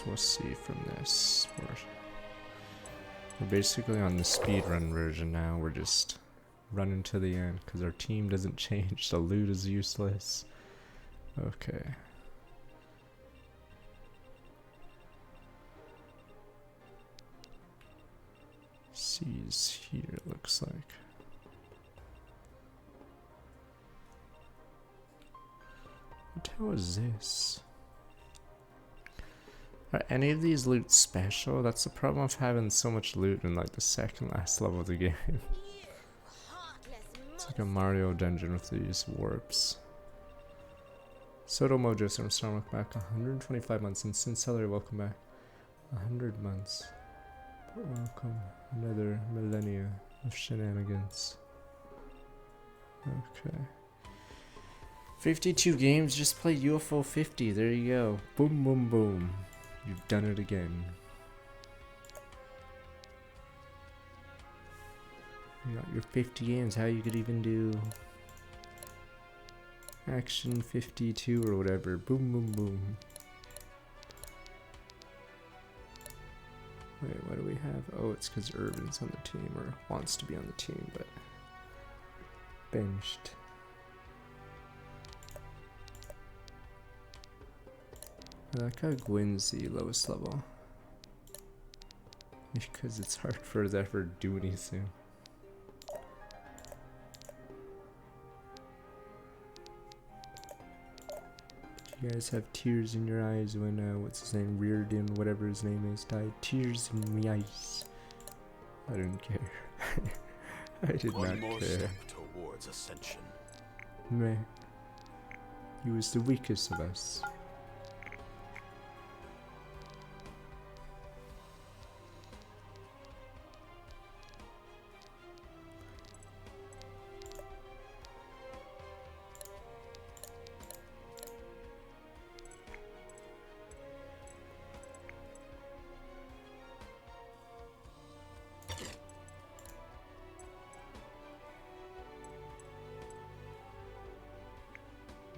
we'll see from this. We're basically on the speedrun version now. We're just running to the end because our team doesn't change. The loot is useless. Okay. C's here, it looks like. What the hell is this? Are any of these loot special? That's the problem of having so much loot in like the second last level of the game. It's like a Mario dungeon with these warps. Soto Mojo, Storm, look back 125 months, and Sincellery, welcome back 100 months. Welcome, another millennia of shenanigans. Okay. 52 games, just play UFO 50, there you go. Boom, boom, boom. You've done it again. You got your 50 games, how you could even do Action 52 or whatever. Boom, boom, boom. Wait, what do we have? Oh, it's because Urban's on the team, or wants to be on the team, but benched. I like how Gwyn's the lowest level. Because it's hard for her to ever do anything. You guys have tears in your eyes when, what's his name, Reardon, whatever his name is, died. Tears in my eyes. I don't care. I did not more care. step towards ascension. Meh. He was the weakest of us.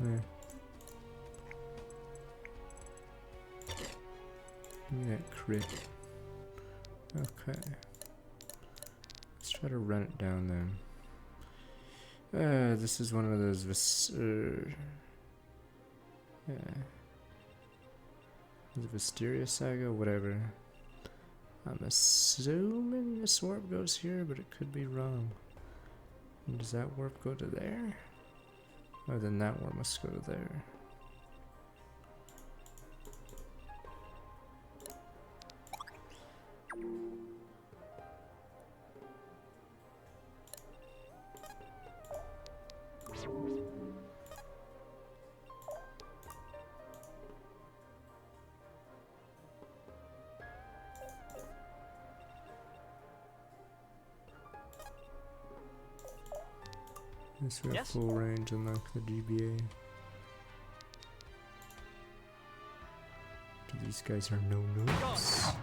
Yeah. Yeah, crit. Okay. Let's try to run it down then. This is one of those yeah. The Wisteria Saga, whatever. I'm assuming this warp goes here, but it could be wrong. And does that warp go to there? Oh, then that one must go to there. Yes, we have full range unlock the GBA. These guys are no-nos.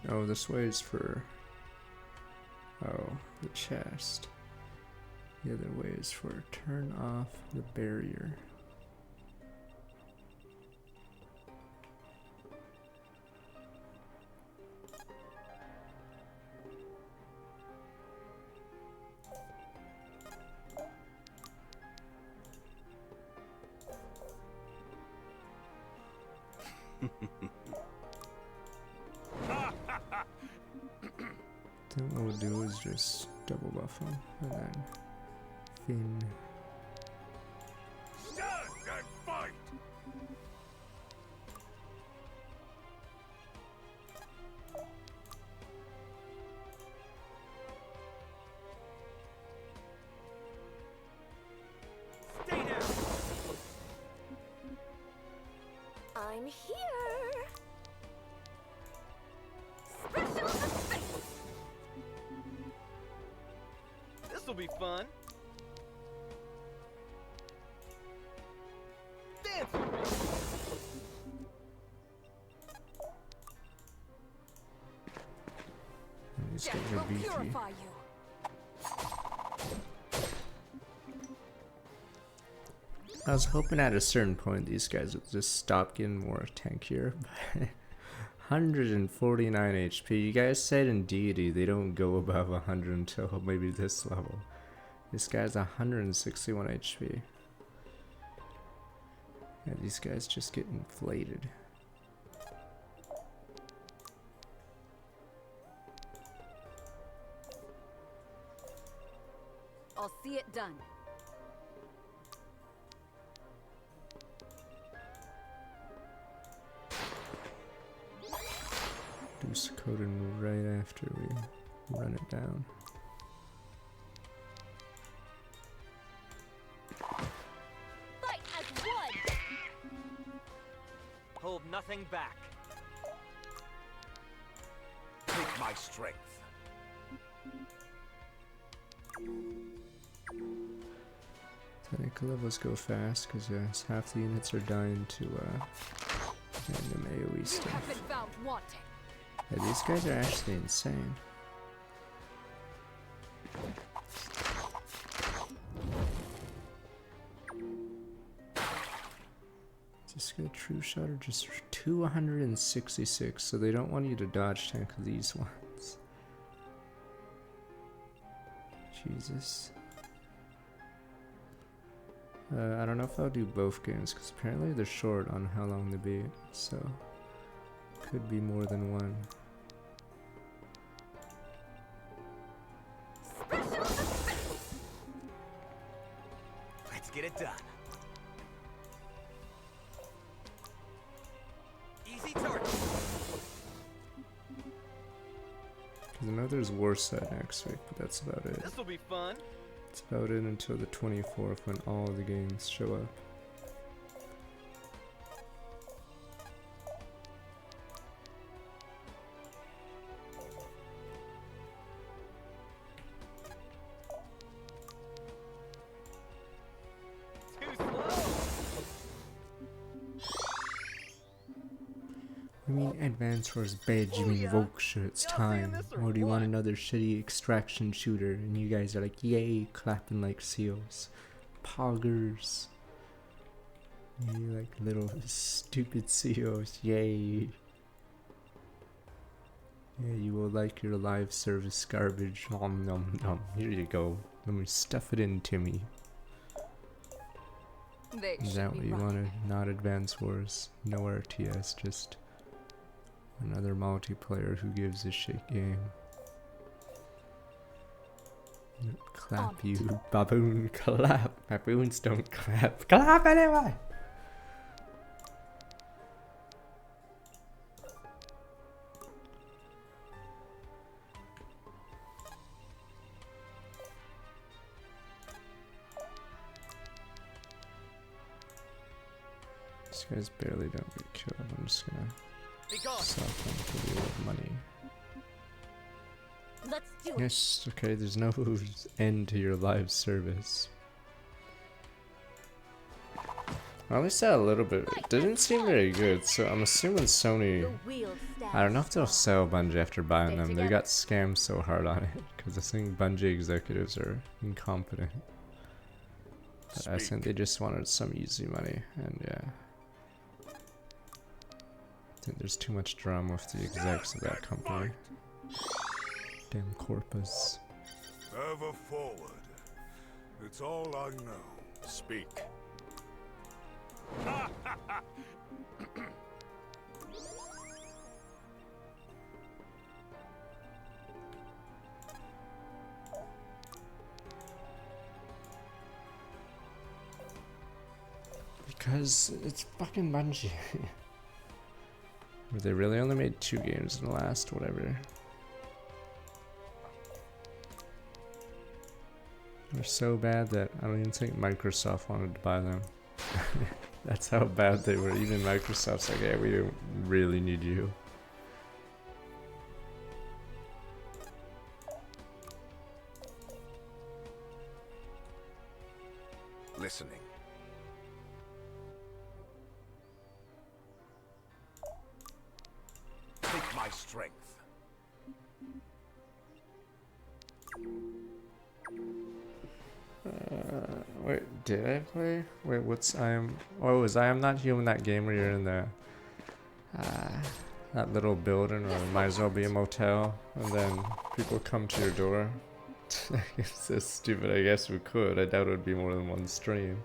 Oh, this way is for... Oh, the chest. The other way is for turn off the barrier. Then what we'll do is just double buff him and then thin. Stand and fight! Stay down! I'm here! Special effects! This'll be fun. Dance with me. These Death guys are will beefy. purify you. I was hoping at a certain point these guys would just stop getting more tankier. 149 HP. You guys said in Deity they don't go above 100 until maybe this level. This guy's 161 HP. Yeah, these guys just get inflated. I'll see it done. Deuce coding right after we run it down. Fight as one. Hold nothing back. Take my strength. Technical levels go fast because half the units are dying to random AoE You have stuff. been found wanting. Yeah, these guys are actually insane. Just get a true shot or just 266, so they don't want you to dodge tank these ones. Jesus. I don't know if I'll do both games because apparently they're short on how long they beat, so could be more than one. Special effects. Let's get it done. Easy target. Because I know there's Warset next week, but that's about it. This'll be fun. That's about it until the 24th when all the games show up. Too slow. You mean Advance Wars bad, you mean yeah. Volkshoot, it's Y'all seeing time. this or Or do you want what? another shitty extraction shooter? And you guys are like, yay, clapping like seals. Poggers. You like little stupid seals, yay. Yeah, you will like your live service garbage. Nom nom nom. Here you go. Let me stuff it into me. They Is should that be what you mine. wanted? Not Advance Wars, no RTS, just another multiplayer who gives a shit game. Clap you, baboon, clap. Baboons don't clap. Clap anyway! These guys barely don't get killed. I'm just gonna Be gone. sell them for the old money. Let's do it. Yes, okay, there's no end to your live service. I only saw a little bit. It didn't seem very good, so I'm assuming Sony. The wheel stands I don't know if they'll strong. sell Bungie after buying Stay them. They together. got scammed so hard on it because I think Bungie executives are incompetent. But I think they just wanted some easy money, and yeah. I think there's too much drama with the execs of that company. Damn corpus. Ever forward. It's all I know. Speak. Because it's fucking Bungie. They really only made 2 games in the last whatever. They're so bad that I don't even think Microsoft wanted to buy them. That's how bad they were. Even Microsoft's like, yeah, we don't really need you. Listening. Take my strength. Wait, did I play? Wait, what's I am? Oh, was I am not human that game where you're in the that little building, or it might as well be a motel, and then people come to your door? It's so stupid. I guess we could. I doubt it would be more than one stream.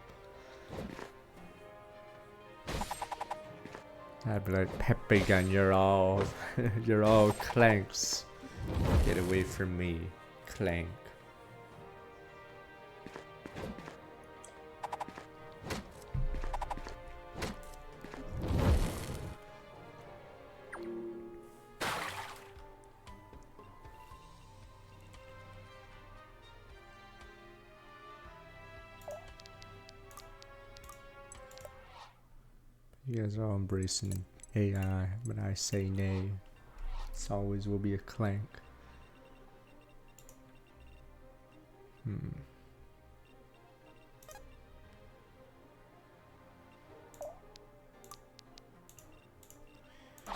I'd be like, Pepe Gun, you're all, you're all clanks. Get away from me, clank. You guys are all embracing AI, but I say nay. This always will be a clank.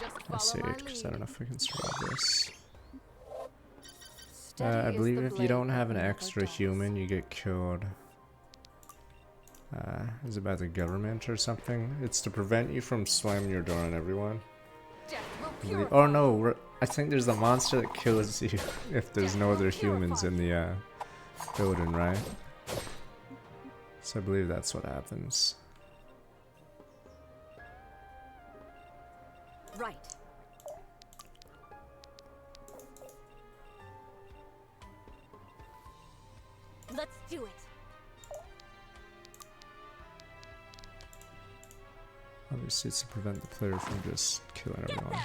Just I follow saved my because I lead. don't know if I can survive this. Steady I is believe the if you blade don't that have an never extra dulls. human, you get killed. Is it by the government or something? It's to prevent you from slamming your door on everyone. Death will I believe- purify Or no, you. I think there's the monster that kills you if there's Death no will other humans purify in the building, right? So I believe that's what happens. Right. Let's do it. Obviously, it's to prevent the player from just killing everyone.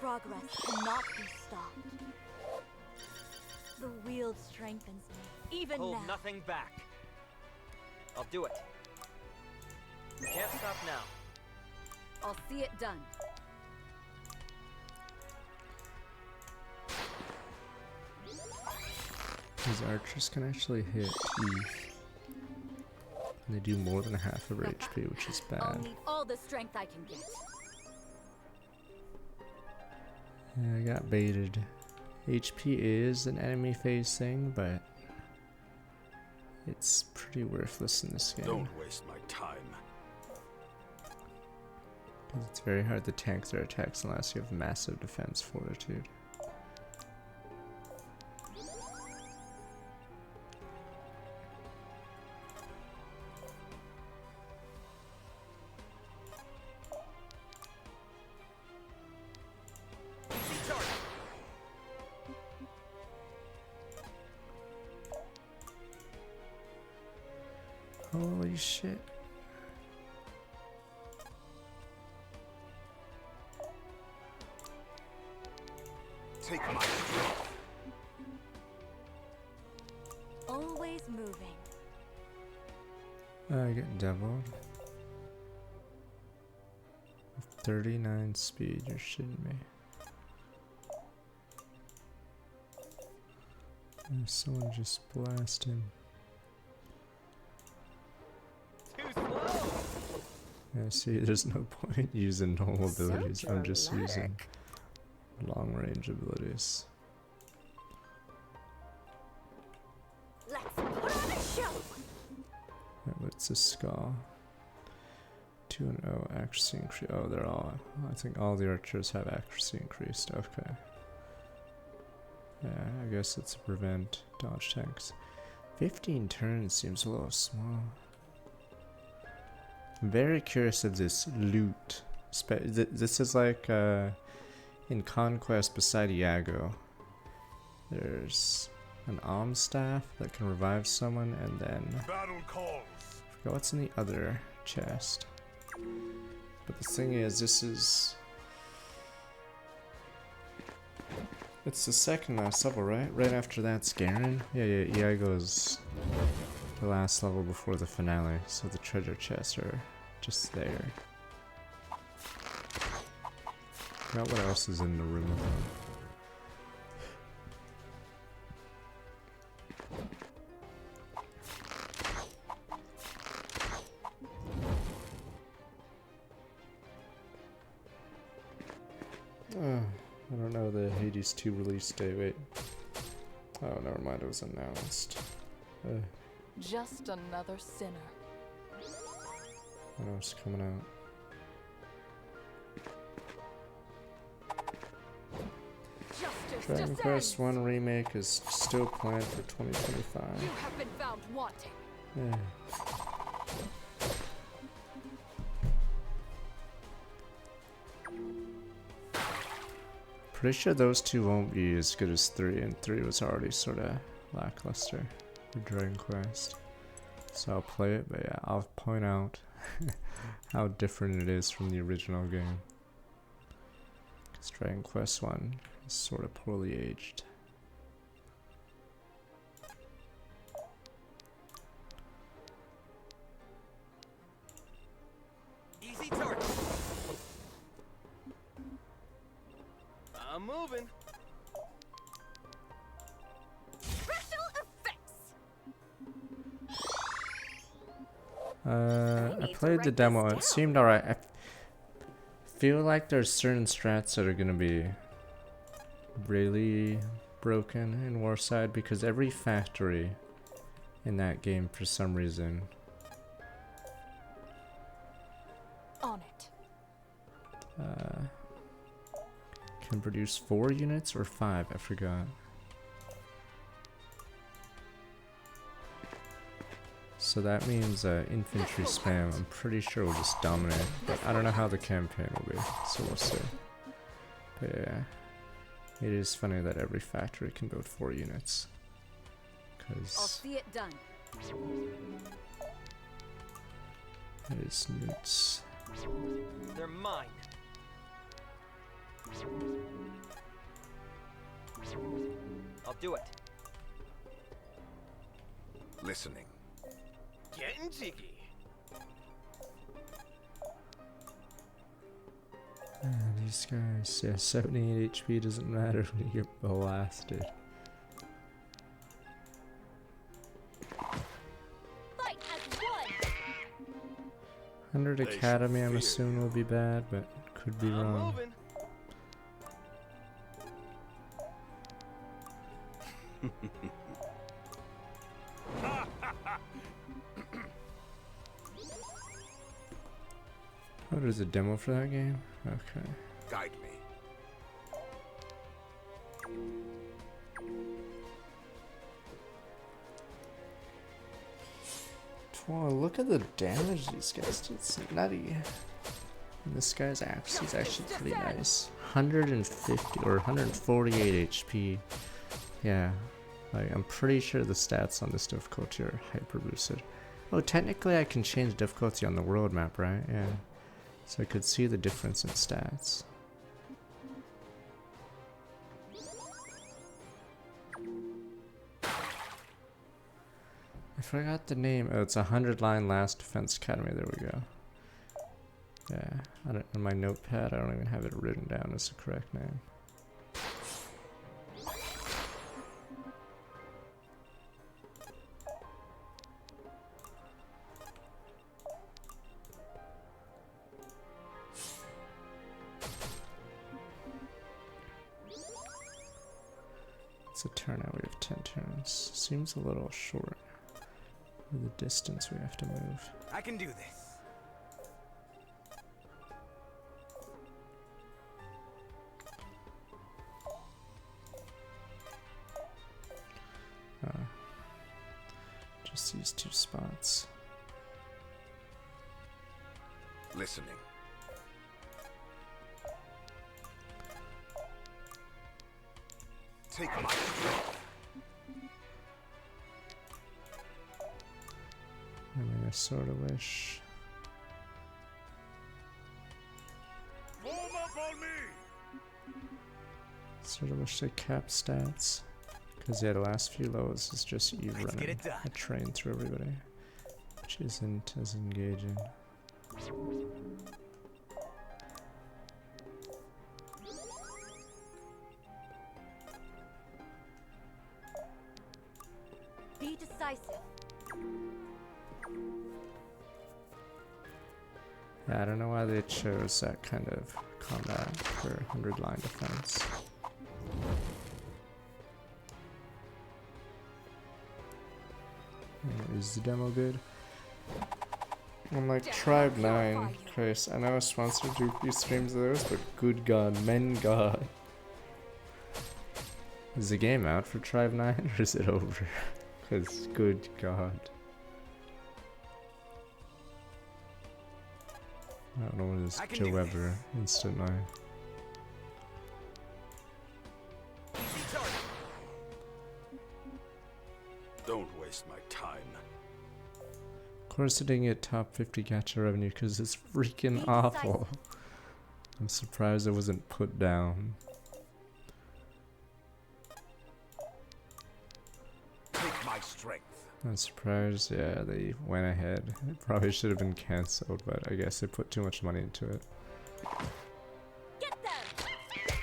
Progress cannot be stopped. The wield strengthens me, even Hold now. nothing back. I'll do it. Can't stop now. I'll see it done. These archers can actually hit Eve. And they do more than half of her HP, which is I'll bad. need all the strength I can get. Yeah, I got baited. HP is an enemy phase thing, but it's pretty worthless in this game. Don't waste my time. 'Cause it's very hard to tank their attacks unless you have massive defense fortitude. Easy target. Holy shit. Take my strength. Always moving. I get doubled. 39 speed, you're shitting me. There's someone just blasting. Too slow. Yeah, see, there's no point using normal So abilities. I'm just using dramatic. long range abilities. Let's put on a show. Yeah, what's a skull? 2 and 0 accuracy increase. Oh, they're all. I think all the archers have accuracy increased. Okay. Yeah, I guess it's to prevent dodge tanks. 15 turns seems a little small. I'm very curious of this loot. This is like in Conquest beside Iago. There's an alms staff that can revive someone, and then Battle calls. I forgot what's in the other chest. But the thing is, this is... It's the second last level, right? Right after that's Garen? Yeah, Iago's the last level before the finale, so the treasure chests are just there. Forgot what else is in the room with him. I don't know the Hades 2 release date. Wait, Oh, never mind, it was announced. Just another sinner. I know it's coming out. Justice Dragon Quest 1 Remake is still planned for 2025. You have been found wanting. Yeah. Pretty sure those two won't be as good as 3, and 3 was already sort of lackluster for Dragon Quest. So I'll play it, but yeah, I'll point out how different it is from the original game. Because Dragon Quest 1 is sort of poorly aged. Easy target. I'm moving. Special effects. I played the demo. It seemed alright. I feel like there's certain strats that are gonna be really broken in Warside because every factory in that game, for some reason, On it. can produce 4 units or 5. I forgot. So that means infantry spam, I'm pretty sure will just dominate, but I don't know how the campaign will be, so we'll see. But yeah, it is funny that every factory can build 4 units. I'll Because see it done. it is newts. They're mine. I'll do it. Listening. Getting jiggy. These guys, yeah, 78 HP doesn't matter when you get blasted. Fight as one. 100 They shall Academy, I'm fear assuming will be bad, but could be I'm wrong. moving. Oh, there's a demo for that game? Okay. Guide me. Wow, look at the damage these guys do. It's nutty. And this guy's axe is actually pretty nice. 150 or 148 HP. Yeah. Like, I'm pretty sure the stats on this difficulty are hyper boosted. Oh, technically I can change difficulty on the world map, right? Yeah. So I could see the difference in stats. I forgot the name. Oh, it's 100 line last defense academy. There we go. Yeah, I don't, in my notepad, I don't even have it written down as the correct name. It's a turn out. We have 10 turns. Seems a little short. For the distance we have to move. I can do this. Just these 2 spots. Listening. Take my strength. I mean, I sort of wish. Form up on me. Sort of wish they capped stats. Because yeah, the last few lows is just you Let's get running it done. a train through everybody. Which isn't as engaging. Be decisive. Yeah, I don't know why they chose that kind of combat for 100 line defense. Is the demo good? I'm like, Tribe 9. Christ, I know I sponsored do a few streams of those, but good god, men god. Is the game out for Tribe 9 or is it over? Because good god. I don't know what is I can do Joe Weber Instant 9. Easy target. Don't waste my time. Of course it didn't get top 50 gacha revenue because it's freaking awful. I'm surprised it wasn't put down. Take my strength. I'm surprised, yeah, they went ahead. It probably should have been cancelled, but I guess they put too much money into it. Get them!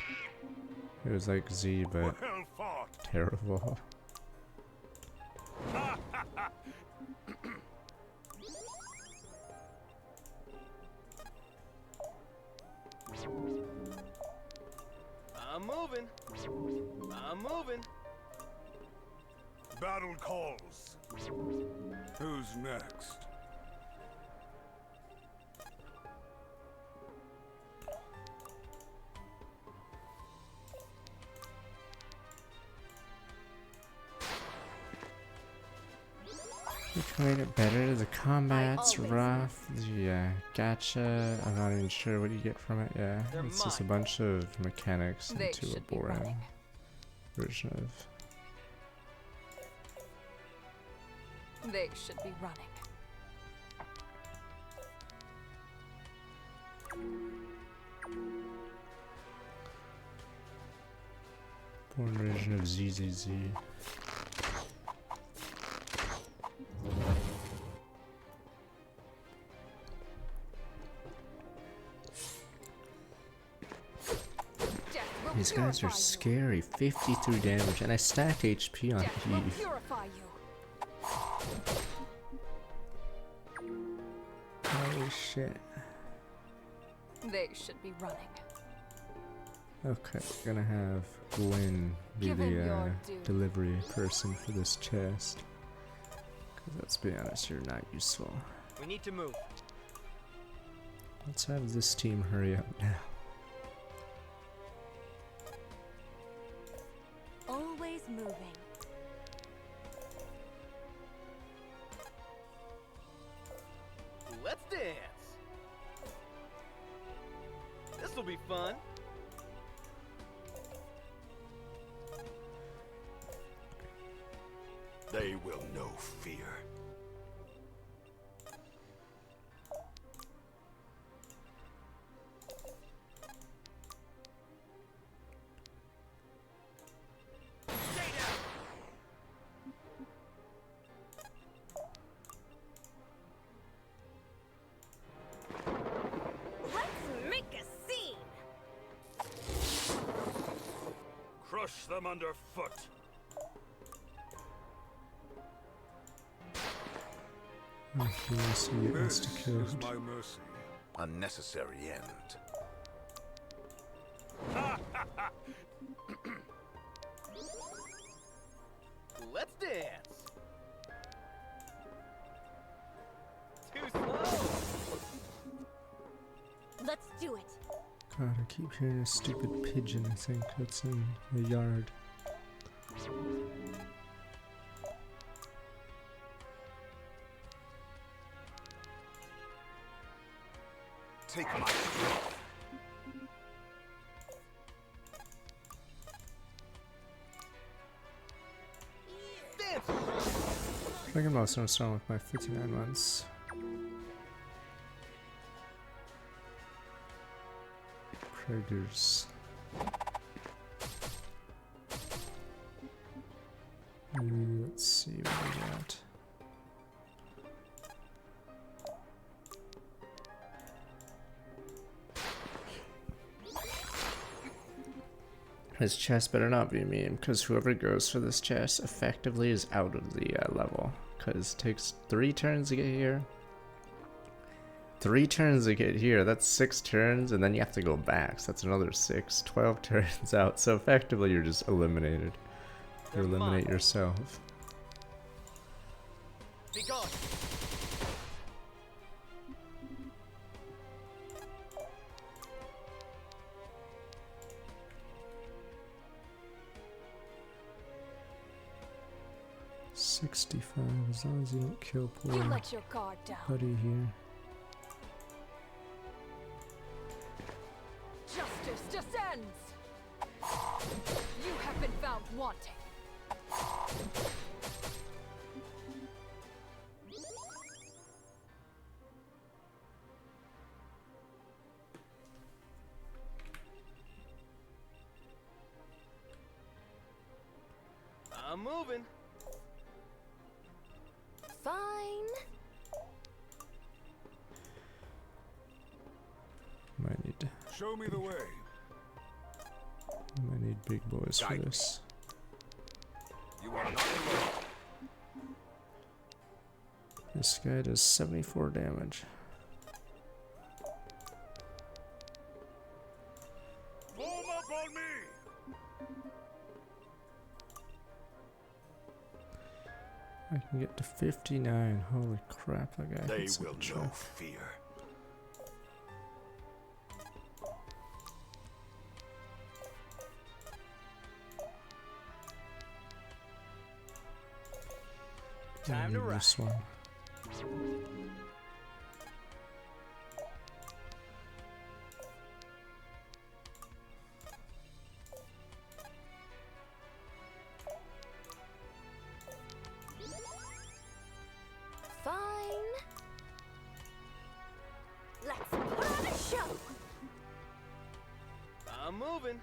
It was like Z, but Well fought. terrible. I'm moving. I'm moving. Battle calls. Who's next? Which made it better? The combat's rough. The gacha, I'm not even sure what you get from it. Yeah, They're it's just a mine. bunch of mechanics They into a should be boring running. version of. They should be running. Born version of ZZZ. Death will These guys purify are you. scary. 53 damage, and I stacked HP on Death will Eve. purify you. Holy shit. They should be running. Okay, gonna have Gwen be Give him the your due. delivery person for this chest. Cause let's be honest, you're not useful. We need to move. Let's have this team hurry up now. Always moving. Let's dance. This'll be fun. They will know fear. Stay down. Let's make a scene! Crush them underfoot. Okay, so you This insta-killed. is my mercy. Unnecessary end. Let's dance. Too slow. Let's do it. God, I keep hearing a stupid pigeon, I think that's in the yard. Take my strength. Dance. I think I'm also starting with my 59 months. Predators. Let's see what we got. This chest better not be a meme, because whoever goes for this chest effectively is out of the level. Because it takes 3 turns to get here. 3 turns to get here, that's 6 turns, and then you have to go back, so that's another 6, 12 turns out. So effectively you're just eliminated. You They're eliminate mine. yourself. Be gone. $65, as long as you don't kill You poor let your guard down. buddy here. Justice descends. You have been found wanting. I'm moving. Fine. Might need Show me the way. might need big boys for Deity. this. You are not alone. This guy does 74 damage. Form up on me. I can get to 59. Holy crap, that guy They hits like will a know truck. fear. Time to Need this one. Fine. Let's put on a show. I'm moving.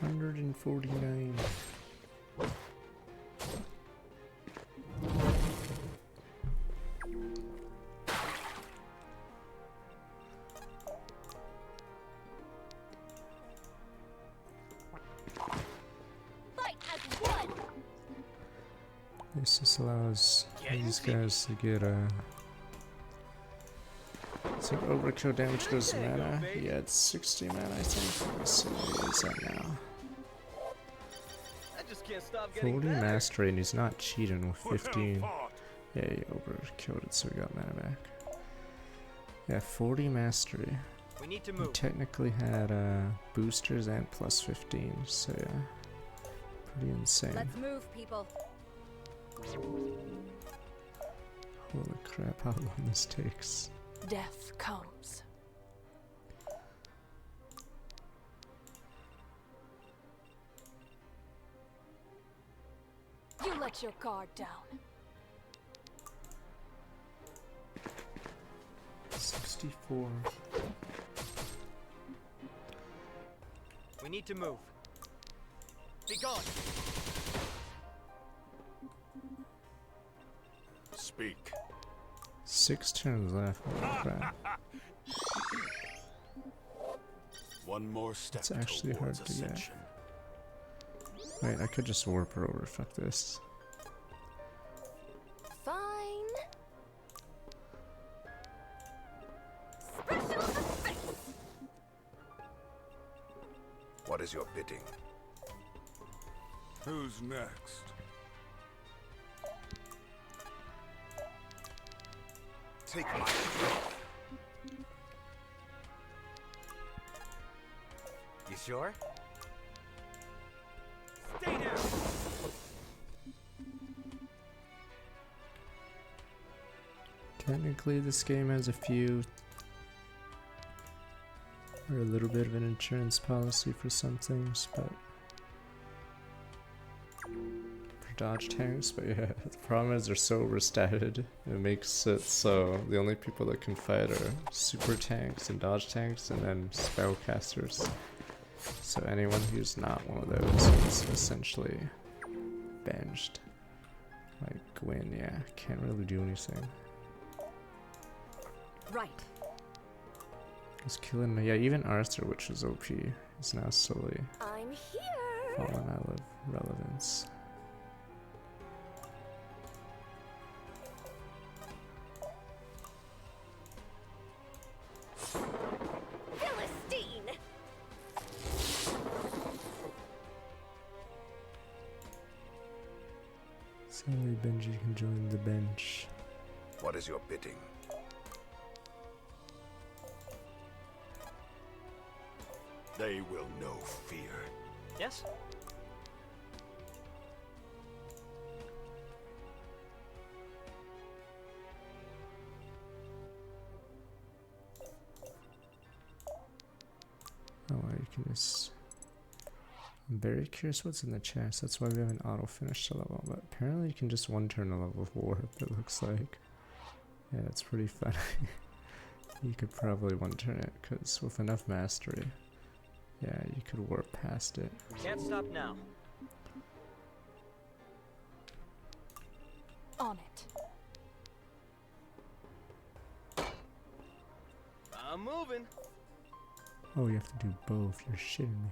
$149. Fight as one. This just allows these guys to get so overkill damage goes to There you go, mana. baby. Yeah, it's 60 mana, I think. Let's see what he's at now. I just can't stop getting 40 better. mastery, and he's not cheating with Well 15. fought. Yeah, he overkilled it, so we got mana back. Yeah, 40 mastery. We need to He move. technically had boosters and plus 15, so yeah. Pretty insane. Let's move, people. Holy crap, how long this takes. Death comes. You let your guard down. 64. We need to move. Be gone. Speak. 6 turns left. Holy crap. One more step It's actually hard towards to get. ascension. Wait, I could just warp her over. Fuck this. Fine. Special effects. What is your bidding? Who's next? Take my strength. You sure? Stay down. Technically, this game has a few, or a little bit of an insurance policy for some things, but for dodge tanks. But yeah, the problem is they're so overstated. It makes it so the only people that can fight are super tanks and dodge tanks, and then spellcasters. So anyone who's not one of those is essentially benched. Like Gwyn, yeah, can't really do anything. Right. He's killing me. Yeah, even Arthur, which was OP, is now slowly I'm here. falling out of relevance. Sally Benji can join the bench. What is your bidding? They will know fear. Yes? Oh, well, you can just... I'm very curious what's in the chest. That's why we haven't auto-finished a level. But apparently you can just one-turn a level of warp, it looks like. Yeah, it's pretty funny. You could probably one-turn it, because with enough mastery, yeah, you could warp past it. Can't stop now. On it. I'm moving. Oh, you have to do both. You're shitting me.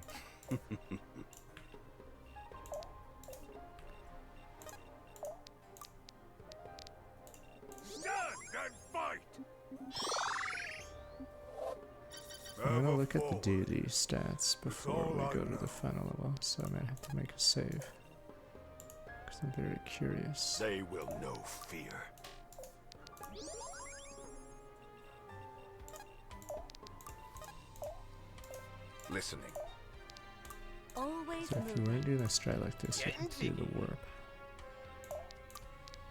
Stand and fight! I'm gonna look at the deity stats before we go to the final level, so I might have to make a save. Because I'm very curious. They will know fear. Listening. Always So if you moving. weren't doing a strat like this, you could do the warp.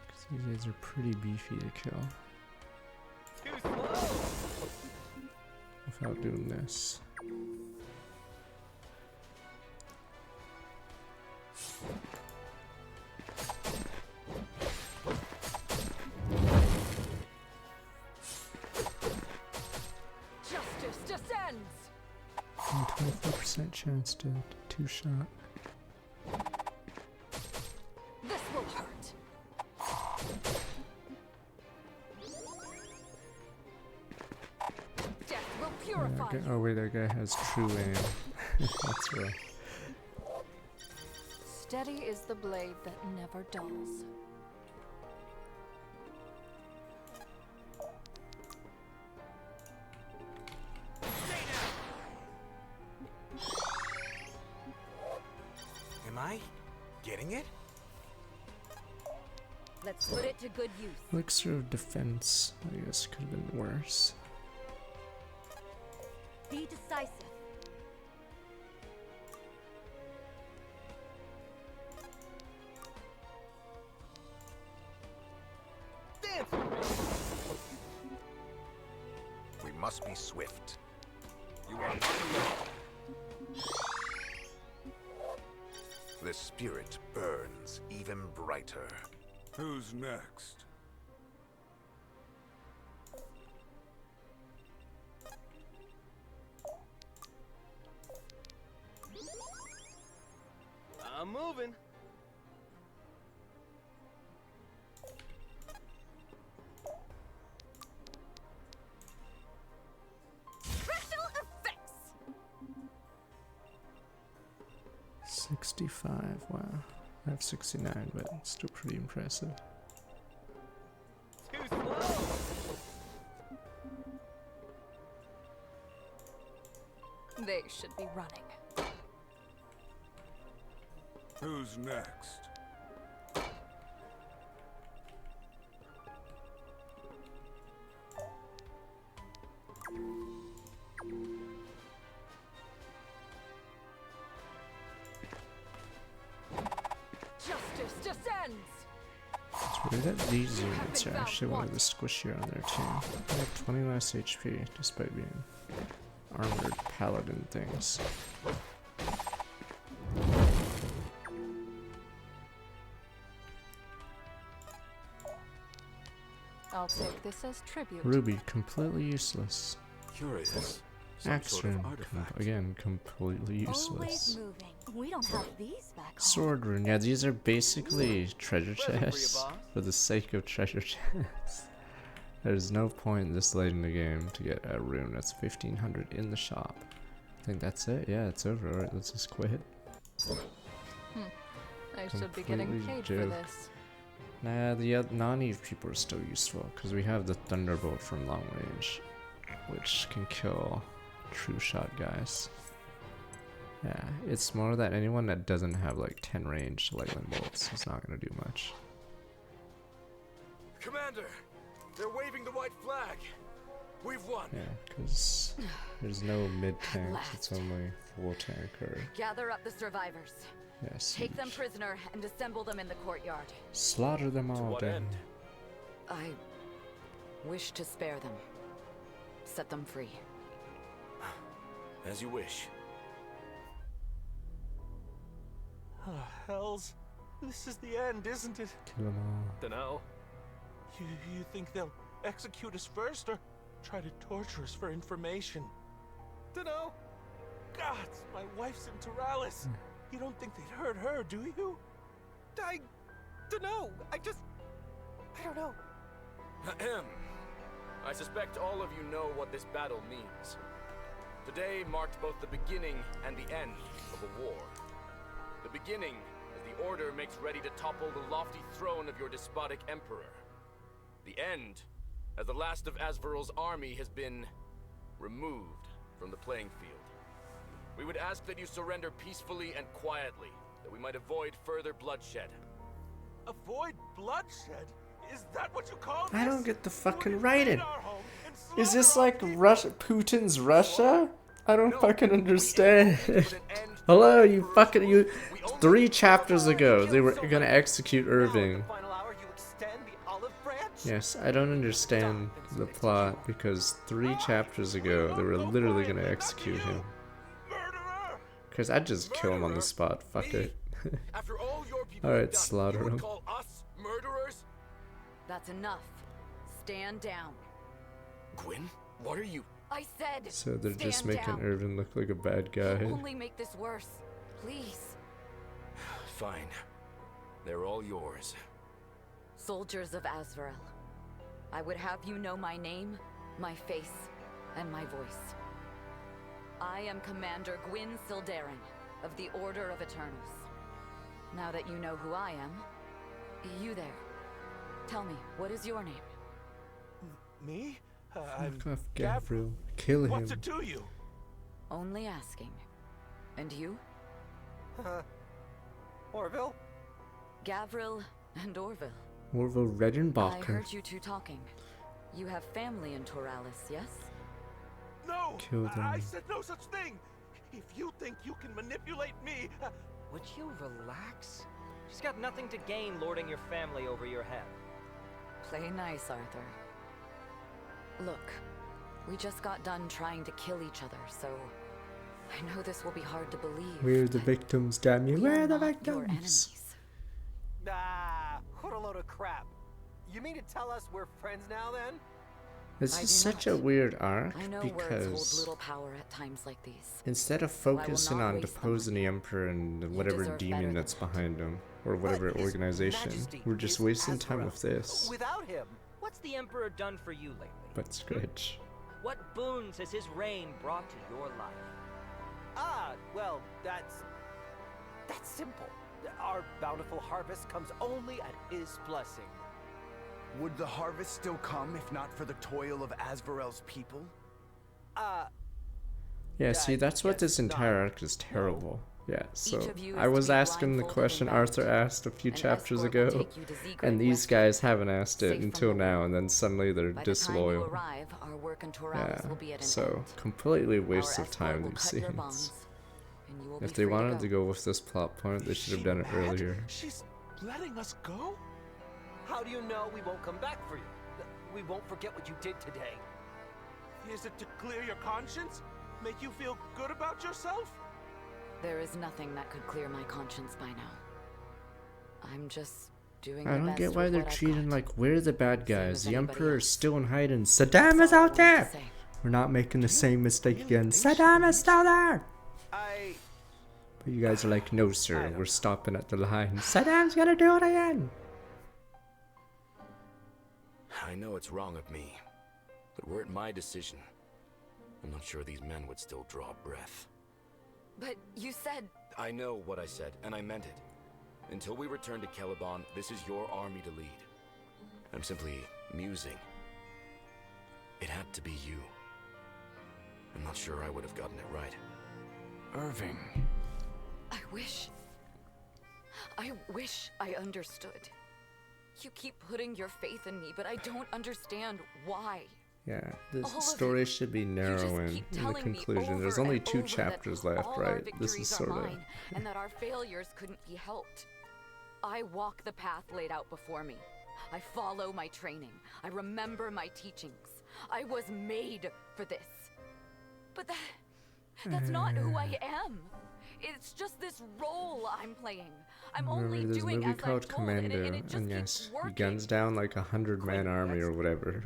Because these guys are pretty beefy to kill Too slow. without doing this. Justice descends. And 24% chance to two-shot. This will hurt. Death will purify you. Oh wait, that guy has true aim. That's right. Steady is the blade that never dulls. Am I getting it? Let's put it to good use. Elixir of defense, I guess, could have been worse. Be decisive. Dance with me. We must be swift. You are not alone. The spirit burns even brighter. Who's next? I'm moving. Special effects. 65, wow. I have 69, but it's still pretty impressive. Too slow. They should be running. Who's next? Justice descends. It's weird that these units are actually one of the squishier on their team. They have 20 less HP despite being armored paladin things. I'll take this as tribute. Ruby, completely useless. Curious. Axe-rune, again, completely Always useless. moving. We don't have these back home. Sword rune, yeah, these are basically treasure Present for you, chests boss. for the sake of treasure chests. There's no point this late in the game to get a rune that's 1500 in the shop. I think that's it. Yeah, it's over. Alright, let's just quit. I should be getting Completely paid joke. for this. Nah, the non-Eve people are still useful because we have the Thunderbolt from long range, which can kill true shot guys. Yeah, it's more that anyone that doesn't have like 10 range lightning bolts is not gonna do much. Commander, they're waving the white flag. We've won. Yeah, because there's no mid-tank, it's last. only full tanker. Gather up the survivors. Yes. Take them prisoner and assemble them in the courtyard. Slaughter them all what down. end? I wish to spare them. Set them free. As you wish. Oh, hells. This is the end, isn't it? Kill them all. Dunno. You think they'll execute us first, or try to torture us for information? Dunno. Gods, my wife's in Toralis. You don't think they'd hurt her, do you? I dunno. I don't know. Ahem. I suspect all of you know what this battle means. Today marked both the beginning and the end of a war. The beginning, as the Order makes ready to topple the lofty throne of your despotic emperor. The end, as the last of Asvarel's army has been removed from the playing field. We would ask that you surrender peacefully and quietly, that we might avoid further bloodshed. Avoid bloodshed? Is that what you call this? I don't get the You fucking would writing. invade our home and Is this slaughter our like people? Russia, Putin's Russia? I don't No, fucking we aim understand. to put an end to Hello, the you Emperor's fucking rule. you. We only 3 need chapters to ago, they were kill gonna someone. execute Irving. Final hour, you extend the olive branch? Yes, I don't understand the plot because 3 chapters ago they were literally gonna execute him. Murderer! Cause I'd just kill him on the spot. Fuck Me? it. After all your people Alright, have done, slaughter you would him. call us murderers? That's enough. Stand down. Gwyn, what are you? I said. So they're just stand making down. Irvin look like a bad You'll guy. only make this worse. Please. Fine. They're all yours. Soldiers of Asvarel, I would have you know my name, my face, and my voice. I am Commander Gwyn Sildarin of the Order of Eternals. Now that you know who I am, you there. Tell me, what is your name? Me? I'm Fuck off, Gabriel. Gabriel. Kill him. What's it to you? Only asking. And you? Orville? Gavril and Orville. Orville I Redenbacher. heard you two talking. You have family in Toralis, yes? No! Kill them. I said no such thing! If you think you can manipulate me, Would you relax? She's got nothing to gain lording your family over your head. Play nice, Arthur. Look, we just got done trying to kill each other, so I know this will be hard to believe. We're the but victims, damn you. we We're are the not your victims. enemies. Ah, what a load of crap. You mean to tell us we're friends now then? This I is do such not. a weird arc I know words hold because little power at times like these. instead of will focusing not on waste them deposing the emperor and whatever deserve demon better that's than that. behind him, or whatever But His organization, Majesty we're just is wasting time Azrael. with this. Without him, What's the Emperor done for you lately? But Scritch. What boons has his reign brought to your life? well, that's simple. Our bountiful harvest comes only at his blessing. Would the harvest still come if not for the toil of Asvarel's people? Yeah, see, that's what guess this entire not. arc is terrible. Yeah, so of you I is was to be asking the blindfolded question and bound. Arthur asked a few An chapters escort will ago, take you to Zegret and these West, guys haven't asked it safe from until the now, war. and then suddenly they're By the time you disloyal. arrive, our work in Toralis Yeah, will be at an so end. completely Our waste of escort time will these cut your scenes. bonds, and you will If be they free wanted to to go with this plot point, they should have done it She mad? earlier. She's letting us go? How do you know we won't come back for you? We won't forget what you did today. Is it to clear your conscience? Make you feel good about yourself? There is nothing that could clear my conscience by now. I'm just doing I the don't best get why with they're what I've treating got. like we're the bad Same guys. as The anybody Emperor is else. still in hiding. That's Saddam is all I out wanted to there! say. We're not making the same mistake really again. think she Saddam is still there! I... But you guys are like, no I sir, don't we're stopping at the line. Saddam's gonna do it again! I know it's wrong of me, but were it my decision, I'm not sure these men would still draw breath. But you said I know what I said, and I meant it. Until we return to Caliban, this is your army to lead. I'm simply musing. It had to be you. I'm not sure I would have gotten it right. Irving. I wish I understood. You keep putting your faith in me, but I don't understand why. Yeah, this All of story it. should be You just narrowing keep in the telling me conclusion. There's over only and 2 over chapters that left, all our right? This is victories are sort of... mine, and that our failures couldn't be helped. I walk the path laid out before me. I follow my training. I remember my teachings. I was made for this. But that's not who I am. It's just this role I'm playing. I'm only Remember, there's a doing movie as I'm called told, Commando, and it just and keeps yes, he working. guns down like 100-man army or whatever.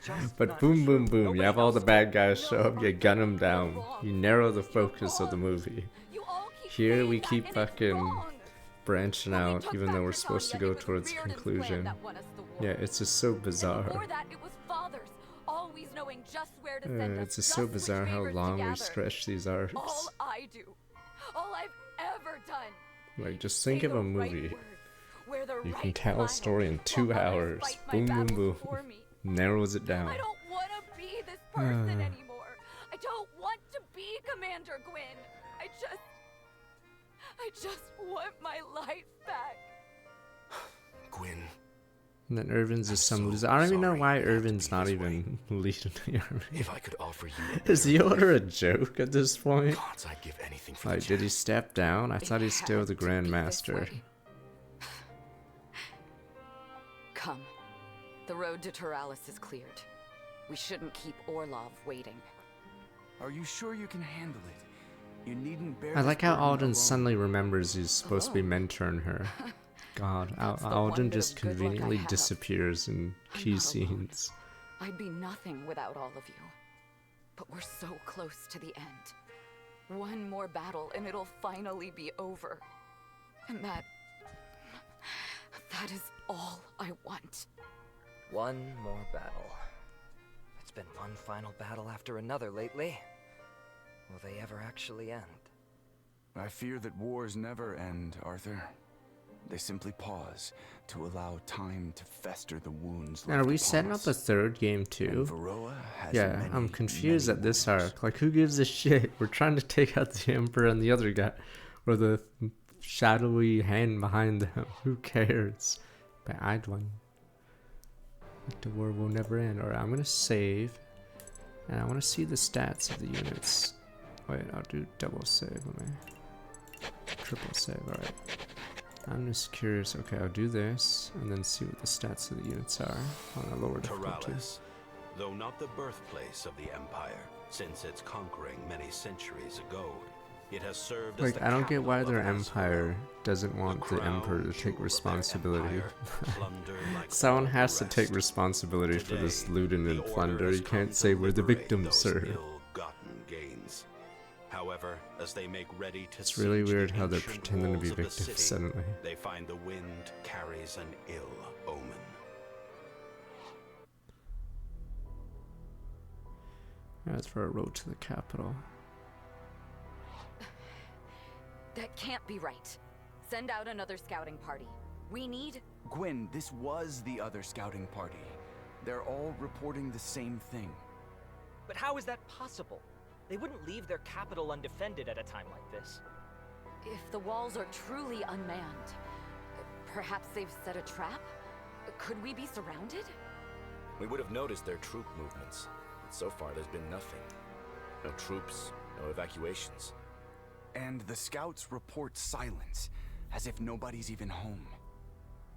just But not boom, boom, true. boom, you Nobody have all the knows. bad guys show up, you gun them You're down. wrong. You narrow the You're focus of the wrong. movie. You all keep Here saying we that, keep and it's fucking wrong. branching When we out, took even back though we're supposed to Britannia, go it was towards Reardon's conclusion. plan that won us the war. Yeah, it's just so And bizarre. before that, it was fathers, always knowing just where to send us, It's just so which bizarre how favors to long we gather. stretch these arcs. All I do, all I've ever done. Like, just Say think of the a right movie. words, wear the You right can tell a flag, story in 2 while others hours. fight my Boom, boom, battles boom. for me. Narrows it down. I don't want to be this person anymore. I don't want to be Commander Gwyn. I just want my life back. Gwyn, And then Irvin's just some so loser. I don't even know sorry why you have to Irvin's be not this even leading the army. if I could offer you a Is better Yoda a life, joke at this point? gods, I'd give anything for Like, the did he chance. step down? I It thought he's still had the to be Grand this Master. way. Come. The road to Turalis is cleared. We shouldn't keep Orlov waiting. Are you sure you can handle it? You needn't bear I this like how burden Alden alone. suddenly remembers he's supposed to be mentoring her. God, That's the one Alden bit of just good luck I conveniently have. disappears in I'm key not alone. scenes. I'd be nothing without all of you. But we're so close to the end. One more battle and it'll finally be over. And that is all I want. One more battle. It's been one final battle after another lately. Will they ever actually end? I fear that wars never end, Arthur. They simply pause to allow time to fester the wounds. Now, are left we upon setting us. up a 3rd game And too? Varroa has Yeah, many, I'm confused many at this wounds. arc. Like, who gives a shit? We're trying to take out the Emperor and the other guy. Or the shadowy hand behind them. Who cares? But I'd won. Like, the war will never end. Alright, I'm gonna save. And I want to see the stats of the units. Wait, I'll do double save. Let me... Triple save, alright. I'm just curious. Okay, I'll do this. And then see what the stats of the units are on a lower difficulty. Turalis, though not the birthplace of the Empire, since its conquering many centuries ago, it has served as Like, the I don't get why capital their of empire Azrael. doesn't want the crown emperor to jewel take of their responsibility. empire, plunder like Someone all has the to take rest. responsibility for this Today, looting the and Order plunder. has You come can't to say we're the liberate victims, those sir. ill-gotten gains. However, as they make ready to It's really siege weird the how they're ancient pretending to be walls of the victims city, suddenly. they find the wind carries an ill omen. That's for a road to the capital. That can't be right. Send out another scouting party. We need... Gwyn, this was the other scouting party. They're all reporting the same thing. But how is that possible? They wouldn't leave their capital undefended at a time like this. If the walls are truly unmanned, perhaps they've set a trap? Could we be surrounded? We would have noticed their troop movements. But so far, there's been nothing. No troops, no evacuations. And the scouts report silence, as if nobody's even home.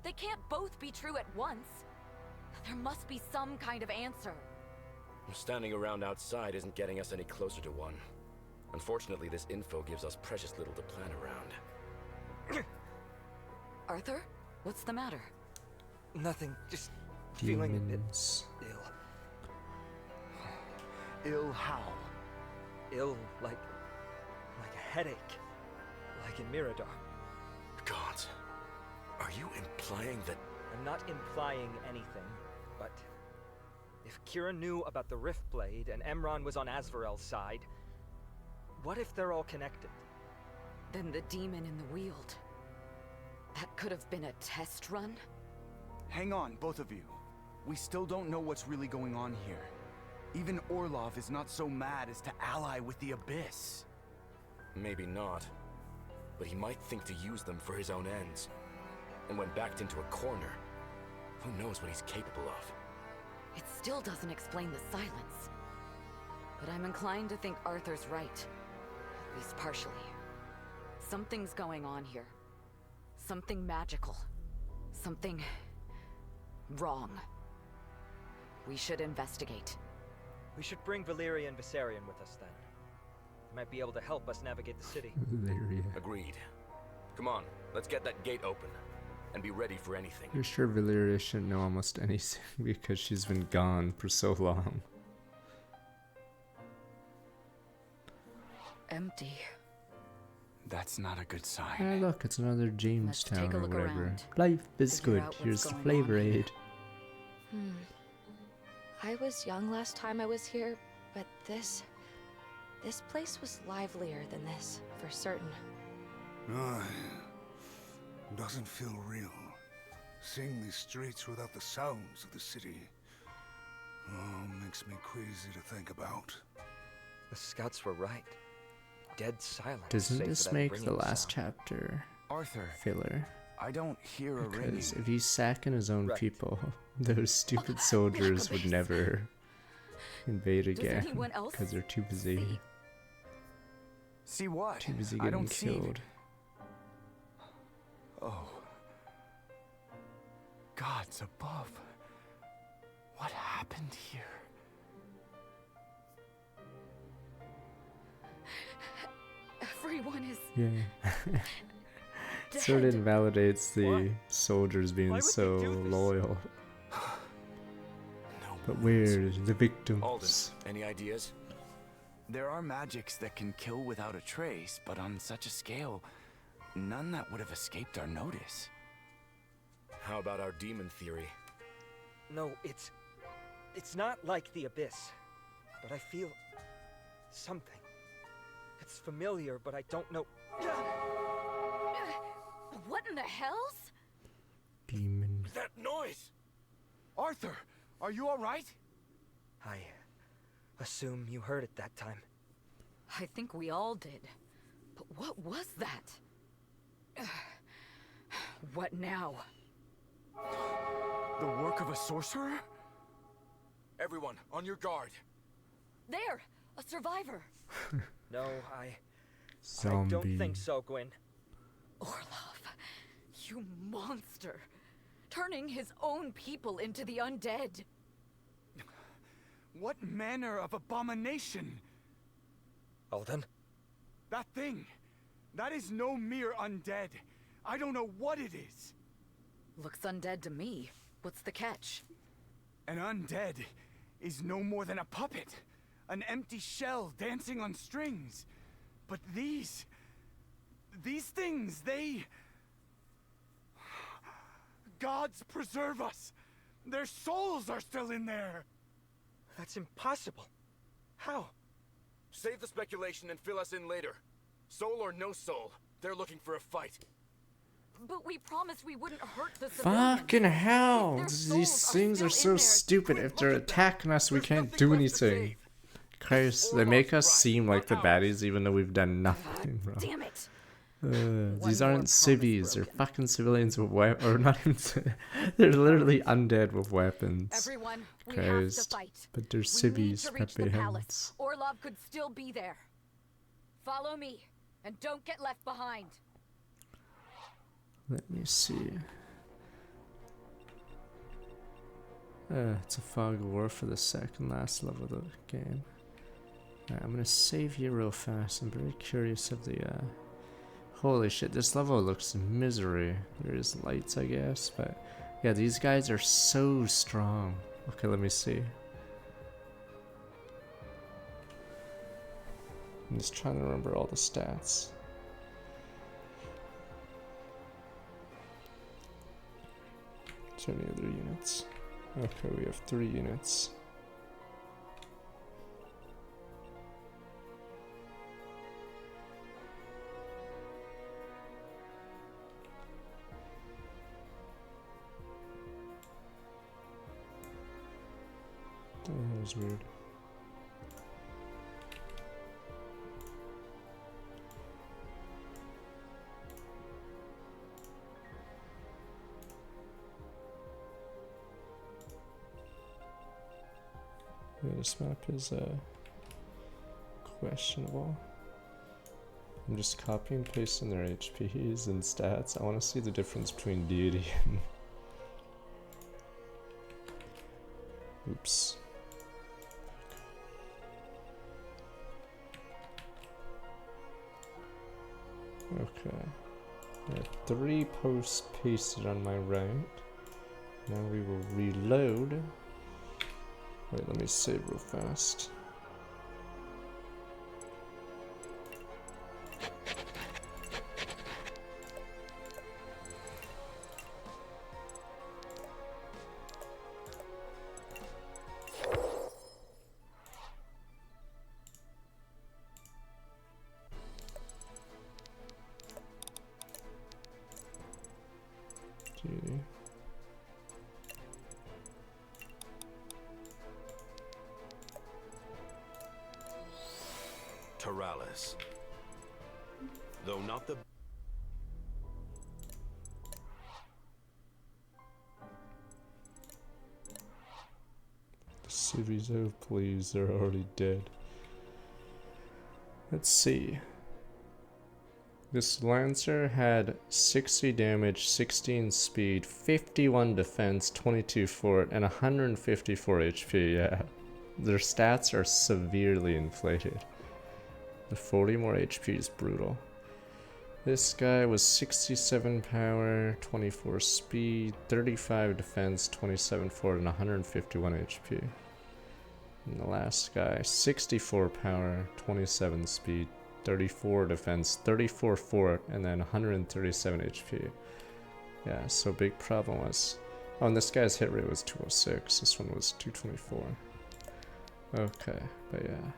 They can't both be true at once. There must be some kind of answer. Standing around outside isn't getting us any closer to one. Unfortunately, this info gives us precious little to plan around. Arthur? What's the matter? Nothing, just feeling a bit Demons. ill. Ill how? Ill like a headache. Like in Mirador. Gods, are you implying that... I'm not implying anything, but if Kira knew about the Rift Blade and Emron was on Azvarel's side, what if they're all connected? Then the demon in the Weald. That could have been a test run? Hang on, both of you. We still don't know what's really going on here. Even Orlov is not so mad as to ally with the Abyss. Maybe not. But he might think to use them for his own ends. And when backed into a corner, Who knows what he's capable of? It still doesn't explain the silence. But I'm inclined to think Arthur's right. At least partially. Something's going on here. Something magical. Something wrong. We should investigate. We should bring Valyria and Viserion with us then. They might be able to help us navigate the city. Valyria. Agreed. Come on, let's get that gate open. And be ready for anything. You're sure Valyria shouldn't know almost anything because she's been gone for so long. Empty. That's not a good sign. Hey, look, it's another Jamestown take a or look whatever. around. Life is Figure good. out what's Here's the going flavor on here. aid. I was young last time I was here, but this place was livelier than this, for certain. Aye. Doesn't feel real. Seeing these streets without the sounds of the city. Oh, makes me queasy to think about. The scouts were right. Dead silence. Doesn't save for this that make the ringing last sound. chapter Arthur, filler? I don't hear a ringing. Because if he's sacking his own Right. people, those stupid soldiers would never invade again anyone else because they're too busy. see? See what? Too busy I getting don't see. killed. Oh. Gods above. What happened here? Everyone is Yeah. dead. Sort of invalidates the Why? soldiers being Why would they so do this? loyal. No. But where are the Alden, victims? any ideas? There are magics that can kill without a trace, but on such a scale, none that would have escaped our notice. How about our demon theory? No, it's not like the Abyss. But I feel something. It's familiar, but I don't know. What in the hells? Demon. That noise! Arthur, are you all right? I assume you heard it that time. I think we all did. But what was that? What now? The work of a sorcerer? Everyone, on your guard. There! A survivor! No, I Zombie. don't think so, Gwyn. Orlov, you monster! Turning his own people into the undead! What manner of abomination? Alden? That thing! That is no mere undead. I don't know what it is. Looks undead to me. What's the catch? An undead is no more than a puppet. An empty shell dancing on strings. But these things, they... Gods preserve us! Their souls are still in there! That's impossible. How? Save the speculation and fill us in later. Soul or no soul, they're looking for a fight. But we promised we wouldn't hurt the civilians. Fucking hell! Their These souls things still are in so there. stupid. If they're attacking us, we There's can't nothing do left to anything. save. Christ, they make us seem like the baddies even though we've done nothing, bro. Damn it! These more aren't promise civvies, they're broken. fucking civilians with weapons. Or not even they're literally undead with weapons. Everyone, we have to Christ. fight. But they're We need civvies, to reach the Pepe palace. hands. Orlov could still be there. Follow me, and don't get left behind. Let me see. It's a fog of war for the second last level of the game. Alright, I'm gonna save here real fast. I'm very curious of the holy shit, this level looks misery. There's lights, I guess, but yeah, these guys are so strong. Okay, let me see. I'm just trying to remember all the stats. Is there any other units? Okay, we have 3 units. That was weird. Yeah, this map is questionable. I'm just copy and pasting their HPs and stats. I want to see the difference between Deity and... Oops. Okay. I have 3 posts pasted on my right. Now we will reload. Wait, let me save real fast. Gee. Taralis. Though not the... The cities, oh please, they're already dead. Let's see. This Lancer had 60 damage, 16 speed, 51 defense, 22 fort, and 154 HP, yeah. Their stats are severely inflated. The 40 more HP is brutal. This guy was 67 power, 24 speed, 35 defense, 27 fort, and 151 HP. And the last guy, 64 power, 27 speed, 34 defense, 34 fort, and then 137 HP. Yeah, so big problem was... Oh, and this guy's hit rate was 206. This one was 224. Okay, but yeah.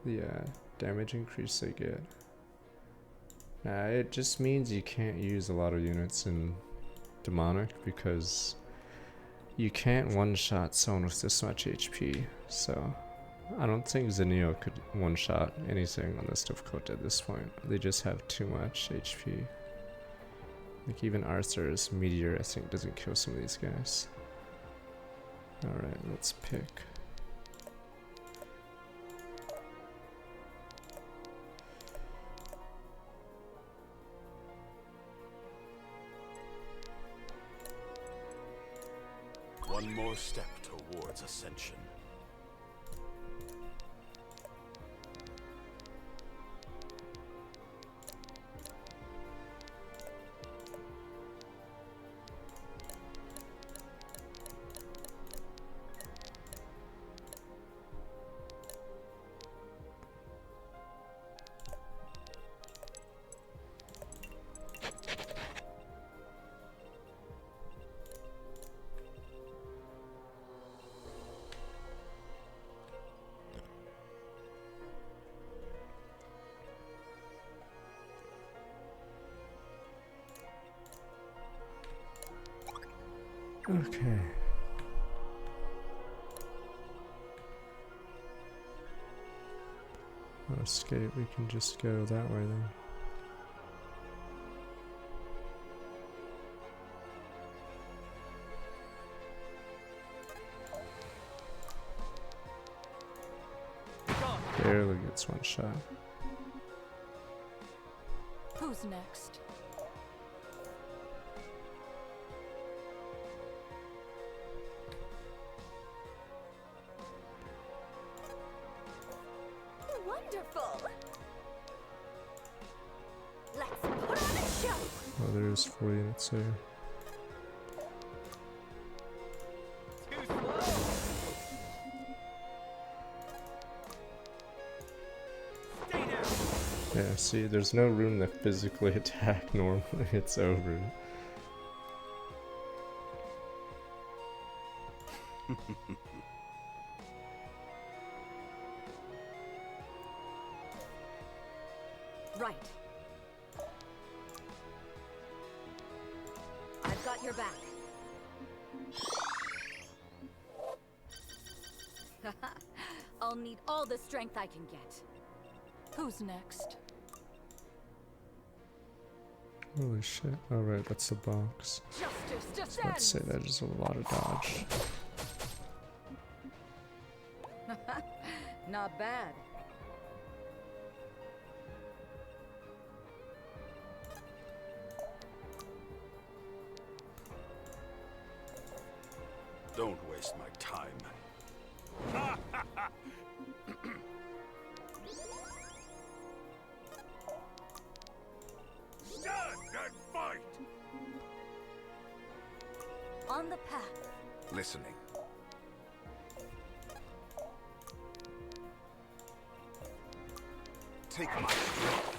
Yeah, the damage increase they get. It just means you can't use a lot of units in Demonic because you can't one-shot someone with this much HP. So I don't think Zenio could one-shot anything on this difficulty at this point. They just have too much HP. Like even Arthur's Meteor, I think, doesn't kill some of these guys. Alright, let's pick. One more step towards ascension. Okay. Oh, escape, we can just go that way then. Barely gets one shot. Who's next? Wonderful. Let's put on a show. Oh, there's 4 units there. Too slow. Stay down. Yeah, see, there's no room to physically attack normally. It's over. Right. I've got your back. I'll need all the strength I can get. Who's next? Holy shit. Oh right, that's the box. Justice Let's say descends. that is a lot of dodge. Not bad. Don't waste my time. Stand and fight! On the path. Listening. Take my breath.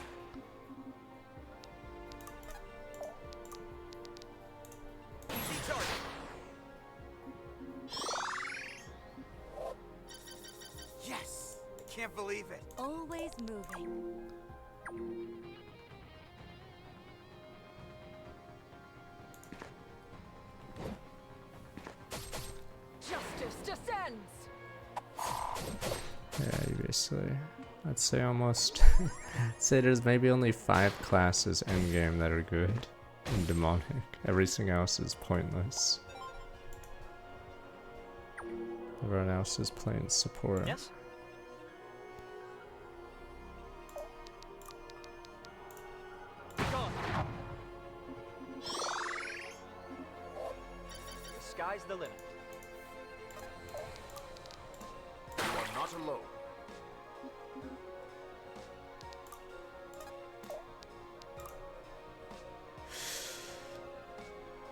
Easy target. Yes! I can't believe it. Always moving. Justice descends. Yeah, you basically, I'd say almost, say there's maybe only 5 classes endgame that are good and demonic. Everything else is pointless. Everyone else is playing support. Yes? Gone. The sky's the limit. You are not alone.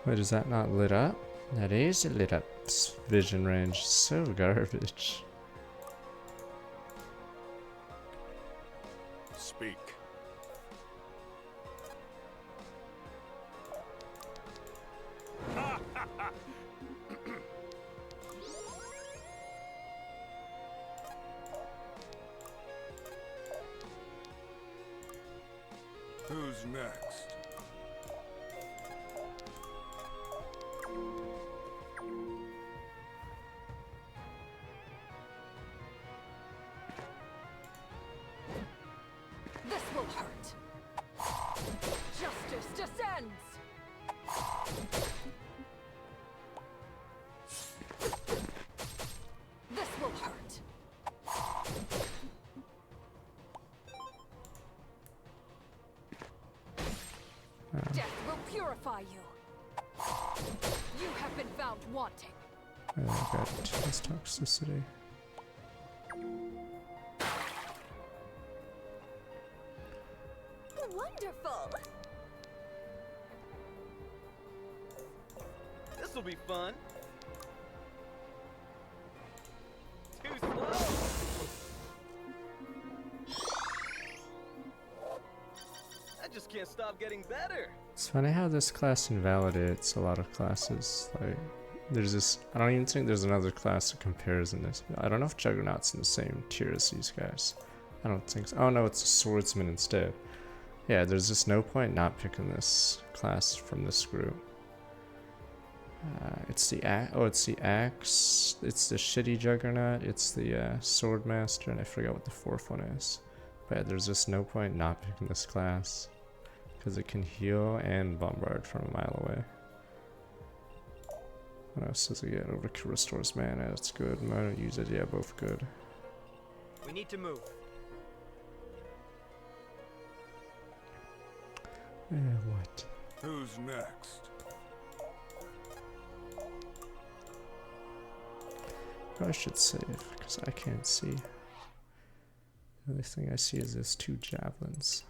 Wait, is that not lit up? That is lit up. This vision range is so garbage. Speak. Who's next? This will hurt. Justice descends. This will hurt. Death will purify you. You have been found wanting. I got this toxicity. Wonderful. This'll be fun. Too slow. I just can't stop getting better. It's funny how this class invalidates a lot of classes. Like, there's this, I don't even think there's another class that compares in this. I don't know if Juggernaut's in the same tier as these guys. I don't think so. Oh no, it's a swordsman instead. Yeah, there's just no point not picking this class from this group. It's the axe, it's the shitty Juggernaut, it's the swordmaster, and I forget what the 4th one is. But yeah, there's just no point not picking this class. Because it can heal and bombard from a mile away. What else does it get? Overkill restores mana, that's good. I don't use it, yeah, both good. We need to move. What? Who's next? I should save, because I can't see. The only thing I see is this 2 javelins.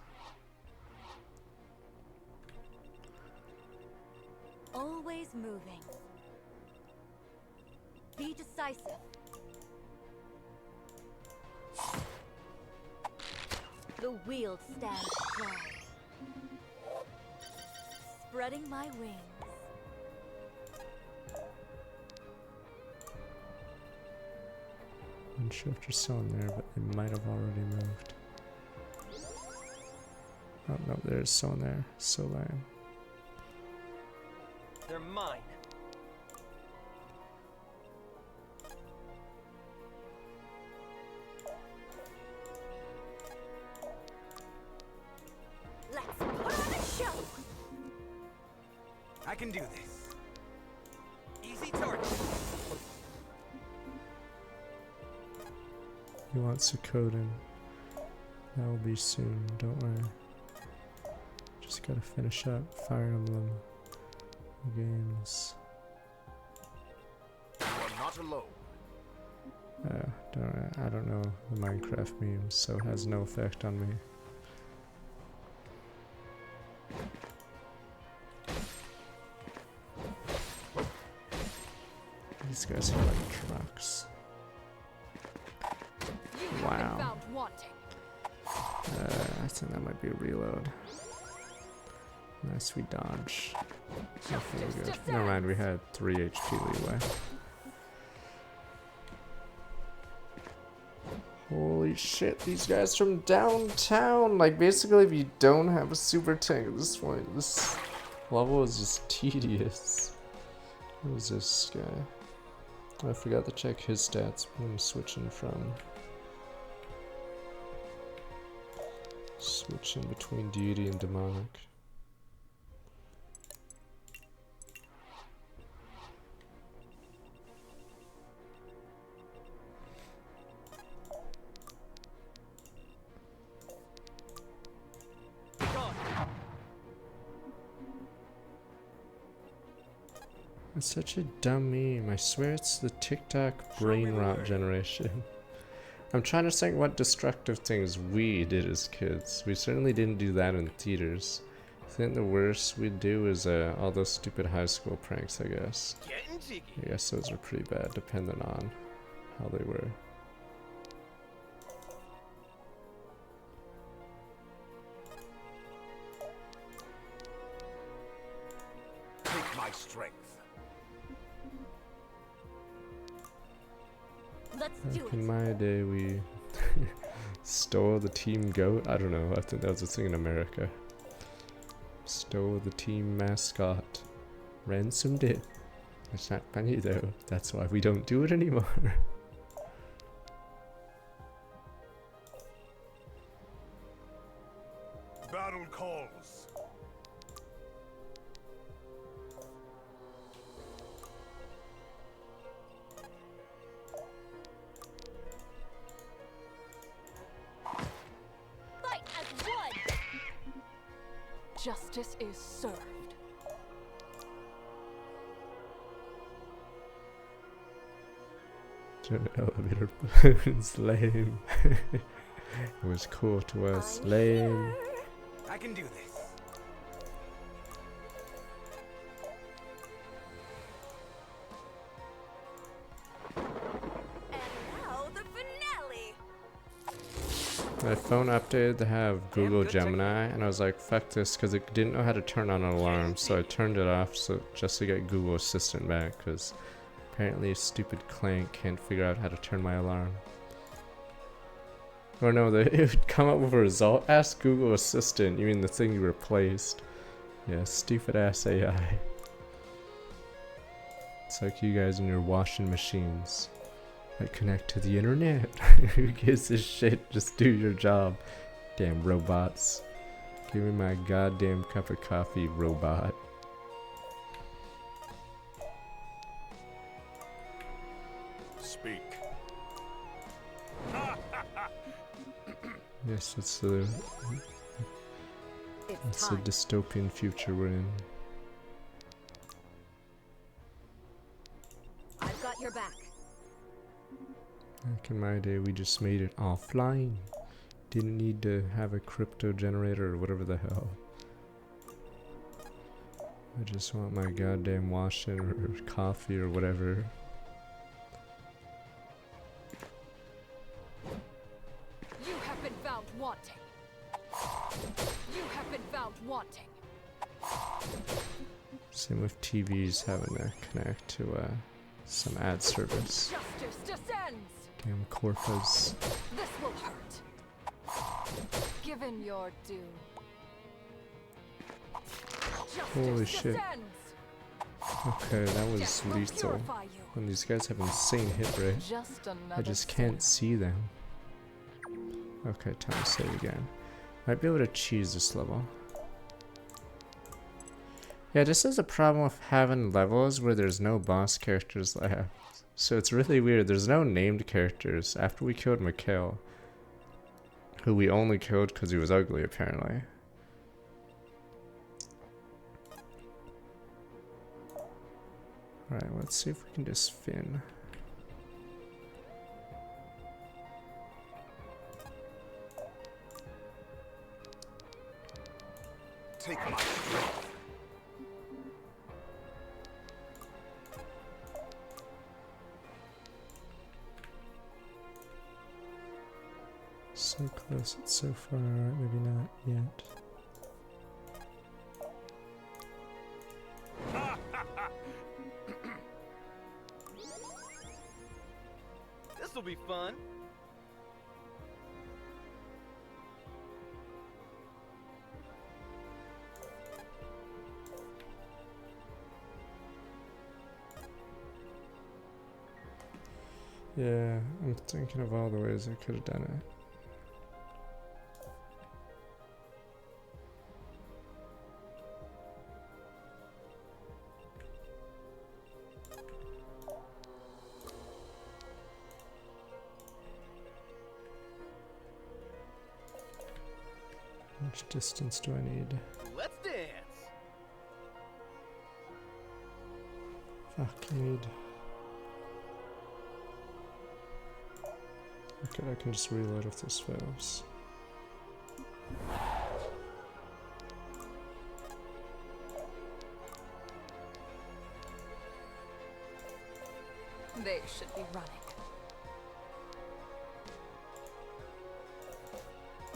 Always moving. Be decisive. The wield stands strong. Spreading my wings. I'm unsure if they're still in there, but they might have already moved. Oh no, there's someone there. So lame. They're mine. Let's put on a show. can do this. Easy target. You want Suikoden? That will be soon, don't worry. Just gotta finish up Fire Emblem games. You are not alone. I don't know the Minecraft memes, so it has no effect on me. These guys are like trucks. Wow. I think that might be a reload. Nice, we dodge. Nothing good. Never mind, we had 3 HP leeway. Holy shit, these guys from downtown! Like, basically, if you don't have a super tank at this point, this level is just tedious. Who is this guy? I forgot to check his stats when I'm switching between Deity and Demonic. It's such a dumb meme. I swear it's the TikTok brain rot generation. I'm trying to think what destructive things we did as kids. We certainly didn't do that in theaters. I think the worst we'd do is all those stupid high school pranks, I guess. I guess those are pretty bad, depending on how they were. Take my strength. Let's do Back in it. my day, we stole the team goat. I don't know. I think that was a thing in America. Stole the team mascot. Ransomed it. It's not funny though. That's why we don't do it anymore. Battle calls. Fight as one. Justice is served. Elevator balloons, lame. It was cool to us, lame. I can do this. Now the finale. My phone updated to have Google Gemini, and I was like, fuck this, because it didn't know how to turn on an alarm, so I turned it off just to get Google Assistant back, because apparently a stupid clank can't figure out how to turn my alarm. Or no, it would come up with a result. Ask Google Assistant, you mean the thing you replaced. Yeah, stupid ass AI. It's like you guys and your washing machines that connect to the internet. Who gives a shit? Just do your job. Damn robots. Give me my goddamn cup of coffee, robot. Speak. Yes, it's the dystopian future we're in. I've got your back. Back in my day, we just made it offline. Didn't need to have a crypto generator or whatever the hell. I just want my goddamn washing or coffee or whatever. You have been found wanting. You have been found wanting. Same with TVs having to connect to some ad service. Justice descends. Damn corpus. This will hurt. Given your due. Holy shit. Okay, that was lethal. When these guys have insane hit rate, I just can't see them. Okay, time to save again. Might be able to cheese this level. Yeah, this is a problem with having levels where there's no boss characters left. So it's really weird. There's no named characters after we killed Mikhail, who we only killed because he was ugly, apparently. Alright, let's see if we can just Finn. Take my strength. So close, it's so far, maybe not yet. This'll be fun. Yeah, I'm thinking of all the ways I could have done it. How much distance do I need? Let's dance. Fuck, I need... Okay, I can just reload if this fails. They should be running.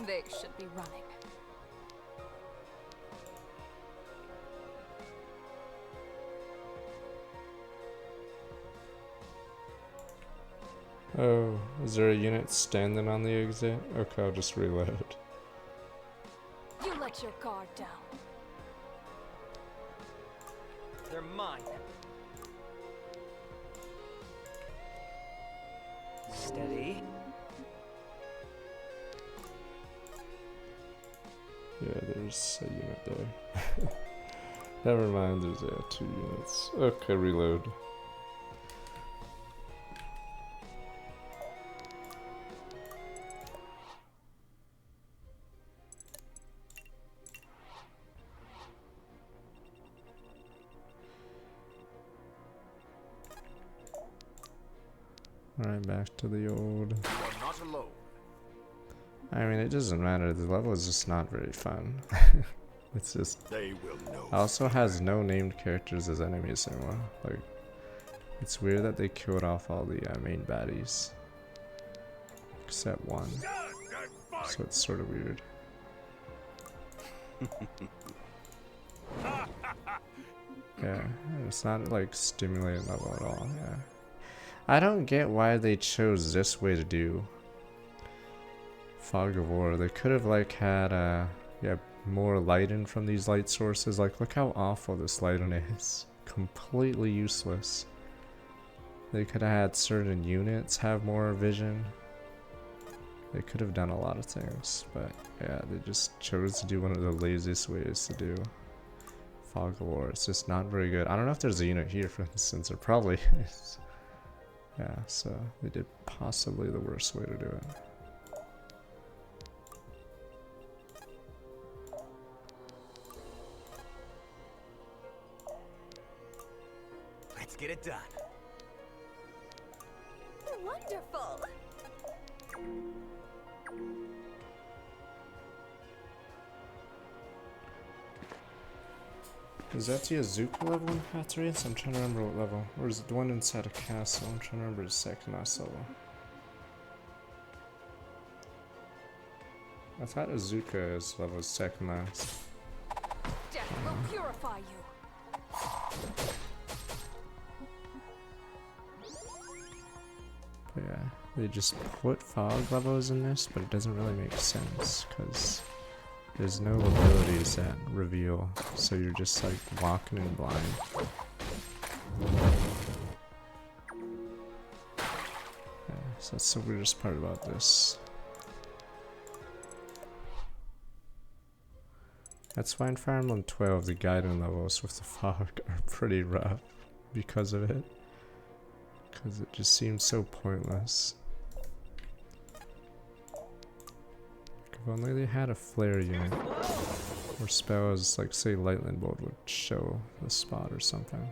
They should be running. Oh, is there a unit standing on the exit? Okay, I'll just reload. You let your guard down. They're mine. Steady. Yeah, there's a unit there. Never mind, there's 2 units. Okay, reload. Alright, back to the old. You are not alone. I mean, it doesn't matter. The level is just not very fun. It's just... They will know. It also has no named characters as enemies anymore. Like, it's weird that they killed off all the main baddies. Except one. So it's sort of weird. Yeah, it's not like stimulating level at all, yeah. I don't get why they chose this way to do Fog of War. They could have like had yeah, more lighting from these light sources. Like, look how awful this lighting is. Completely useless. They could have had certain units have more vision. They could have done a lot of things, but yeah, they just chose to do one of the laziest ways to do Fog of War. It's just not very good. I don't know if there's a unit here, for instance. There probably is. Yeah, so they did possibly the worst way to do it. Let's get it done. Wonderful. Is that the Azuka level in Patriot? I'm trying to remember what level. Or is it the one inside a castle? I'm trying to remember the second last level. I thought Azuka is level second last. Death will purify you. But yeah, they just put fog levels in this, but it doesn't really make sense because there's no abilities that reveal, so you're just like walking in blind. Yeah, so that's the weirdest part about this. That's why in Fire Emblem 12 the guiding levels with the fog are pretty rough because of it. Because it just seems so pointless. If only they had a flare unit. Or spells like say Lightning Bolt would show the spot or something.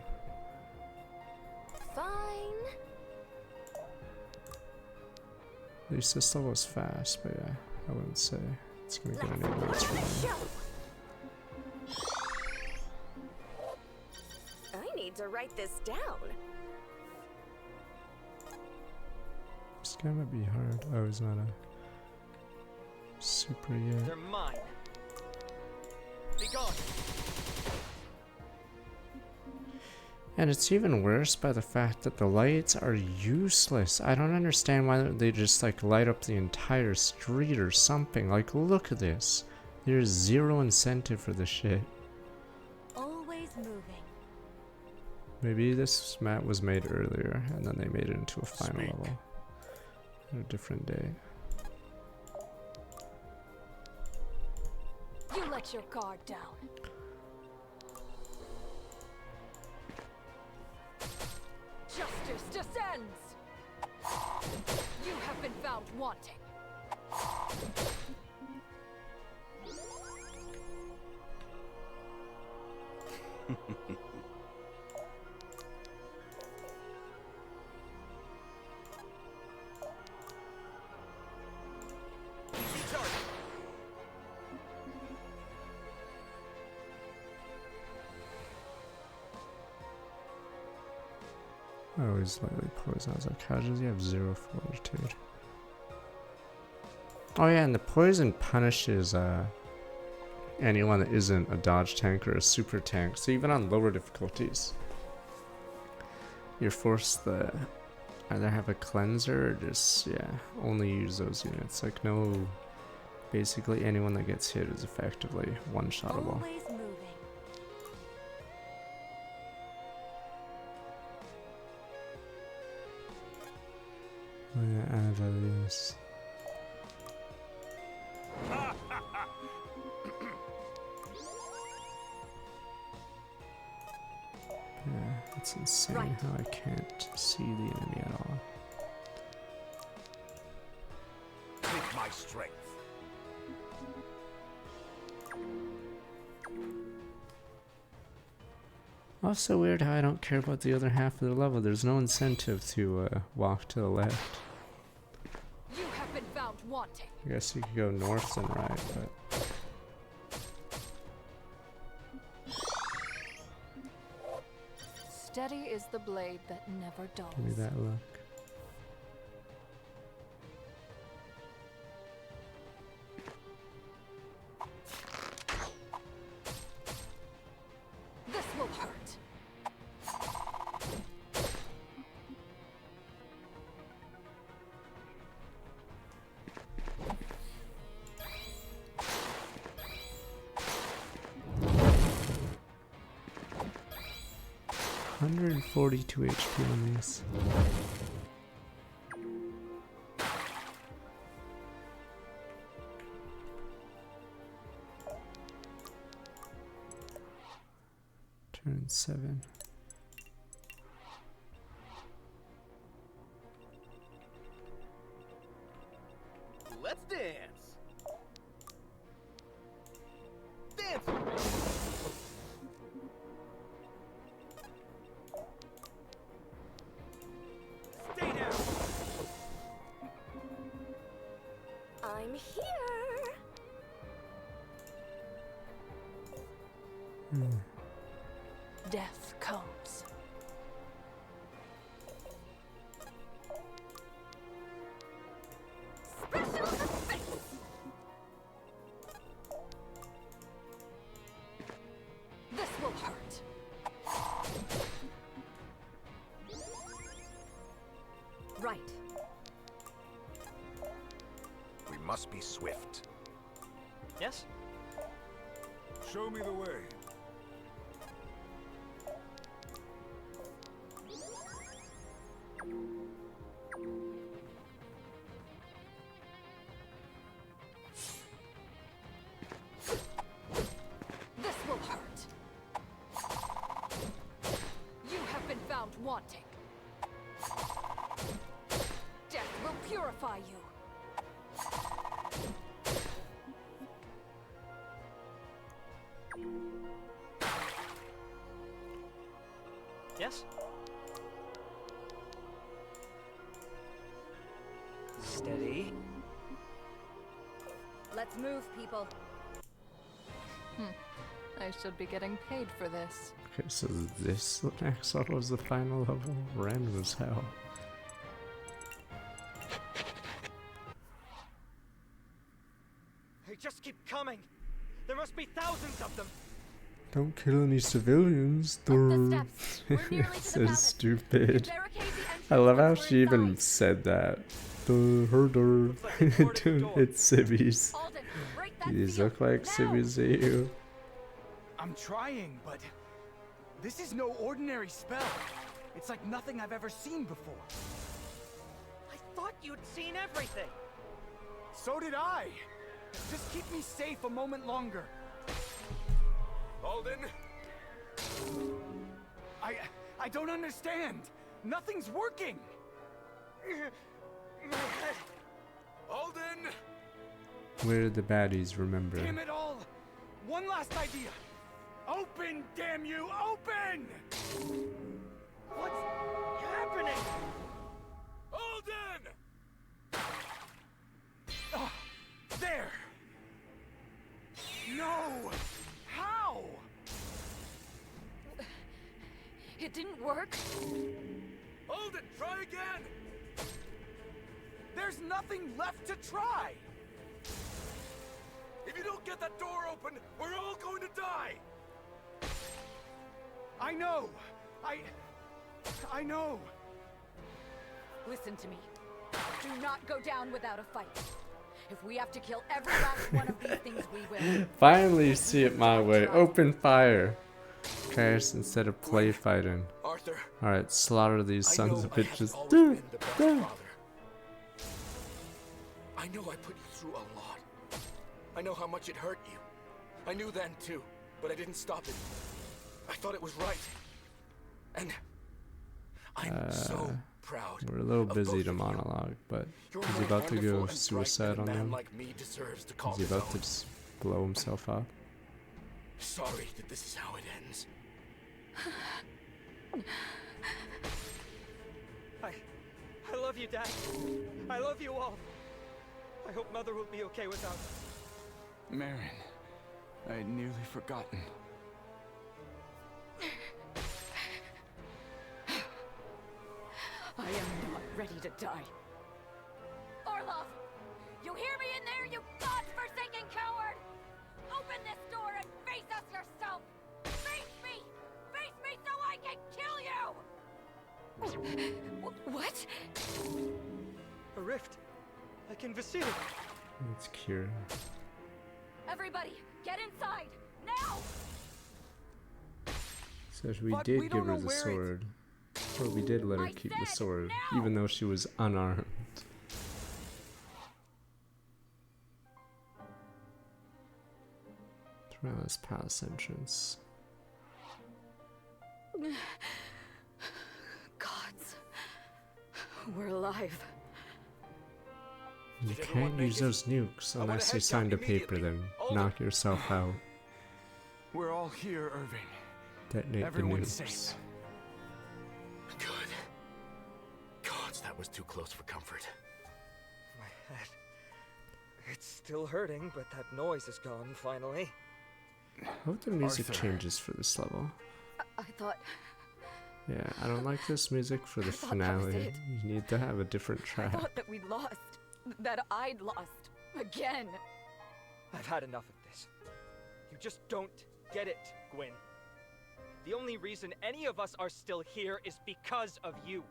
Fine. At least this level's fast, but yeah, I wouldn't say it's gonna get any worse from me. I need to write this down. This guy might be hard. Oh, he's not a super yet. They're mine. Be gone. And it's even worse by the fact that the lights are useless. I don't understand why they just like light up the entire street or something. Like, look at this. There's zero incentive for this shit. Always moving. Maybe this map was made earlier and then they made it into a final level. On a different day. You let your guard down. Justice descends! You have been found wanting. I always lightly poison. I was like, how does he have 0 fortitude? Oh yeah, and the poison punishes anyone that isn't a dodge tank or a super tank. So even on lower difficulties, you're forced to either have a cleanser or just, yeah, only use those units. Like, no, basically anyone that gets hit is effectively one-shottable. Always moving. Oh yeah, Avelius. Yeah, it's insane how I can't see the enemy at all. Take my strength. Also weird how I don't care about the other half of the level. There's no incentive to walk to the left. You have been found wanting. I guess you could go north and right, but... Steady is the blade that never dulls. Give me that look. This will hurt. $142 HP on these. Turn 7. Let's dance. Dance with me. Stay down. I'm here. Death comes. Special effects. This will hurt. Right. We must be swift. Yes? Show me the way. defy you. Yes? Steady. Let's move, people. I should be getting paid for this. Okay, so this next level was the final level. Random as hell. They just keep coming. There must be thousands of them. Don't kill any civilians. Durr. So stupid. I love how she even said that. Her durr. Don't hit civvies. These look like civvies to you. I'm trying, but this is no ordinary spell. It's like nothing I've ever seen before. I thought you'd seen everything. So did I. Just keep me safe a moment longer. Alden? I don't understand. Nothing's working. Alden! Where did the baddies remember? Damn it all! One last idea. Open, damn you, open! What's happening? Alden! Oh, there! No! How? It didn't work. Alden, try again! There's nothing left to try! If you don't get that door open, we're all going to die! I know! I know! Listen to me. Do not go down without a fight. If we have to kill every last one of these things, we will. Finally, you see it my way. Open fire. Okay, so instead of play fighting. Arthur. Alright, slaughter these sons of bitches. I know I put you through a lot. I know how much it hurt you. I knew then too, but I didn't stop it. I thought it was right. And I'm so proud. We're a little busy to monologue, but is he about to go suicide on them? Like me deserves to call Is he about to just blow himself up? Sorry that this is how it ends. I love you, Dad. I love you all. I hope Mother will be okay without us. Marin, I had nearly forgotten. I am not ready to die. Orlov! You hear me in there, you godforsaken coward! Open this door and face us yourself! Face me! Face me so I can kill you! What? A rift. Like in Vasily. It's Kira. Everybody, get inside! Now! So we did give her the sword. Or we did let her keep the sword, even though she was unarmed. Through this palace entrance. Gods. We're alive. You can't use those nukes unless you signed a paper, then knock yourself out. We're all here, Irving. Detonate Everyone's the nukes. safe. Good. Gods, that was too close for comfort. My head. It's still hurting, but that noise is gone finally. I hope the music Arthur. changes for this level. I thought... Yeah, I don't like this music for the I thought that was finale. it. You need to have a different I track. thought that we'd lost. That I'd lost. Again. I've had enough of this. You just don't get it, Gwyn. The only reason any of us are still here is because of you.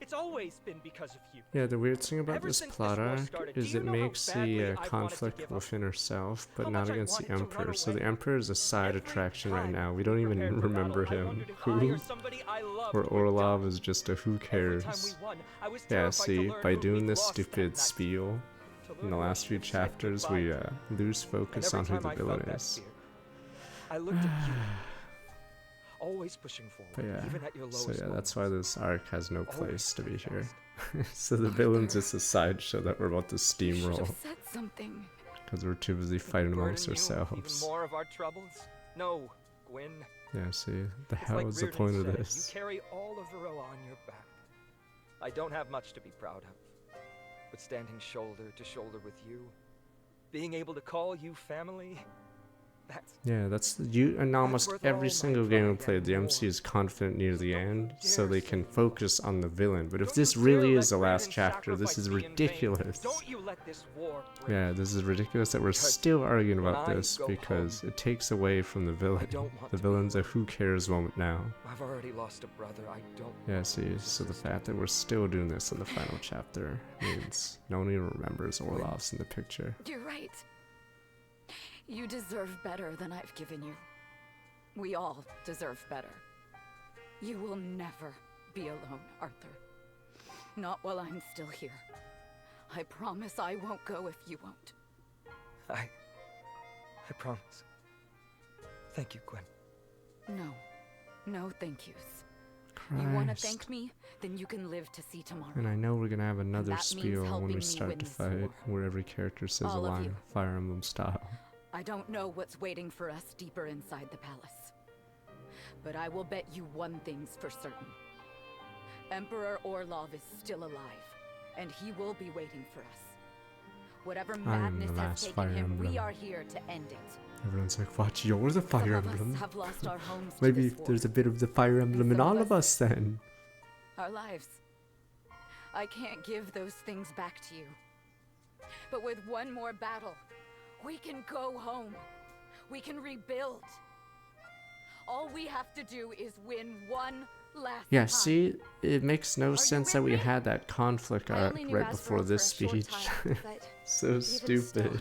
It's always been because of you. Yeah, the weird thing about Ever this since plot war arc started, is do you it know how makes badly the I've wanted to conflict give up? within herself, but How not much I against the wanted to run Emperor. So away. the Emperor is a side attraction right time now. We don't even prepared for remember battle, I him. wondered if I Who? or somebody I loved Or would Orlov die. is just a who Every time cares. we won, I was Yeah, terrified to see, learn by who doing we'd this lost that stupid night. spiel To in learn the when last few we'd said chapters, goodbye. we lose And focus every on who time the I villain felt that is. fear, I looked at you. always pushing forward, But yeah, even at your lowest so yeah, that's moments. why this arc has no place Always to be here. steadfast. So the villain's just a sideshow that we're about to You should steamroll have said something. because we're too busy fighting amongst Burden you with ourselves. even more of our troubles? No, Gwyn. Yeah, see, the It's hell like is the Reardon point of said, this? You carry all of Varroa on your back. I don't have much to be proud of, but standing shoulder to shoulder with you, being able to call you family, that's... Yeah, that's you. And almost worth every all my single game we pride played, and the more. MC is confident near the end, so dare they say can you focus on the villain. But if Don't this you dare really let is the last Reardon's chapter, this sacrifice is be in vain. ridiculous. Don't you let this war break. Yeah, this is ridiculous that we're Because still arguing when about I this go because home, it takes away from the villain. don't want The to be villain's a alone. who cares moment now. I've already lost a brother. I don't Yeah, want to see, lose a so the sister. fact that we're still doing this in the final chapter means no one even remembers Orlov's in the picture. You're right. You deserve better than I've given you. We all deserve better. You will never be alone, Arthur. Not while I'm still here. I promise I won't go if you won't. I promise. Thank you, Gwyn. No. No thank yous. You want to Christ. thank me? Then you can live to see tomorrow. And I know we're gonna have another that means spiel when helping we me start win to this fight, war. where every character says All a of line, you. Fire Emblem style. I don't know what's waiting for us deeper inside the palace. But I will bet you one thing's for certain. Emperor Orlov is still alive, and he will be waiting for us. Whatever I am madness the has last taken Fire him, we Emblem. are here to end it. Everyone's like, watch, you're the Some Fire of us Emblem. have lost our homes to Maybe this war. there's a bit of the Fire Emblem in some all of of us- us then. Our lives. I can't give those things back to you. But with one more battle, we can go home. We can rebuild. All we have to do is win one last Yeah, time. see, it makes no you sense that with we me? had that conflict I arc only knew right before Asferel this for a short speech. time, but So even stupid. still,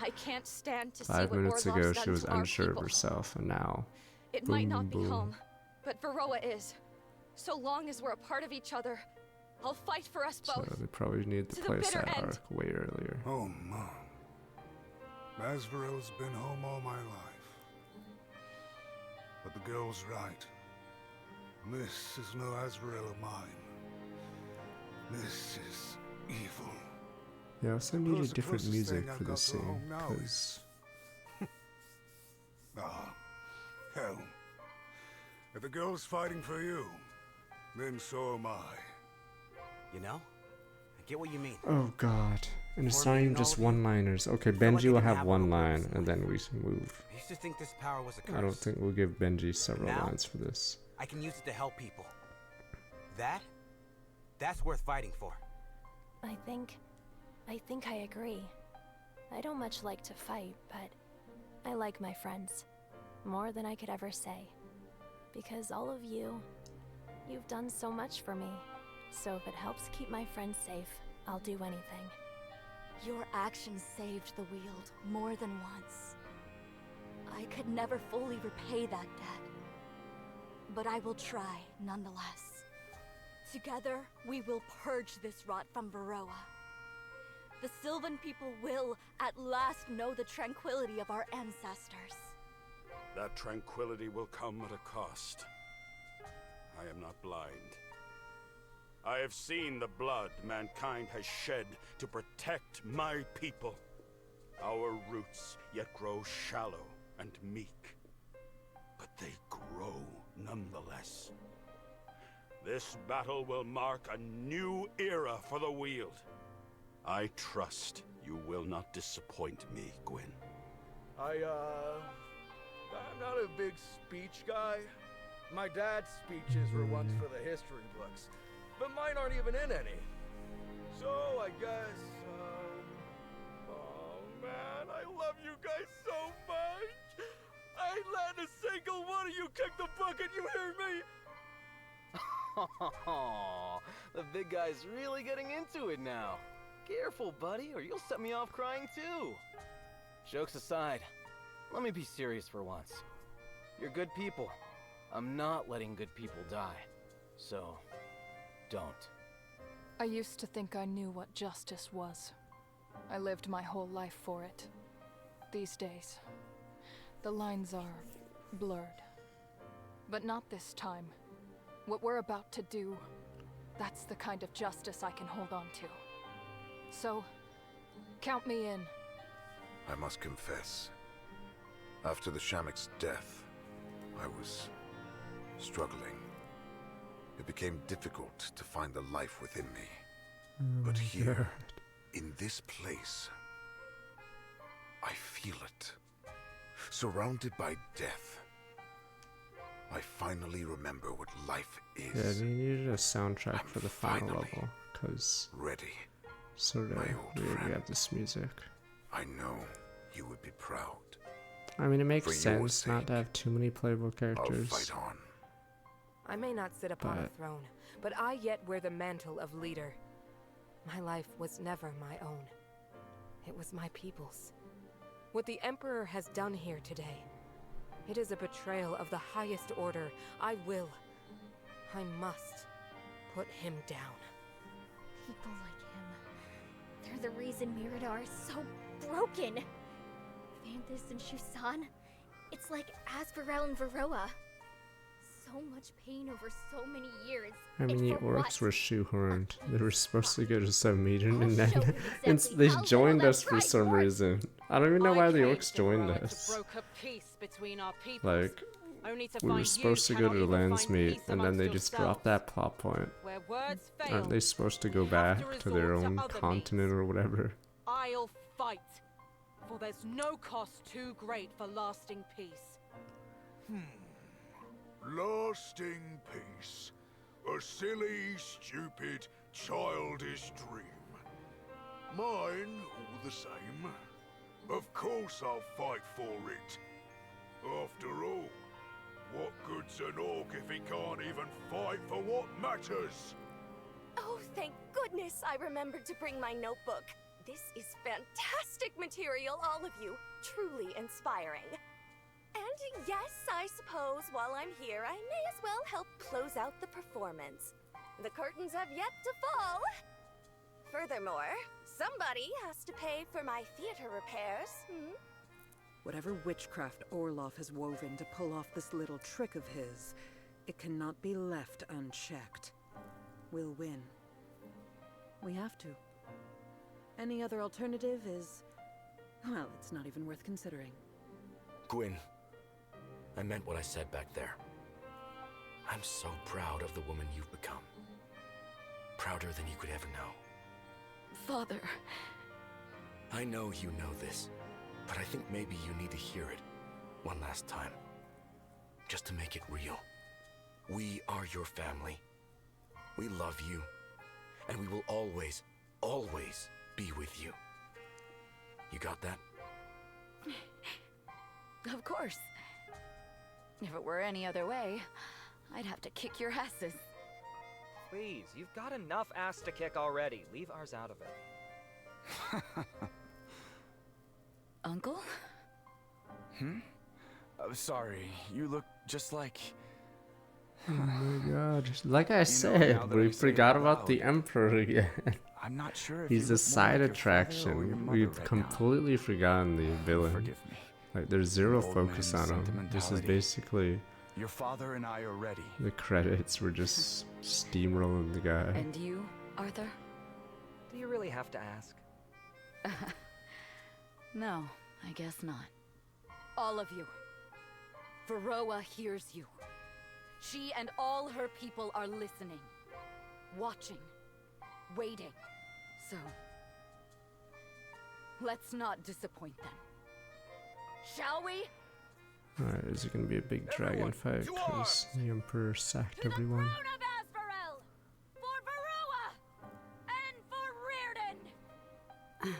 I can't stand to see 5 what minutes Orlov's ago, done she was to our unsure of people. herself, and now, It might boom, not be boom. home, but Varroa is. So long as we're a part of each other, I'll fight for us So both. they probably need to to the place bitter that end. arc way earlier. Oh, Mom. Asvarel's been home all my life. But the girl's right. This is no Asvarel of mine. This is evil. They also Suppose needed the different closest music thing I've for got this to scene, home now because Ah, hell. If the girl's fighting for you, then so am I. You know? I get what you mean. oh god, and it's not Or even being just all of you. one-liners. Okay, I felt like Benji I will didn't have have one one line, voice. and then we move. I used to think this power was a curse. I don't think we'll give Benji several Now? lines for this. I can use it to help people. That's worth fighting for. I think I agree. I don't much like to fight, but I like my friends. More than I could ever say. Because all of you've done so much for me. So if it helps keep my friends safe, I'll do anything. Your actions saved the Weald more than once. I could never fully repay that debt. But I will try, nonetheless. Together, we will purge this rot from Varroa. The Sylvan people will, at last, know the tranquility of our ancestors. That tranquility will come at a cost. I am not blind. I have seen the blood mankind has shed to protect my people. Our roots yet grow shallow and meek, but they grow nonetheless. This battle will mark a new era for the Weald. I trust you will not disappoint me, Gwyn. I'm not a big speech guy. My dad's speeches were once for the history books, but mine aren't even in any. So I guess, oh man, I love you guys so much. I ain't letting a single one of you kick the bucket, you hear me? The big guy's really getting into it now. Careful, buddy, or you'll set me off crying too. Jokes aside, let me be serious for once. You're good people. I'm not letting good people die. So, don't. I used to think I knew what justice was. I lived my whole life for it. These days, the lines are blurred. But not this time. What we're about to do, that's the kind of justice I can hold on to. So, count me in. I must confess, after the Shamik's death, I was struggling. It became difficult to find the life within me. But here, in this place, I feel it. Surrounded by death, I finally remember what life is. Yeah, they needed a soundtrack for the final level, because ready. Sort of weird we have this music. I know you would be proud. I mean, it makes sense not to have too many playable characters. I'll fight on. I may not sit upon a throne, but I yet wear the mantle of leader. My life was never my own. It was my people's. What the Emperor has done here today, it is a betrayal of the highest order. I must put him down. People like him, they're the reason Mirador is so broken. Vanthus and Shusan, it's like Asvarel and Varroa. So much pain over so many years. I mean, the orcs were shoehorned. They were supposed to go to some meeting, and show then you they how joined little us for some reason. I don't even know why the orcs joined us. Like, we were supposed to go to the Landsmeet, and then they just dropped that plot point. Aren't they supposed to go back to their own continent or whatever? I'll fight, for there's no cost too great for lasting peace. Lasting peace. A silly, stupid, childish dream. Mine, all the same. Of course I'll fight for it. After all, what good's an orc if he can't even fight for what matters? Oh, thank goodness I remembered to bring my notebook. This is fantastic material, all of you. Truly inspiring. And yes, I suppose while I'm here, I may as well help close out the performance. The curtains have yet to fall. Furthermore, somebody has to pay for my theater repairs. Whatever witchcraft Orloff has woven to pull off this little trick of his, it cannot be left unchecked. We'll win. We have to. Any other alternative is... well, it's not even worth considering. Gwyn, I meant what I said back there. I'm so proud of the woman you've become. Prouder than you could ever know. Father. I know you know this, but I think maybe you need to hear it one last time. Just to make it real. We are your family. We love you. And we will always, always be with you. You got that? Of course. If it were any other way, I'd have to kick your asses. Please, you've got enough ass to kick already. Leave ours out of it. Uncle? Sorry, you look just like... Oh my god. Like I said, we forgot about the Emperor again. I'm not sure if he's a side attraction. We've completely forgotten the villain. Forgive me. Like, there's zero focus on him. This is basically... your father and I are ready. The credits were just steamrolling the guy. And you, Arthur? Do you really have to ask? No, I guess not. All of you. Varroa hears you. She and all her people are listening. Watching. Waiting. So... let's not disappoint them. Shall we? Alright, is it gonna be a big dragon fight? Because the Emperor sacked everyone. For Varroa! And for Reardon!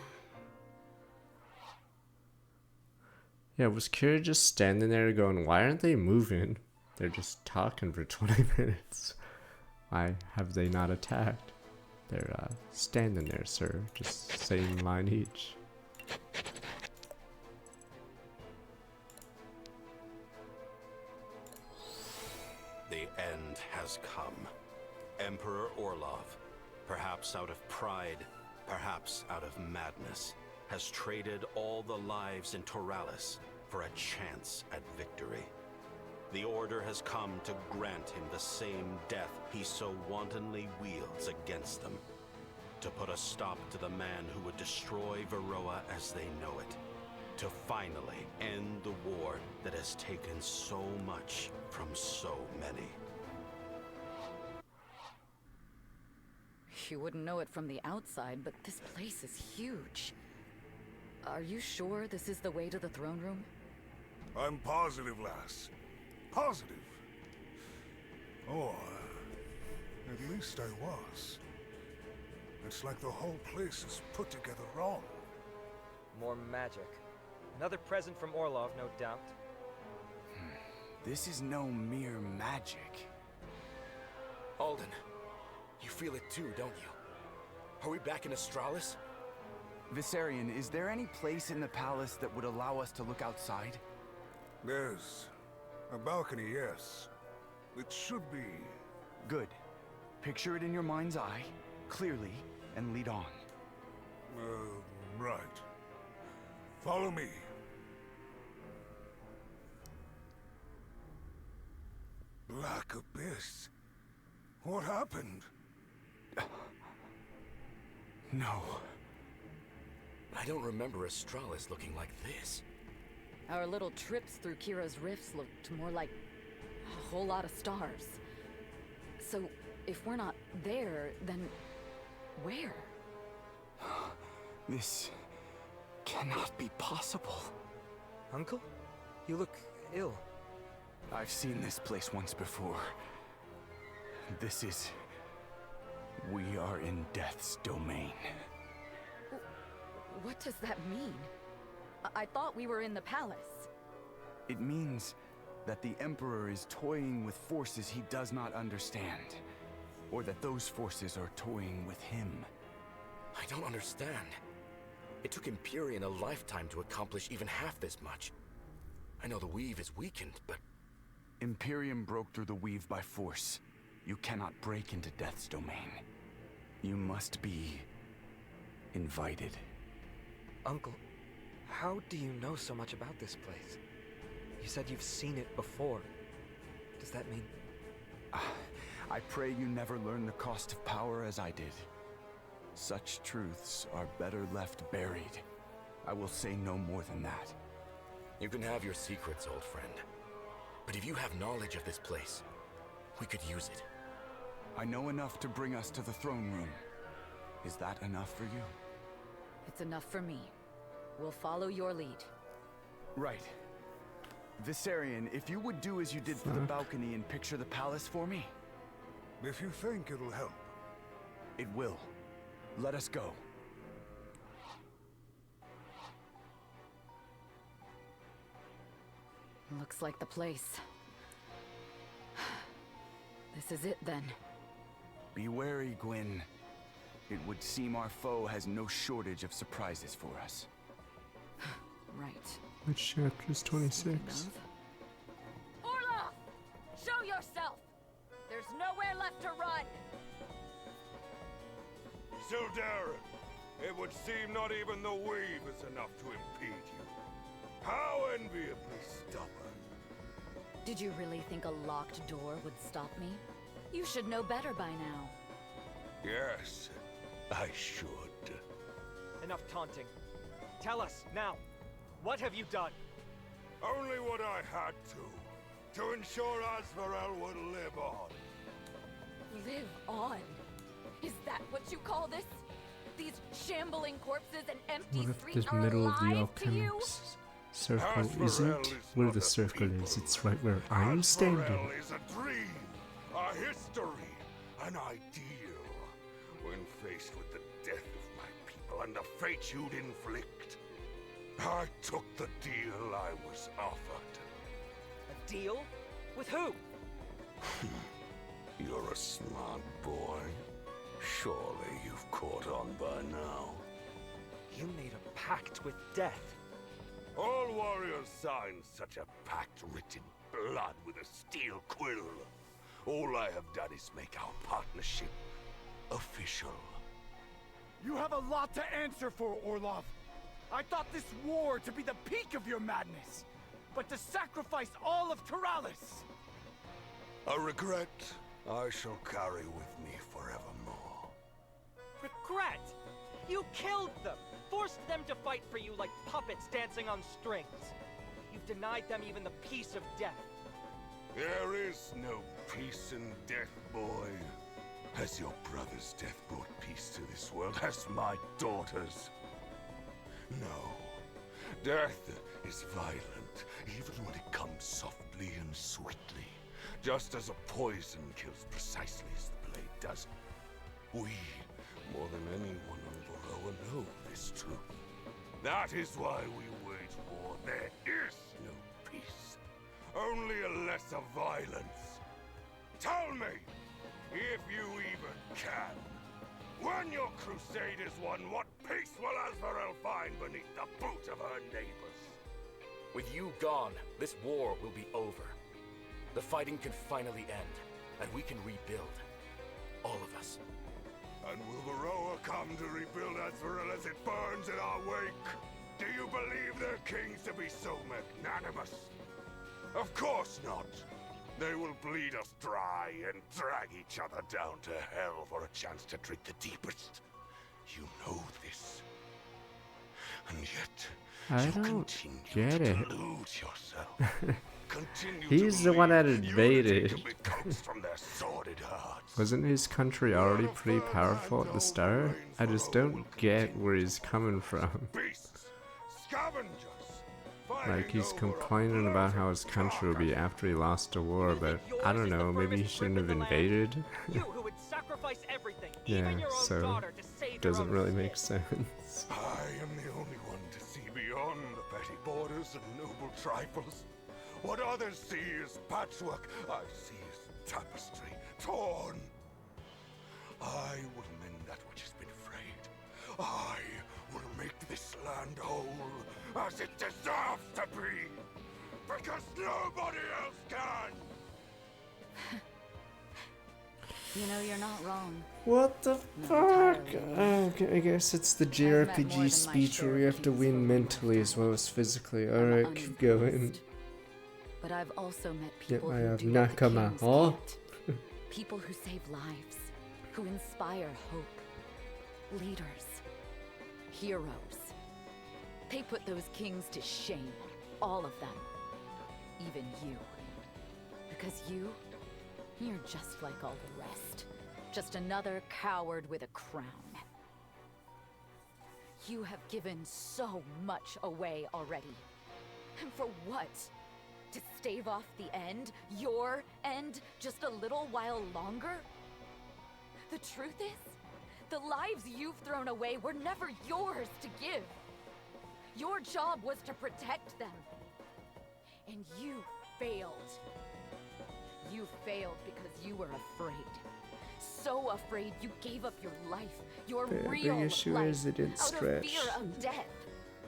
Yeah, was Kira just standing there going, why aren't they moving? They're just talking for 20 minutes. Why have they not attacked? They're standing there, sir. Just saying line each. The end has come. Emperor Orlov, perhaps out of pride, perhaps out of madness, has traded all the lives in Toralis for a chance at victory. The Order has come to grant him the same death he so wantonly wields against them. To put a stop to the man who would destroy Varroa as they know it. To finally end the war that has taken so much from so many. You wouldn't know it from the outside, but this place is huge. Are you sure this is the way to the throne room? I'm positive, lass. Positive. Or, at least I was. It's like the whole place is put together wrong. More magic. Another present from Orlov, no doubt. This is no mere magic. Alden, you feel it too, don't you? Are we back in Astralis? Viserion, is there any place in the palace that would allow us to look outside? There's a balcony, yes. It should be. Good. Picture it in your mind's eye, clearly, and lead on. Right. Follow me. Black Abyss. What happened? No. I don't remember Astralis looking like this. Our little trips through Kira's rifts looked more like a whole lot of stars. So, if we're not there, then where? This cannot be possible. Uncle? You look ill. I've seen this place once before. This is... We are in Death's domain. What does that mean? I thought we were in the palace. It means that the Emperor is toying with forces he does not understand. Or that those forces are toying with him. I don't understand. It took Empyrean a lifetime to accomplish even half this much. I know the Weave is weakened, but... Imperium broke through the Weave by force. You cannot break into Death's domain. You must be... invited. Uncle, how do you know so much about this place? You said you've seen it before. Does that mean... I pray you never learn the cost of power as I did. Such truths are better left buried. I will say no more than that. You can have your secrets, old friend. But if you have knowledge of this place, we could use it. I know enough to bring us to the throne room. Is that enough for you? It's enough for me. We'll follow your lead. Right. Viserion, if you would do as you did for the balcony and picture the palace for me. If you think it'll help. It will. Let us go. Looks like the place. This is it then. Be wary, Gwyn. It would seem our foe has no shortage of surprises for us. Right. Which chapter is 26? Orlov! Show yourself! There's nowhere left to run! Sildarin, it would seem not even the Weave is enough to impede you. How enviably stubborn. Did you really think a locked door would stop me? You should know better by now. Yes, I should. Enough taunting. Tell us, now. What have you done? Only what I had to ensure Asvarel would live on. Live on? Is that what you call this? These shambling corpses and empty What if streets the are middle of the alive to you? alchemist circle isn't where the circle is? It's right where I'm standing. Asvarel is a dream, a history, an ideal. When faced with the death of my people and the fate you'd inflict, I took the deal I was offered. A deal? With who? You're a smart boy. Surely you've caught on by now. You made a pact with death. All warriors sign such a pact written blood with a steel quill. All I have done is make our partnership official. You have a lot to answer for, Orlov. I thought this war to be the peak of your madness. but to sacrifice all of Taralis. A regret I shall carry with me forevermore. Regret? You killed them! Forced them to fight for you like puppets dancing on strings. You've denied them even the peace of death. There is no peace in death, boy. Has your brother's death brought peace to this world? Has my daughter's? No. Death is violent, even when it comes softly and sweetly. Just as a poison kills precisely as the blade does. We, more than anyone on Varroa, know this truth. That is why we wage war. There is no peace. Only a lesser violence. Tell me, if you even can, when your crusade is won, what peace will Azrael find beneath the boot of her neighbors? With you gone, this war will be over. The fighting can finally end, and we can rebuild. All of us. And will Varroa come to rebuild Azrael as it burns in our wake? Do you believe their kings to be so magnanimous? Of course not. They will bleed us dry and drag each other down to hell for a chance to drink the deepest. You know this. And yet, I you don't continue get to it. delude yourself. Continue He's to the one that believe unity invaded. can be coaxed from their sordid hearts. Wasn't his country already pretty powerful at the start? I just don't get where he's coming from. Beasts, scavengers, Like, he's complaining about how his country will be after he lost a war, but I don't know, maybe he shouldn't have invaded. You who would sacrifice everything, Yeah, even your own so daughter, to save your doesn't own really skin. make sense. I am the only one to see beyond the petty borders and noble trifles. What others see is patchwork, I see as tapestry, torn. I will mend that which has been frayed. I will make this land whole, as it deserves to be. Because nobody else can! You know, you're not wrong. What the fuck? Okay, I guess it's the I've met more than JRPG my speech share where of we have to kings win for mentally as well as physically. I'm Alright, keep going. uninfluenced. But I've also met Yep, people I who have do what the Nakama. kings Oh. can't. People who save lives, who inspire hope. Leaders. Heroes. They put those kings to shame. All of them. Even you. Because you're just like all the rest. Just another coward with a crown. You have given so much away already. And for what? To stave off the end? Your end? Just a little while longer? The truth is, the lives you've thrown away were never yours to give. Your job was to protect them. And you failed. You failed because you were afraid. So afraid you gave up your life, your The real big issue life, is they didn't out stretch. of fear of death.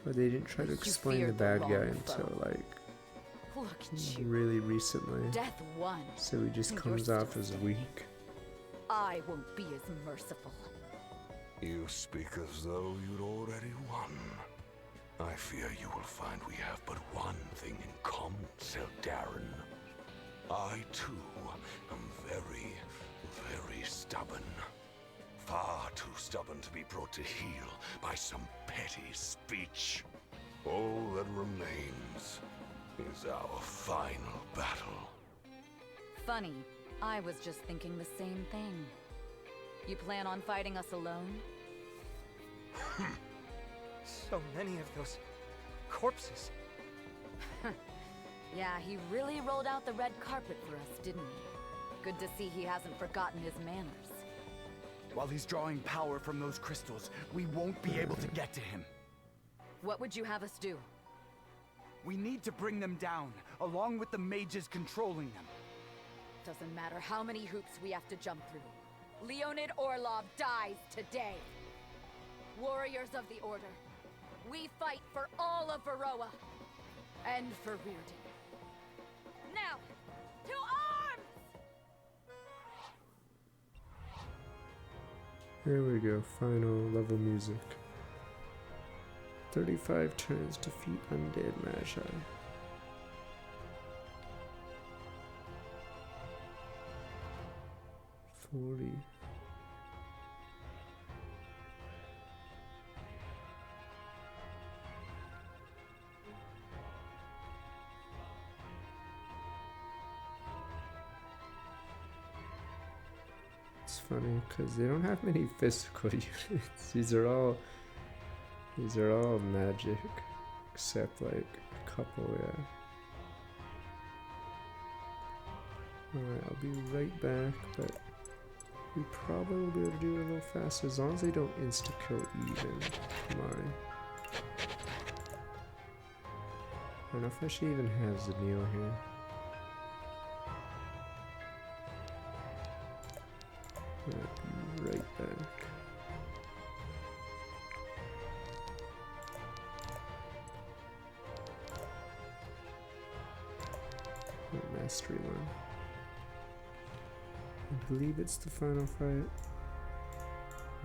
But they didn't try to You explain the feared the bad guy wrong until, foe. like, Look at you. really recently. Death won. So he just and comes you're off still as standing. weak. I won't be as merciful. You speak as though you'd already won. I fear you will find we have but one thing in common, Seldarin. I, too, am very, very stubborn. Far too stubborn to be brought to heel by some petty speech. All that remains is our final battle. Funny, I was just thinking the same thing. You plan on fighting us alone? So many of those corpses. Yeah, he really rolled out the red carpet for us, didn't he? Good to see he hasn't forgotten his manners. While he's drawing power from those crystals, we won't be able to get to him. What would you have us do? We need to bring them down, along with the mages controlling them. Doesn't matter how many hoops we have to jump through. Leonid Orlov dies today. Warriors of the Order, we fight for all of Varroa. And for Rearden. Now, to arms! Here we go, final level music. 35 turns, defeat undead Magi. 40. It's funny because they don't have many physical units. These are all magic, except like a couple, yeah. Alright, I'll be right back, but we probably will be able to do it a little faster as long as they don't insta-kill even. Come on. I don't know if I should even have Zanil here. I'll be right back. Mastery one. I believe it's the final fight.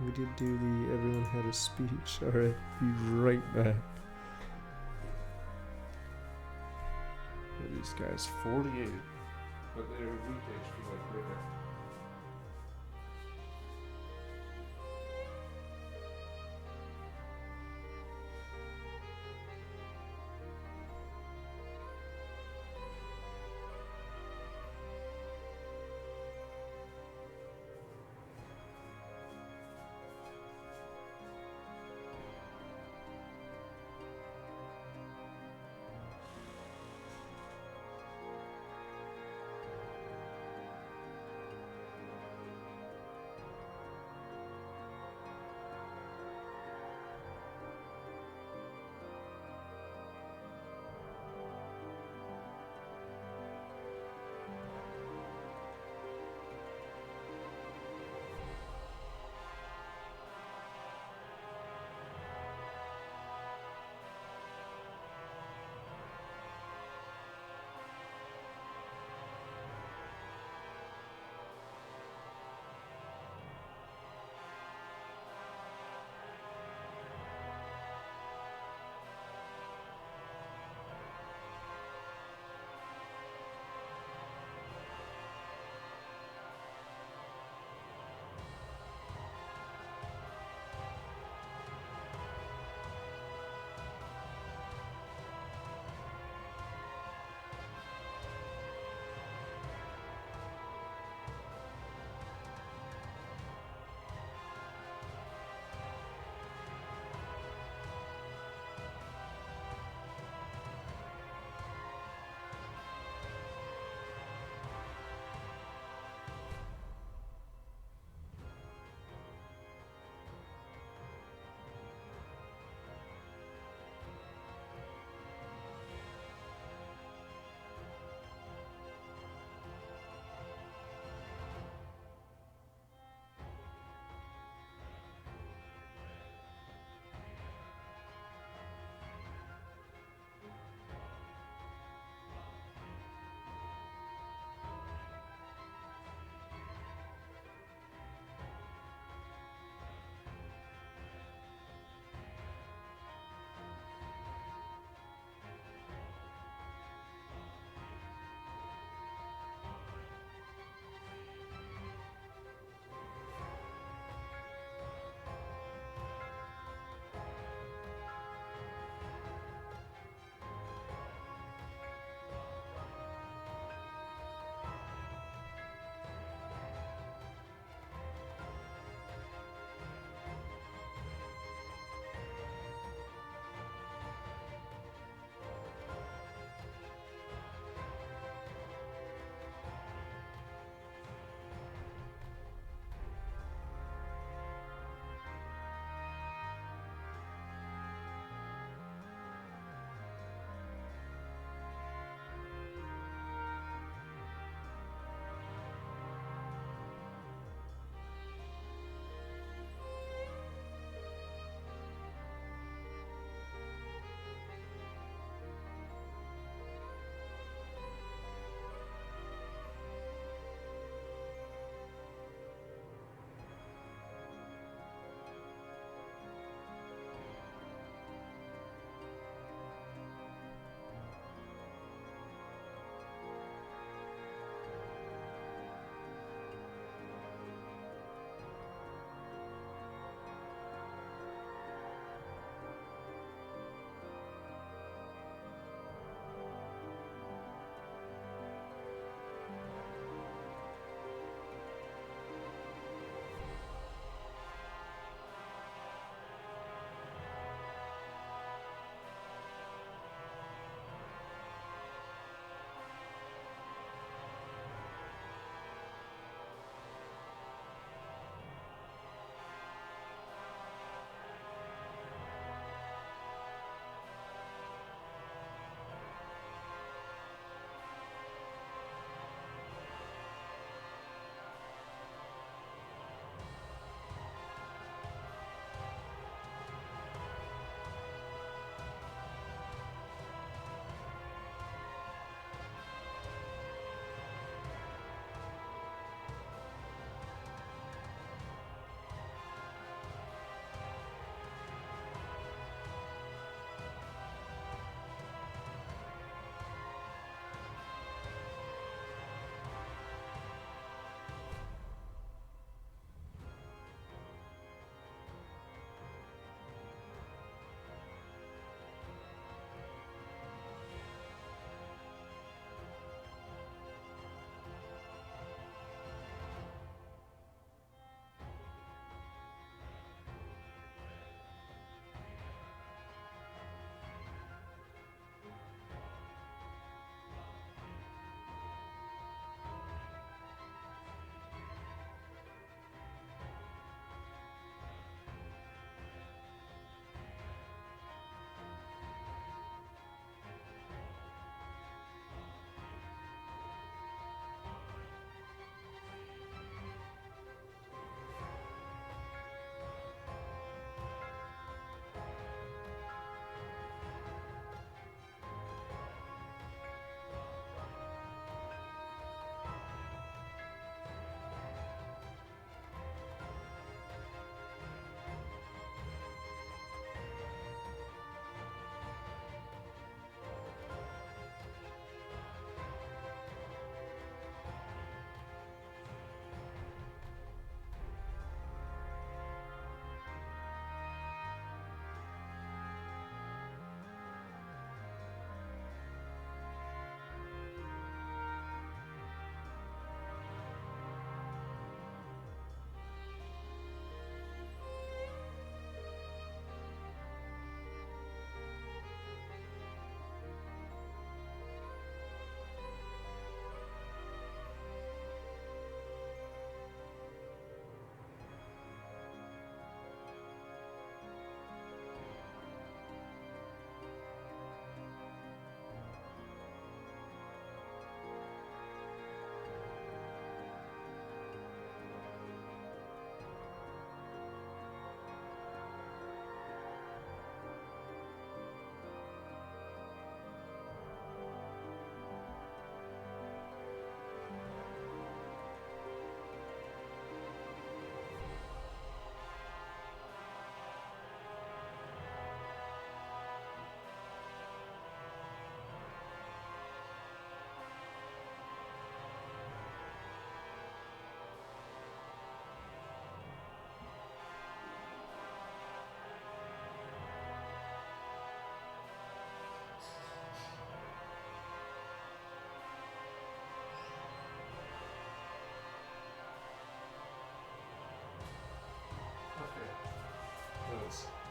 We did do the everyone had a speech. Alright, be right back. These guys 48, but they're weak HP like right now.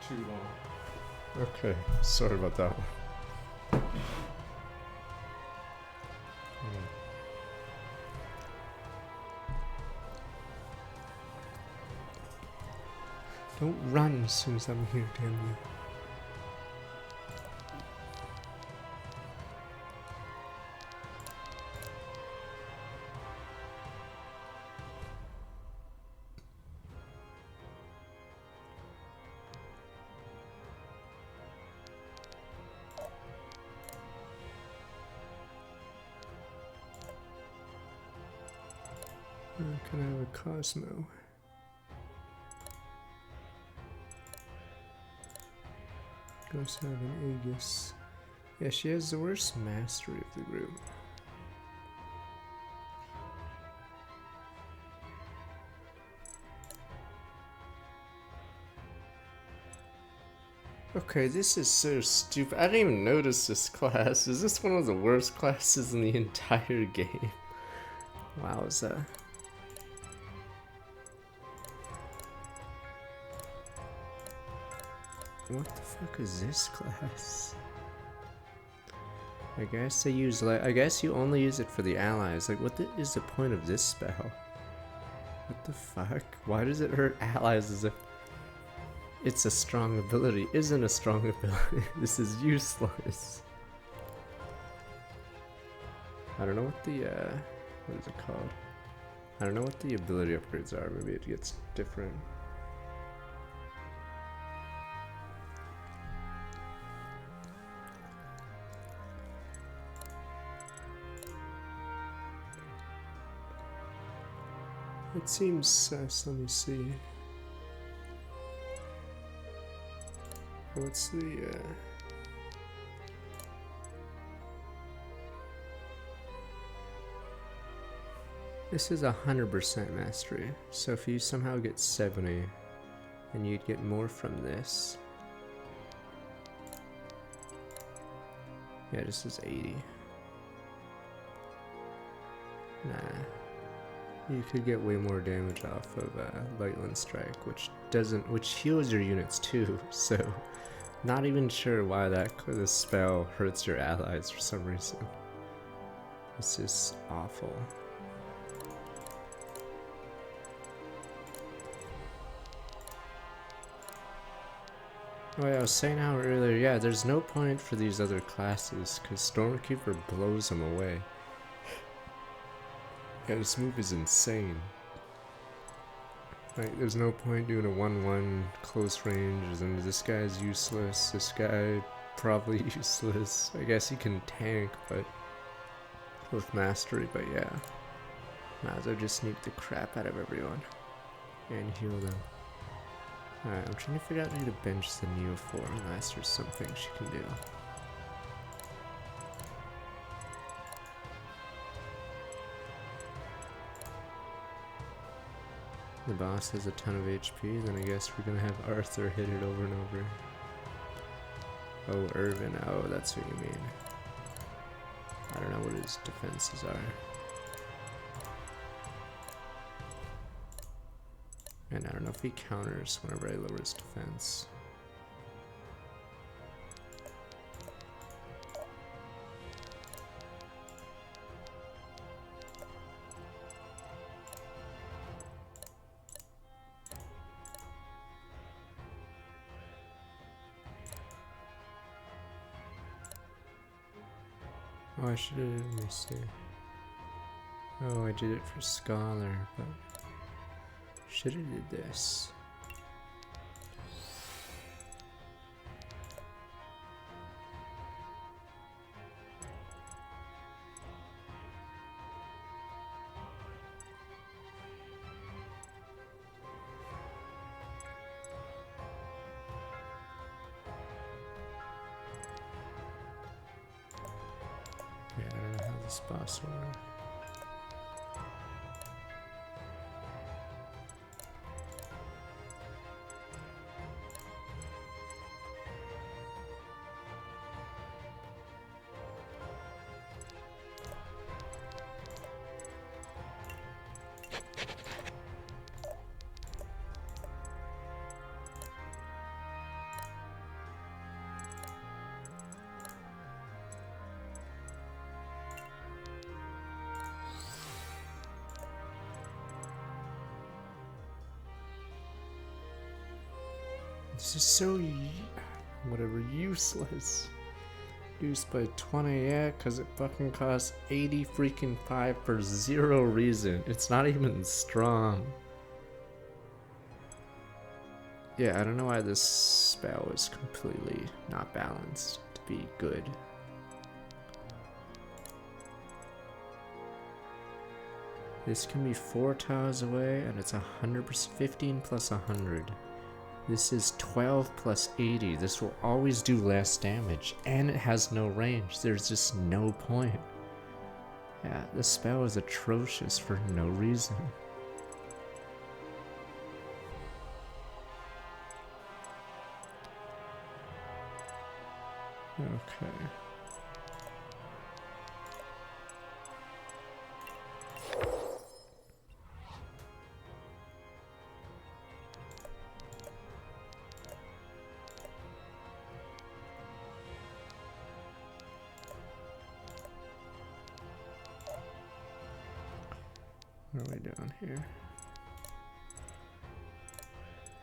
too long. Okay, sorry about that one. Don't run as soon as I'm here, damn you. Can I have a Cosmo? Goes have an Aegis. Yeah, she has the worst mastery of the group. Okay, this is so stupid. I didn't even notice this class. Is this one of the worst classes in the entire game? Wowza. What the fuck is this class? I guess they use like I guess you only use it for the allies. Like what is the point of this spell? What the fuck? Why does it hurt allies as if it's a strong ability? Isn't a strong ability. This is useless. I don't know what the what is it called? I don't know what the ability upgrades are. Maybe it gets different. It seems sus. Let me see. What's the This is 100% mastery. So if you somehow get 70, then you'd get more from this. Yeah, this is 80. Nah. You could get way more damage off of Lightland Strike, which heals your units too. So, not even sure why this spell hurts your allies for some reason. This is awful. Oh yeah, I was saying how earlier, yeah, there's no point for these other classes, because Stormkeeper blows them away. Yeah, this move is insane. Like, there's no point doing a 1-1 close range, and this guy's useless, this guy probably useless. I guess he can tank, but with mastery, but yeah. Might as well just sneak the crap out of everyone and heal them. Alright, I'm trying to figure out who to bench the Neo for, unless there's something she can do. The boss has a ton of HP, then I guess we're gonna have Arthur hit it over and over. Oh, Irvin, oh, that's what you mean. I don't know what his defenses are. And I don't know if he counters whenever I lower his defense. Oh, I should have, let me see. Oh, I did it for Scholar, but should have did this. Yeah, I don't know how this boss will work. This is so whatever useless. Reduced by 20, yeah, because it fucking costs 80 freaking 5 for zero reason. It's not even strong. Yeah, I don't know why this spell is completely not balanced to be good. This can be 4 tiles away, and it's 100%, 15 plus 100. This is 12 plus 80. This will always do less damage, and it has no range. There's just no point. Yeah, this spell is atrocious for no reason. Okay. What are we doing here?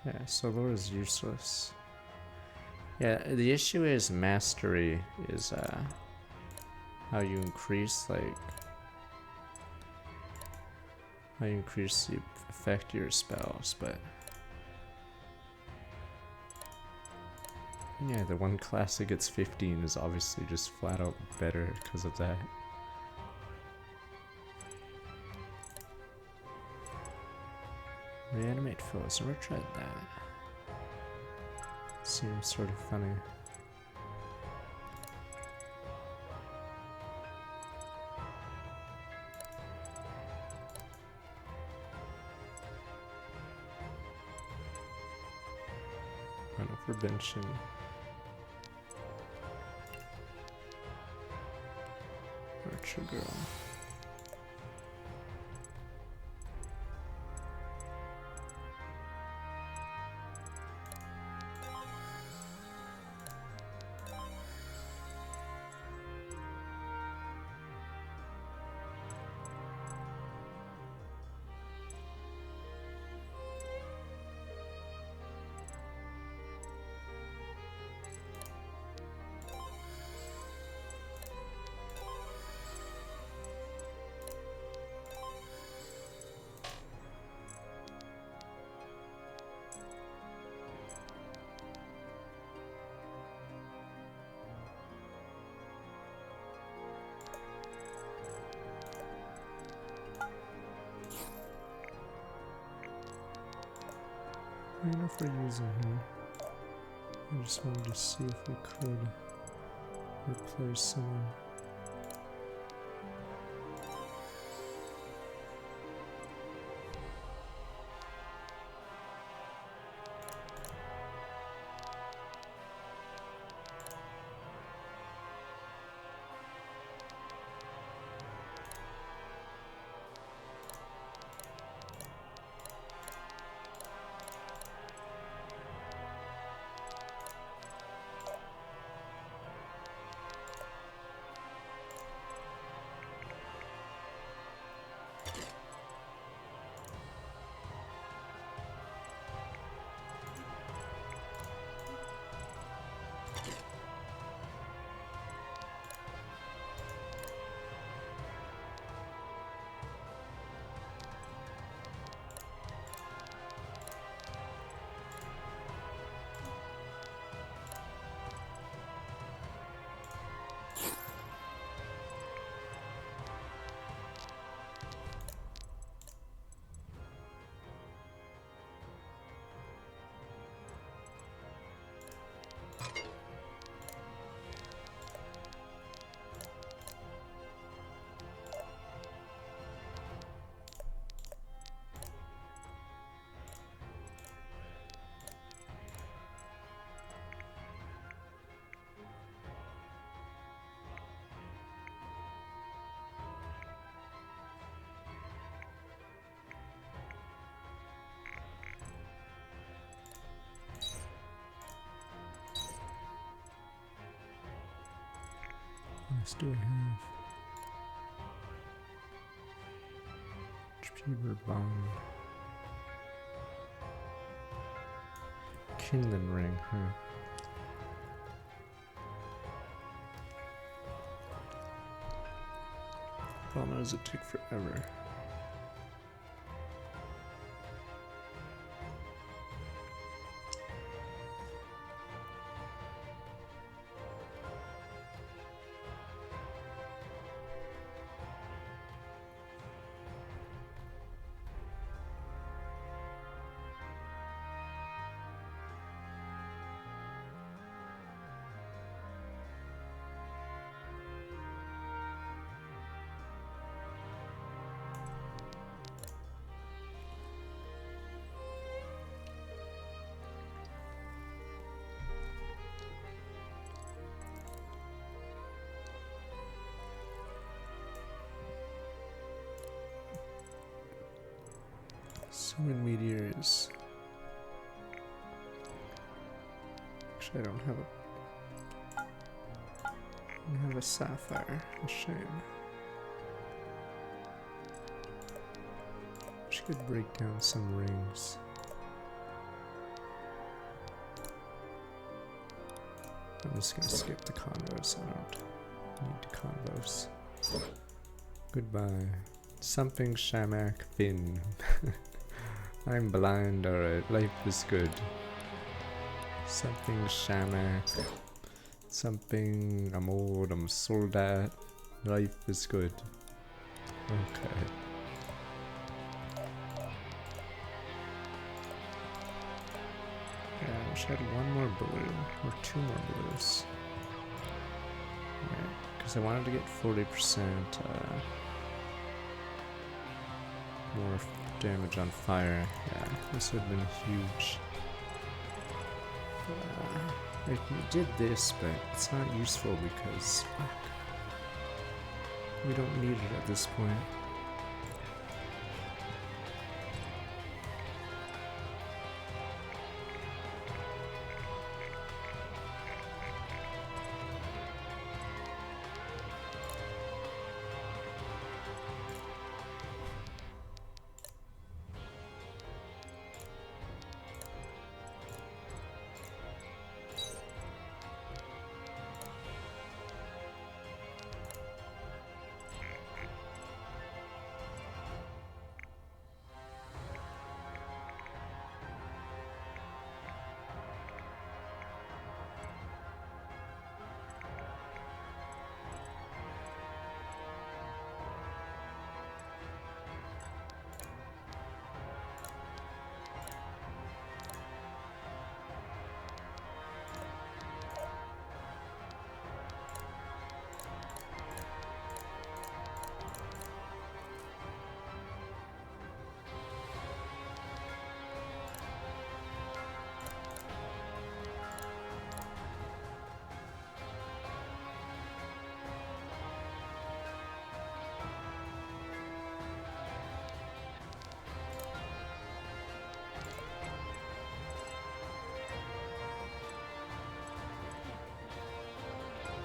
Yeah, Solar is useless. Yeah, the issue is mastery is how you increase the effect of your spells, but yeah, the one class that gets 15 is obviously just flat out better because of that. Reanimate foes, never tried that. Seems sort of funny. I don't know if we're benching. Archer girl. I don't know if we're using her. I just wanted to see if we could replace someone. What else do we have? Puber Bond. Kinlan ring, huh? Problem is, it took forever. Summon meteors. Actually, I don't have a sapphire. A shame. She could break down some rings. I'm just gonna skip the convos. I don't need the convos. Goodbye. Something Shamak Finn. I'm blind, alright. Life is good. Something Shamak. Something I'm old, I'm sold at. Life is good. Okay. Yeah, I wish I had one more blue. Or two more blues. Right, because I wanted to get 40% more damage on fire. Yeah, this would have been huge. I did this, but it's not useful because we don't need it at this point.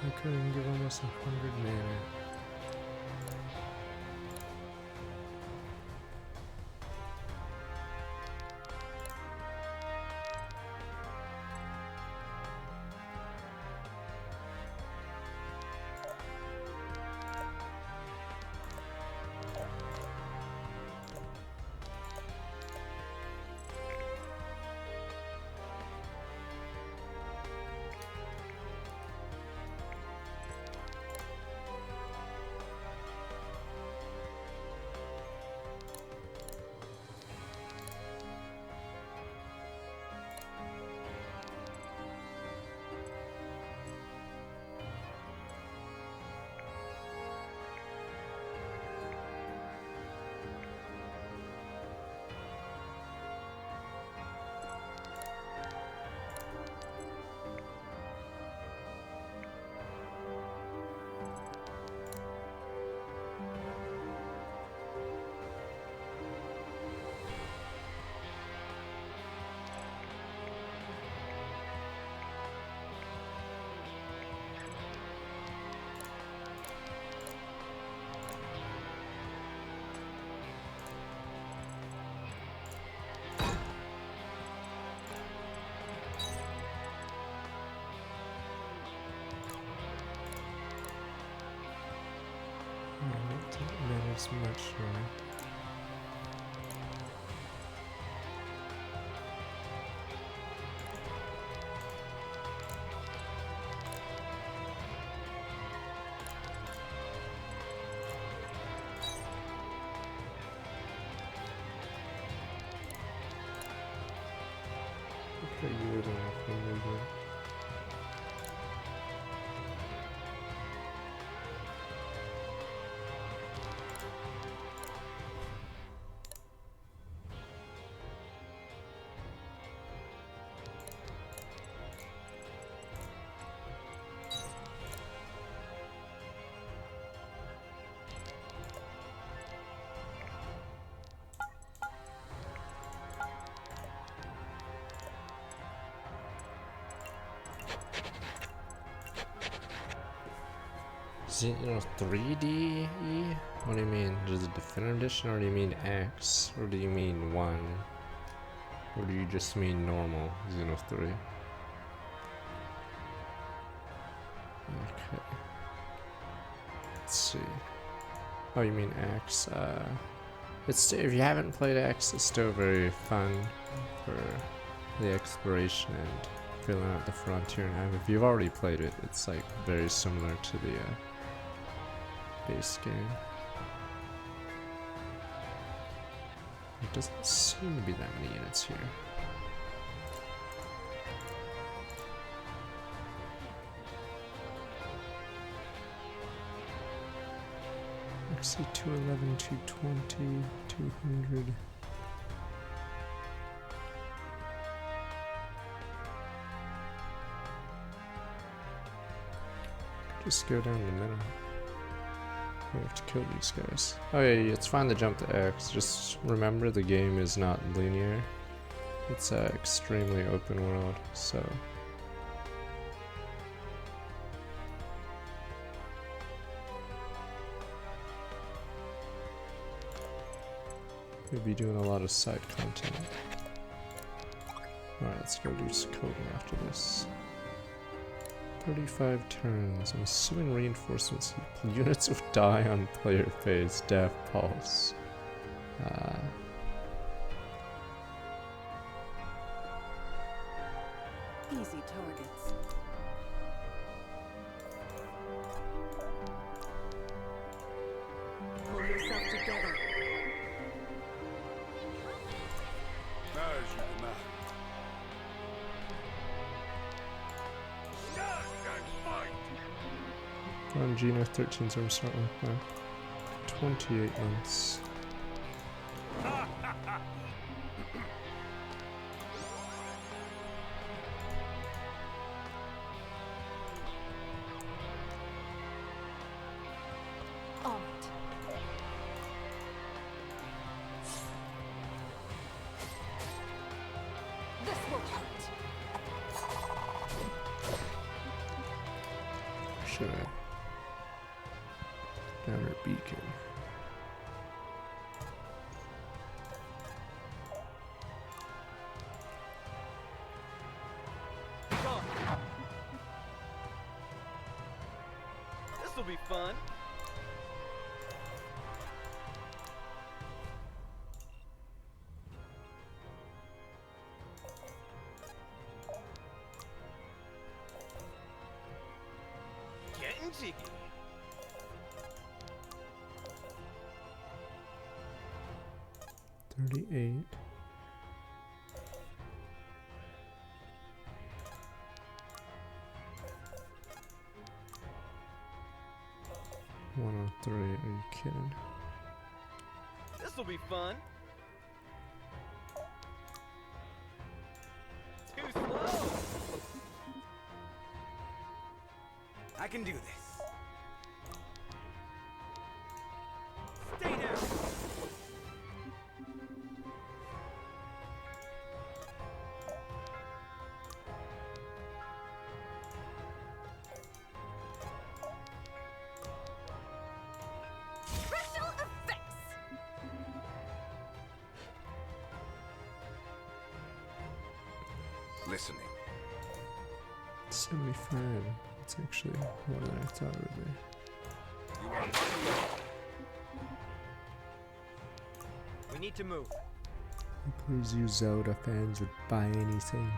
I couldn't give almost 100 mana. as much, right? Okay, you would have to move it. Is it, 3D? What do you mean? Does it Definitive Edition, or do you mean X? Or do you mean 1? Or do you just mean normal Xeno 3? Okay. Let's see. Oh, you mean X? It's, if you haven't played X, it's still very fun for the exploration and filling out the frontier. And if you've already played it, it's like very similar to the base game. It doesn't seem to be that many units here. Actually, 211, 220, 200. Just go down the middle. We have to kill these guys. Oh yeah, it's fine to jump to X. Just remember the game is not linear. It's extremely open world, so. We'll be doing a lot of side content. Alright, let's go do some coding after this. 35 turns. I'm assuming reinforcements. Units will die on player phase. Death pulse. Easy targets. Pull yourself together. As you command. On Geno 13, so I'm starting with 28 months. This will hurt. Should I? Down her beacon. This will be fun. Getting jiggy. $38. $103. Are you kidding? This will be fun. Too slow. I can do this. Stay down. Special effects. Listening. 75. It's actually more than I thought it would be. You are not alone. need to move. Please, you Zelda fans would buy anything.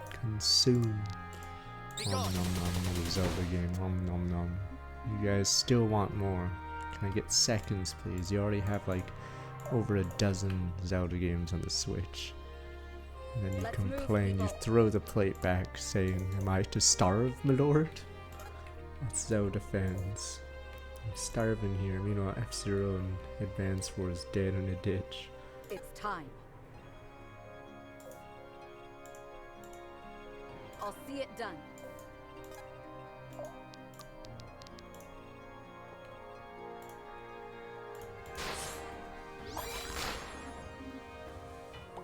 Consume. Nom nom nom, another Zelda game. Nom nom nom. You guys still want more. Can I get seconds, please? You already have like over a dozen Zelda games on the Switch. And then you complain, you throw the plate back saying, am I to starve, my lord? That's Zelda fans. I'm starving here. Meanwhile, F-Zero and Advance Wars dead in a ditch. It's time. I'll see it done.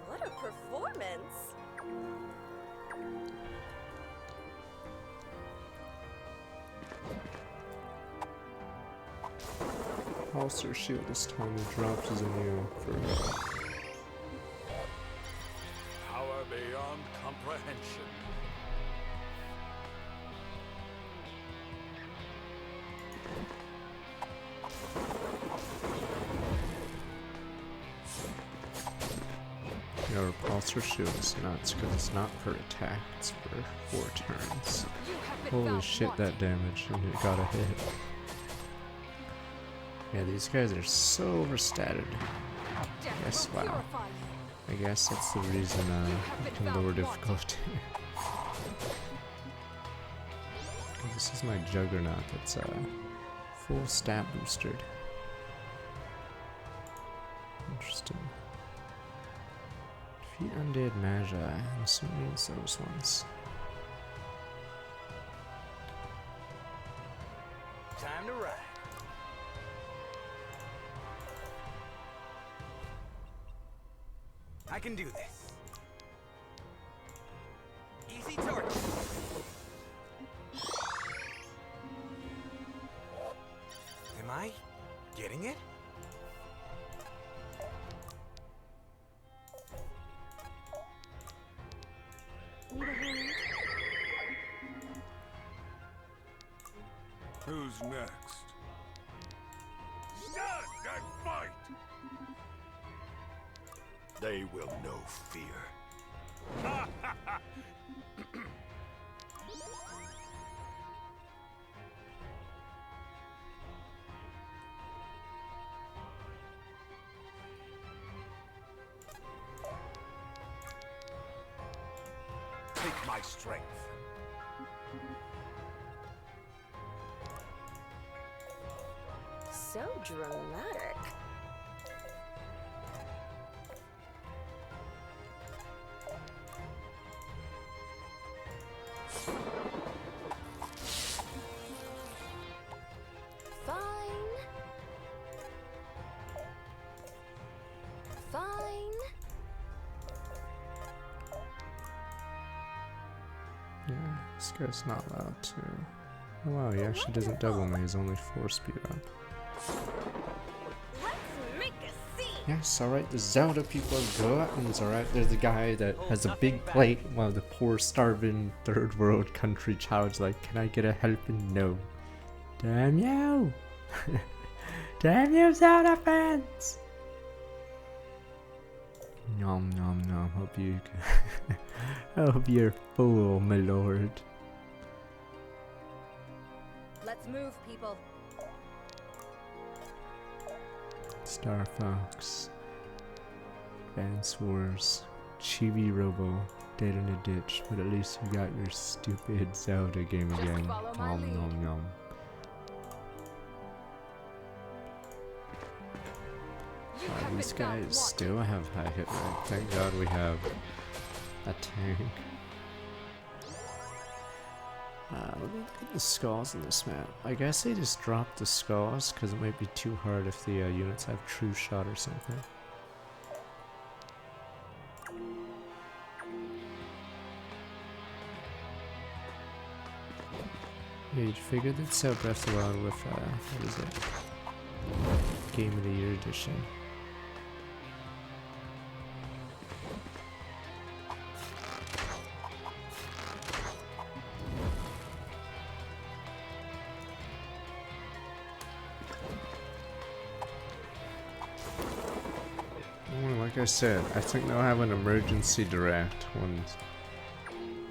What a performance! Pulsar shield this time he drops his immune for Power beyond comprehension. Your Pulsar shield is nuts because it's not for attack, it's for 4 turns. Holy shit, that damage, and it got a hit. Yeah, these guys are so overstated. Yes, wow. I guess that's the reason I can lower difficulty. This is my Juggernaut that's full stat boosted. Interesting. Defeat Undead Magi. I'm assuming it's those ones. Time to ride. I can do this. Easy torch. Am I getting it? Who's next? Stand and fight! They will know fear. Take my strength. So dramatic. Yeah, this guy's not allowed to. Oh wow, he actually doesn't double me, he's only 4 speed up. Yes, alright, the Zelda people are gluttons, alright? There's the guy that has a big plate while the poor starving third world country child's like, can I get a helping? No. Damn you! Damn you, Zelda fans! Nom nom nom, hope you hope you're full, my lord. Let's move, people. Star Fox, Advance Wars, Chibi Robo, dead in a ditch, but at least you got your stupid Zelda game again. Nom nom nom. These guys still have high hit rate. Thank God we have a tank. Let me look at the skulls in this map. I guess they just dropped the skulls because it might be too hard if the units have true shot or something. Yeah, you'd figure they'd sell Breath of the Wild with, what is it? Game of the Year edition. I said, I think they'll have an emergency direct when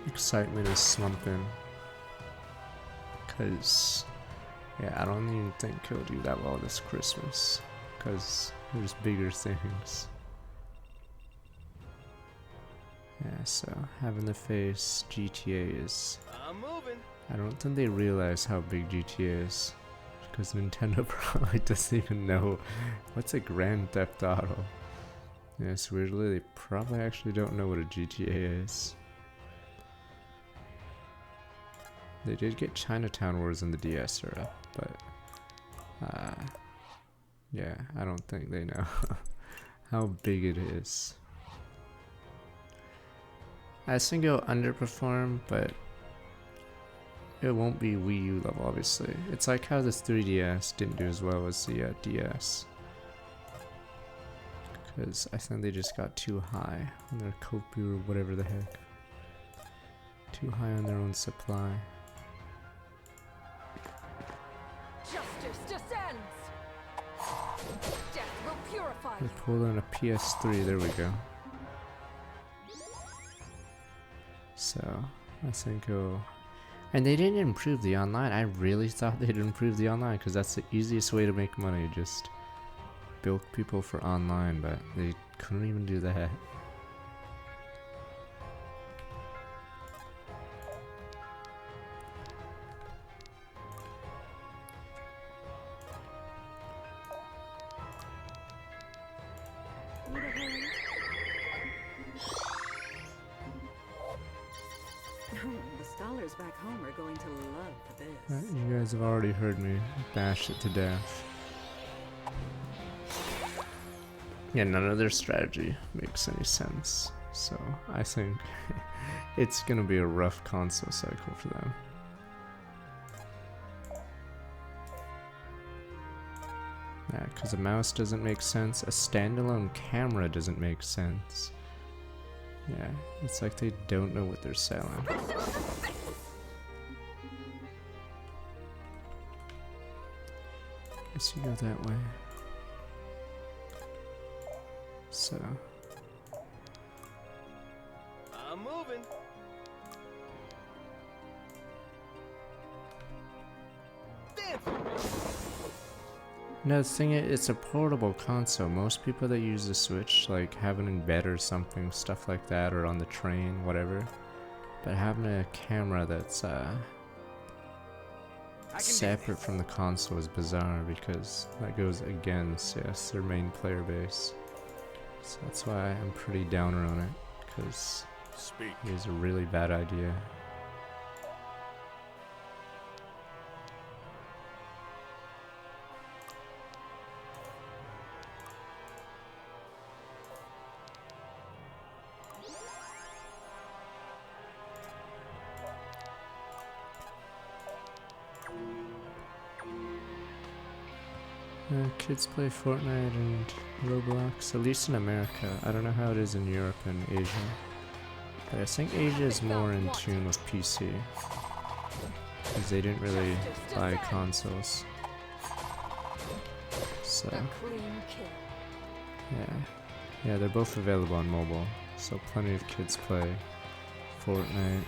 excitement is slumping. Cause, yeah, I don't even think he'll do that well this Christmas. Cause there's bigger things. Yeah, so having to face GTA is... I'm moving. I don't think they realize how big GTA is. Because Nintendo probably doesn't even know what's a Grand Theft Auto. Yes, weirdly, they probably actually don't know what a GTA is. They did get Chinatown Wars in the DS era, but yeah, I don't think they know how big it is. I think it'll underperform, but it won't be Wii U level, obviously. It's like how the 3DS didn't do as well as the DS. Because I think they just got too high on their Kopu or whatever the heck. Too high on their own supply. Justice descends. Death will purify They you. pulled on a PS3, there we go. So, I think it'll... And they didn't improve the online. I really thought they'd improve the online because that's the easiest way to make money. Just bilk people for online, but they couldn't even do that. The scholars back home are going to love this. You guys have already heard me bash it to death. Yeah, none of their strategy makes any sense. So I think it's gonna be a rough console cycle for them. Yeah, because a mouse doesn't make sense. A standalone camera doesn't make sense. Yeah, it's like they don't know what they're selling. Guess you go that way. So. I'm moving. No, the thing is, it's a portable console. Most people that use the Switch, like, have it in bed or something, stuff like that, or on the train, whatever. But having a camera that's separate from the console is bizarre because that goes against, yes, their main player base. So that's why I'm pretty downer on it, because it is a really bad idea. Kids play Fortnite and Roblox, at least in America. I don't know how it is in Europe and Asia. But I think Asia is more in tune with PC. Because they didn't really buy consoles. So, yeah. Yeah, they're both available on mobile. So plenty of kids play Fortnite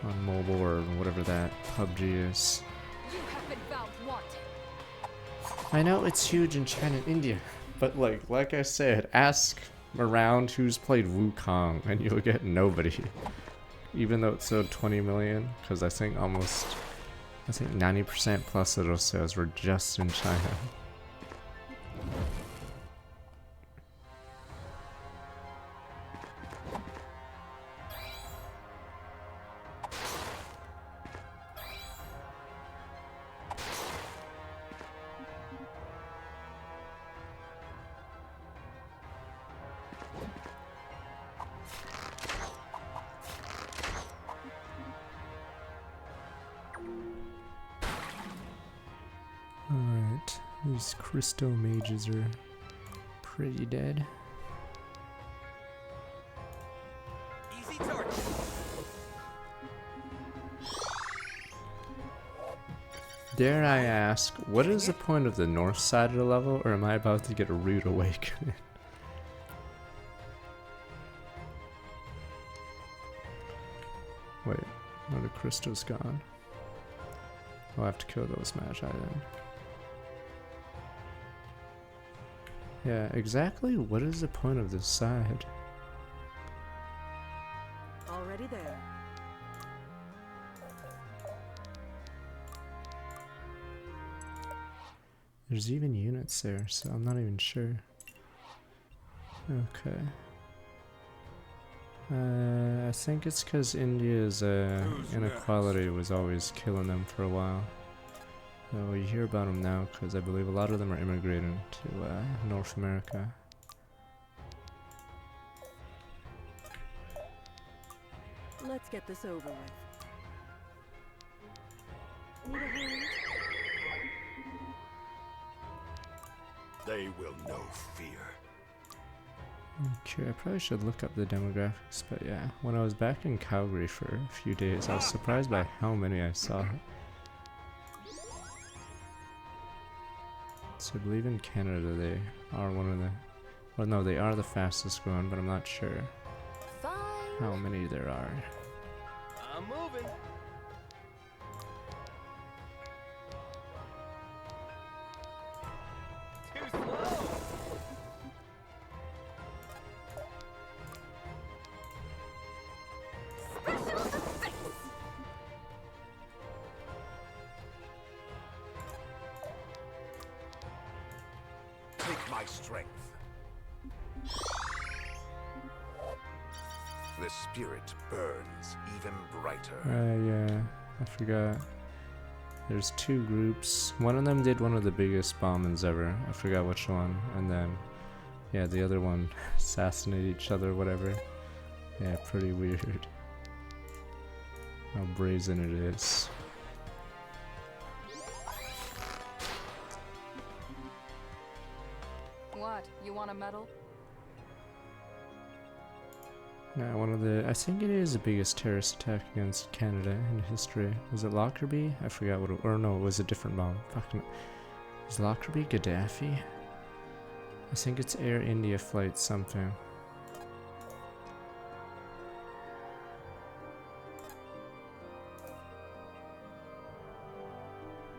on mobile or whatever that PUBG is. You have been found wanted. I know it's huge in China and India, but like I said, ask around who's played Wukong and you'll get nobody. Even though it sold 20 million, because I think 90% plus of those sales were just in China. Alright, these crystal mages are pretty dead. Easy target. Dare I ask, what is the point of the north side of the level, or am I about to get a rude awakening? Wait, no, the crystal's gone. I'll have to kill those magi then. Yeah, exactly what is the point of this side? Already there. There's even units there, so I'm not even sure. Okay. I think it's because India's inequality was always killing them for a while. So you hear about them now because I believe a lot of them are immigrating to North America. Let's get this over with. Need a hand? They will know fear. Okay, I probably should look up the demographics, but yeah, when I was back in Calgary for a few days, I was surprised by how many I saw. So I believe in Canada they are one of the, well no, they are the fastest growing, but I'm not sure how many there are. I'm moving. Too slow. Take my strength. The spirit burns even brighter. Yeah, I forgot. There's two groups. One of them did one of the biggest bombings ever. I forgot which one. And then, yeah, the other one assassinated each other, whatever. Yeah, pretty weird. How brazen it is. What? You want a medal? Yeah, one of the, I think it is the biggest terrorist attack against Canada in history. Was it Lockerbie? I forgot what it, or no, it was a different bomb. Fucking, is Lockerbie Gaddafi? I think it's Air India flight something.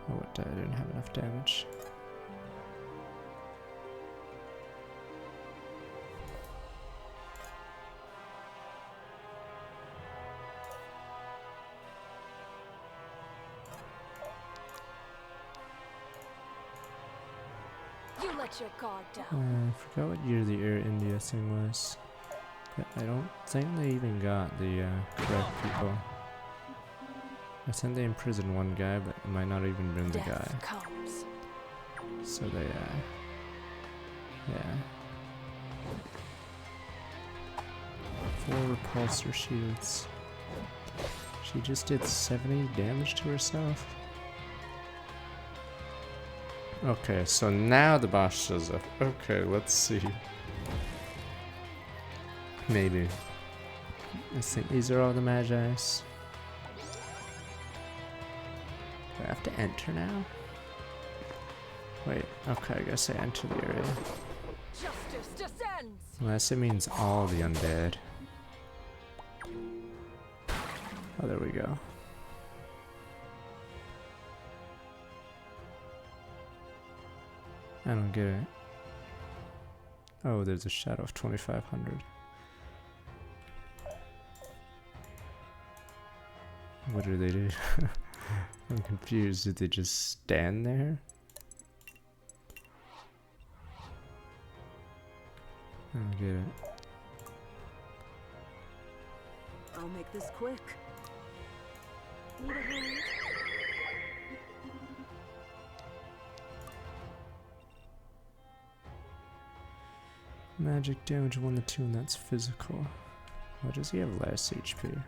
Oh, it died. I didn't have enough damage. You let your guard down. I forgot what year the Air India thing was. But I don't think they even got the correct people. I think they imprisoned one guy, but it might not even been the guy. Comes. So they, yeah. 4 repulsor shields. She just did 70 damage to herself. Okay, so now the boss shows up. Okay, let's see. Maybe. I think these are all the Magi's. Do I have to enter now? Wait, okay, I guess I enter the area. Justice descends. Unless it means all the undead. Oh, there we go. I don't get it. Oh, there's a shadow of 2500. What do they do? I'm confused. Did they just stand there? I don't get it. I'll make this quick. Need a hand? Magic damage 1 to 2, and that's physical. Why does he have less HP?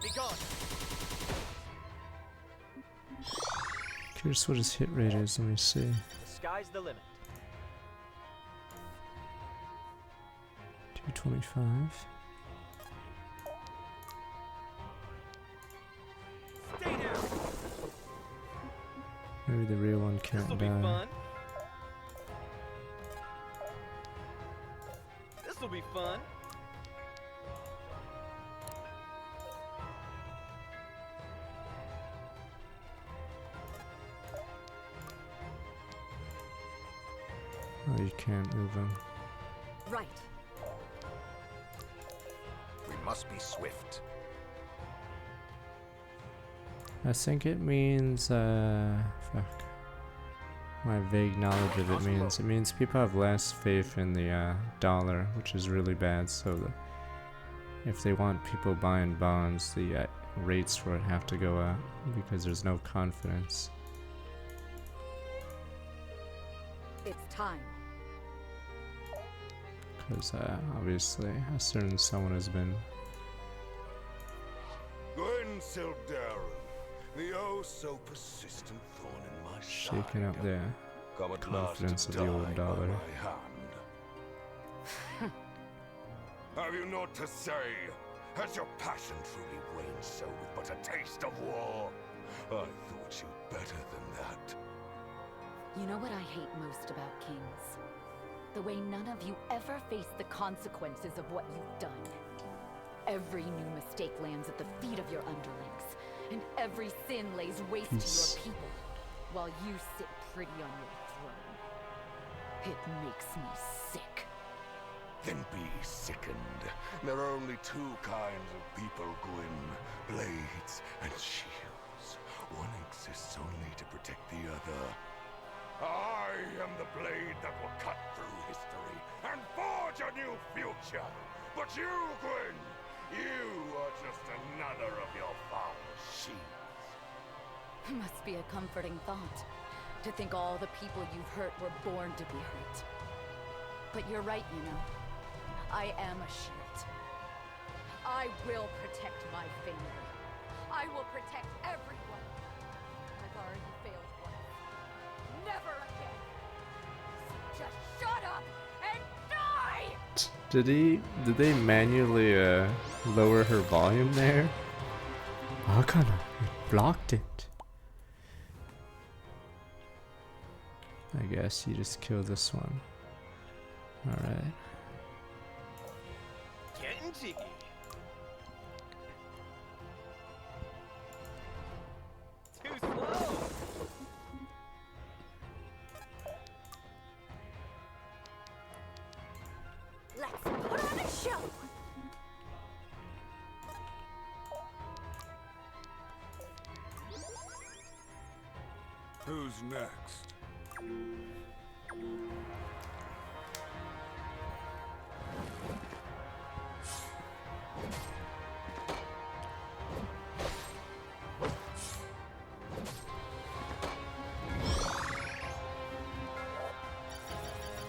Be gone. Curious what his hit rate is. Let me see. The sky's the limit. 225. Maybe the real one can't This'll die. be fun. This'll be fun. Oh, you can't move him. Right. We must be swift. I think it means, fuck. My vague knowledge of it means people have less faith in the dollar, which is really bad. So if they want people buying bonds, the rates for it have to go up because there's no confidence. It's time. Because obviously a certain someone has been Gwyn Sildarin, the oh so persistent thorn in my shaking side. up the Come at last confidence to of the old die by dollar. my hand. Have you naught to say? Has your passion truly waned so with but a taste of war? I thought you better than that. You know what I hate most about kings? The way none of you ever face the consequences of what you've done. Every new mistake lands at the feet of your underlings, and every sin lays waste to your people, while you sit pretty on your throne. It makes me sick. Then be sickened. There are only two kinds of people, Gwyn. Blades and shields. One exists only to protect the other. I am the blade that will cut through history and forge a new future. But you, Gwyn, you are just another of your father's shields. Must be a comforting thought, to think all the people you've hurt were born to be hurt. But you're right, you know. I am a shield. I will protect my family. I will protect everyone. I've already failed once. Never again. So just shut up and die! Did they manually lower her volume there? Arcana, it blocked it. I guess you just kill this one. Alright. Getting jiggy. Too slow. Let's put on a show! Who's next?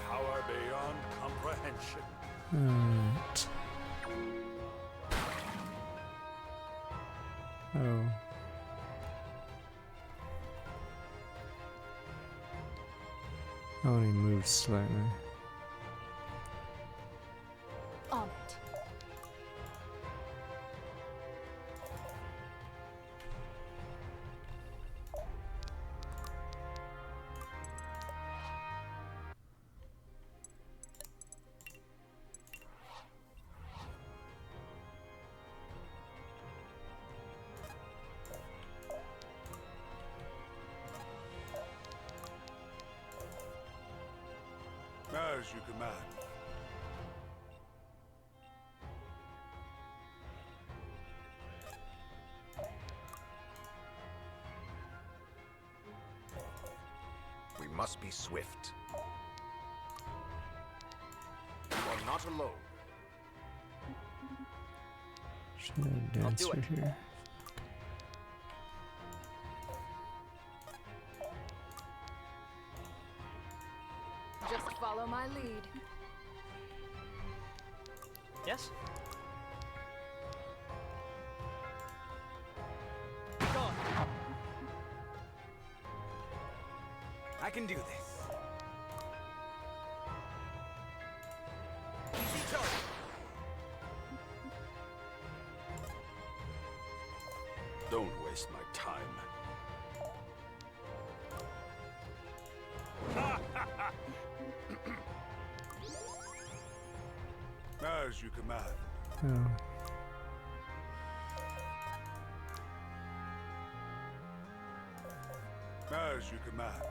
Power beyond comprehension. Alright. Oh. Only moved slightly. On it. As you command. We must be swift. You are not alone. Should I dance right here? Just follow my lead. Yes? Go on. I can do this. Easy target. Don't waste my time. As you command. Oh. As you command.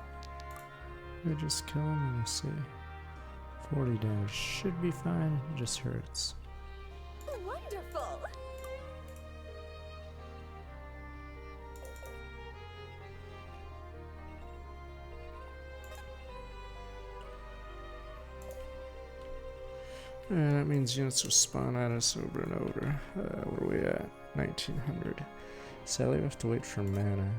We just kill him and see. 40 damage should be fine. It just hurts. Wonderful! And that means units will spawn at us over and over. Where are we at? 1900. Sadly, we have to wait for mana.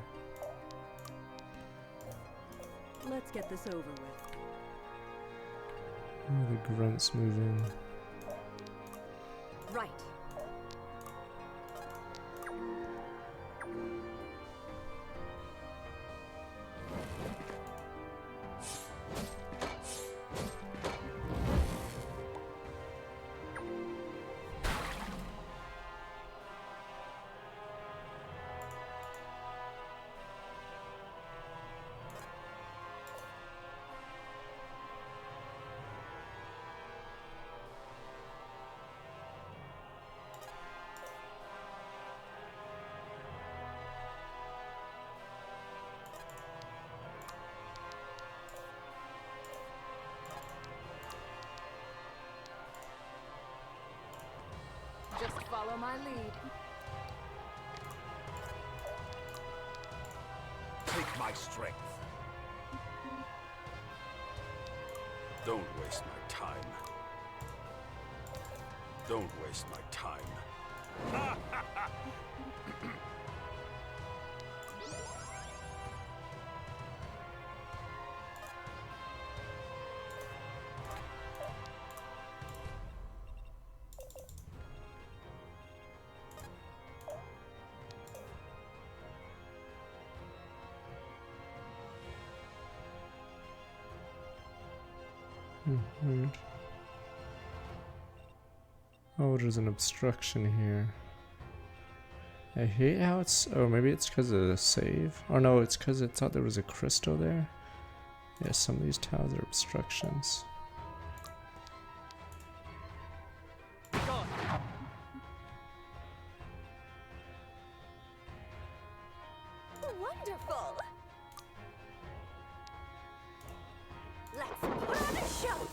Let's get this over with. Oh, the grunts move in. Right. Just follow my lead. Take my strength. Don't waste my time. Don't waste my time. Weird. Oh, there's an obstruction here. I hate how it's... Oh, maybe it's because of the save? Oh no, it's because it thought there was a crystal there. Yeah, some of these tiles are obstructions. Wonderful! Let's put on a show!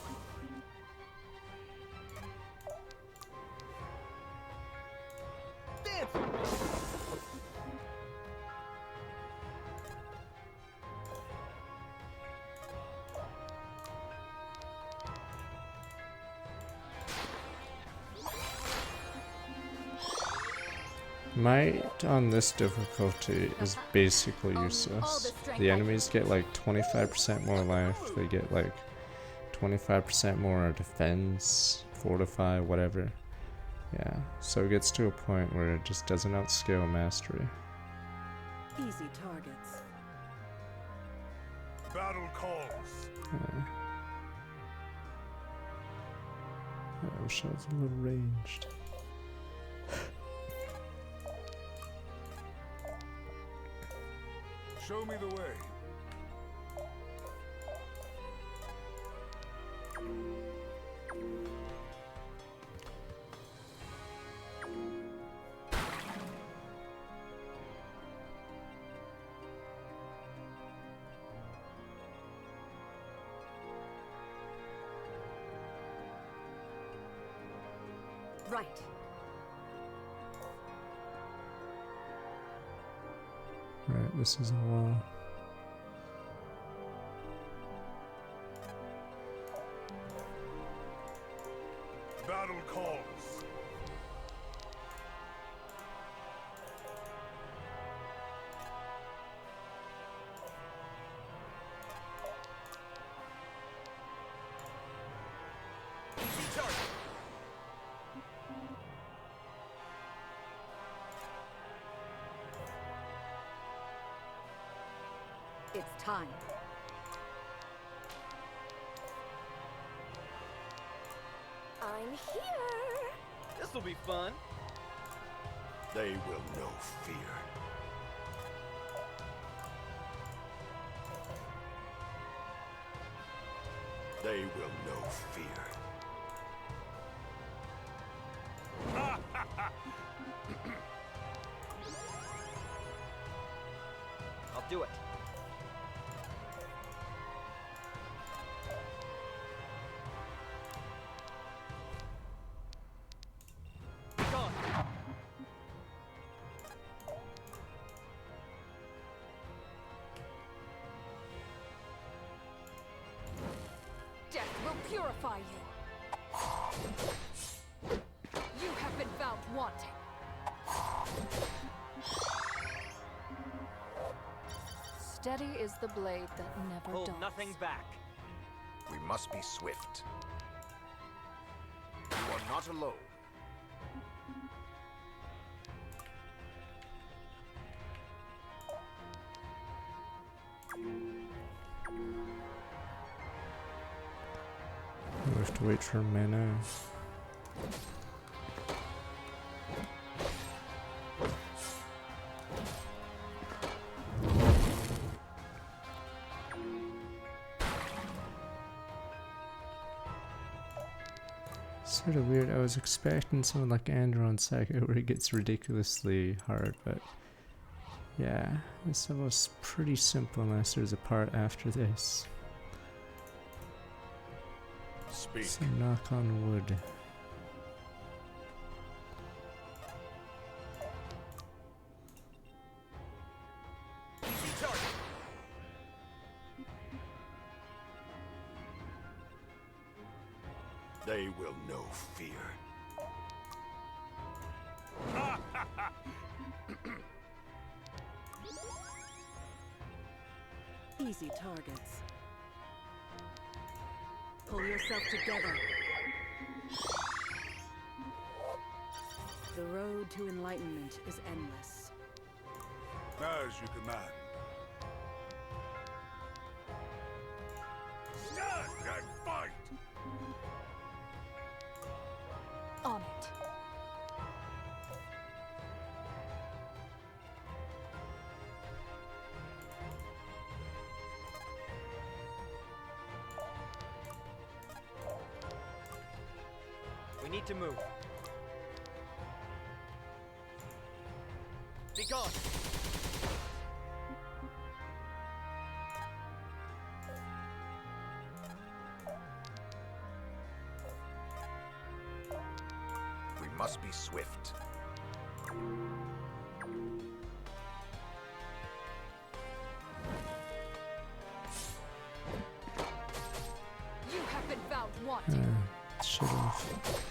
Might on this difficulty is basically useless. The enemies get like 25% more life, they get like 25% more defense, fortify, whatever. Yeah, so it gets to a point where it just doesn't outscale mastery. Easy targets. Battle calls. I wish I was a little ranged. Show me the way. Right. Right, this is a wall. Battle calls. Easy target. It's time. I'm here! This'll be fun. They will know fear. They will know fear. I'll do it. Gone. Death will purify you. You have been found wanting. Steady is the blade that never Hold dulls. nothing back. We must be swift. You are not alone. We have to wait for mana. Sort of weird. I was expecting someone like Andron Saga where it gets ridiculously hard, but yeah, this level's pretty simple unless there's a part after this. Speak. So knock on wood. Easy target. They will know fear. Easy targets. Pull yourself together. The road to enlightenment is endless. As you command. Stand and fight! On it. We need to move. Be gone. We must be swift. You have been found wanting. Should have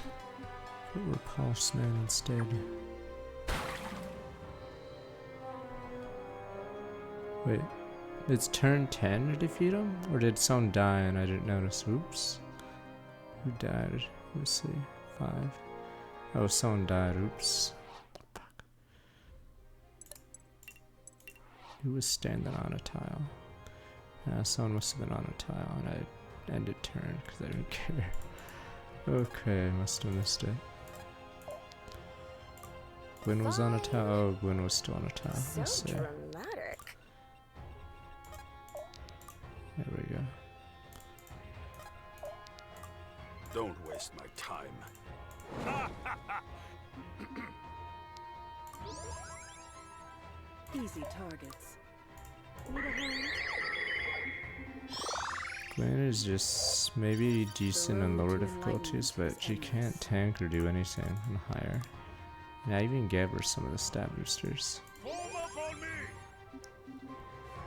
put Repulse Man instead. Wait, it's turn 10 to defeat him? Or did someone die and I didn't notice? Oops. Who died? Let's see. 5. Oh, someone died. Oops. Fuck. Who was standing on a tile? Someone must have been on a tile and I ended turn because I didn't care. Okay, must have missed it. Gwyn was on a tile. Oh, Gwyn was still on a tile. Let's see. Dramatic. There we go. Don't waste my time. Easy targets. Need a hand? Gwyn is just maybe decent in lower difficulties, but she can't tank or do anything on higher. And I even gave her some of the stat boosters.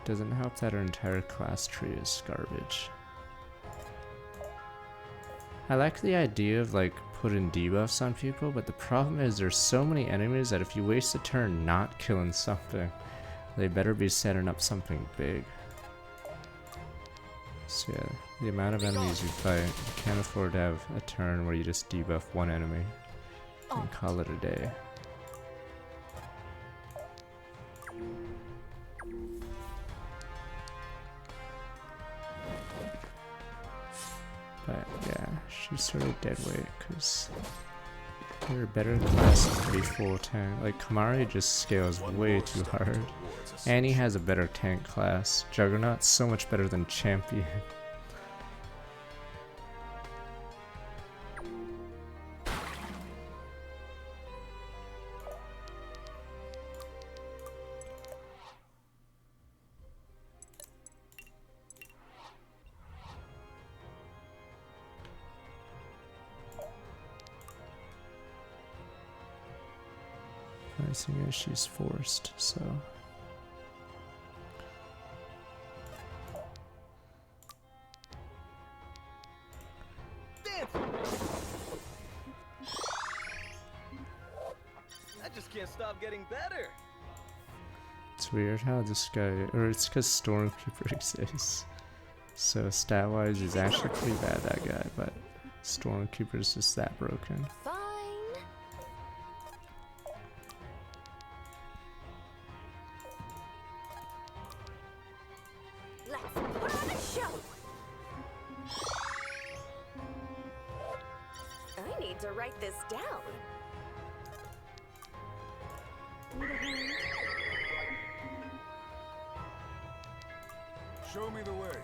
Doesn't help that her entire class tree is garbage. I like the idea of like putting debuffs on people, but the problem is there's so many enemies that if you waste a turn not killing something, they better be setting up something big. So yeah, the amount of enemies you fight, you can't afford to have a turn where you just debuff one enemy and call it a day. But yeah, she's sort of dead weight because there are better classes to be full tank. Like Kamari just scales way too hard. Annie has a better tank class. Juggernaut's so much better than Champion. I think she's forced, so. I just can't stop getting better. It's weird how this guy, or it's because Stormkeeper exists. So stat-wise, he's actually pretty bad, that guy, but Stormkeeper's just that broken. Fine. Let's put on a show. I need to write this down. Show me the way.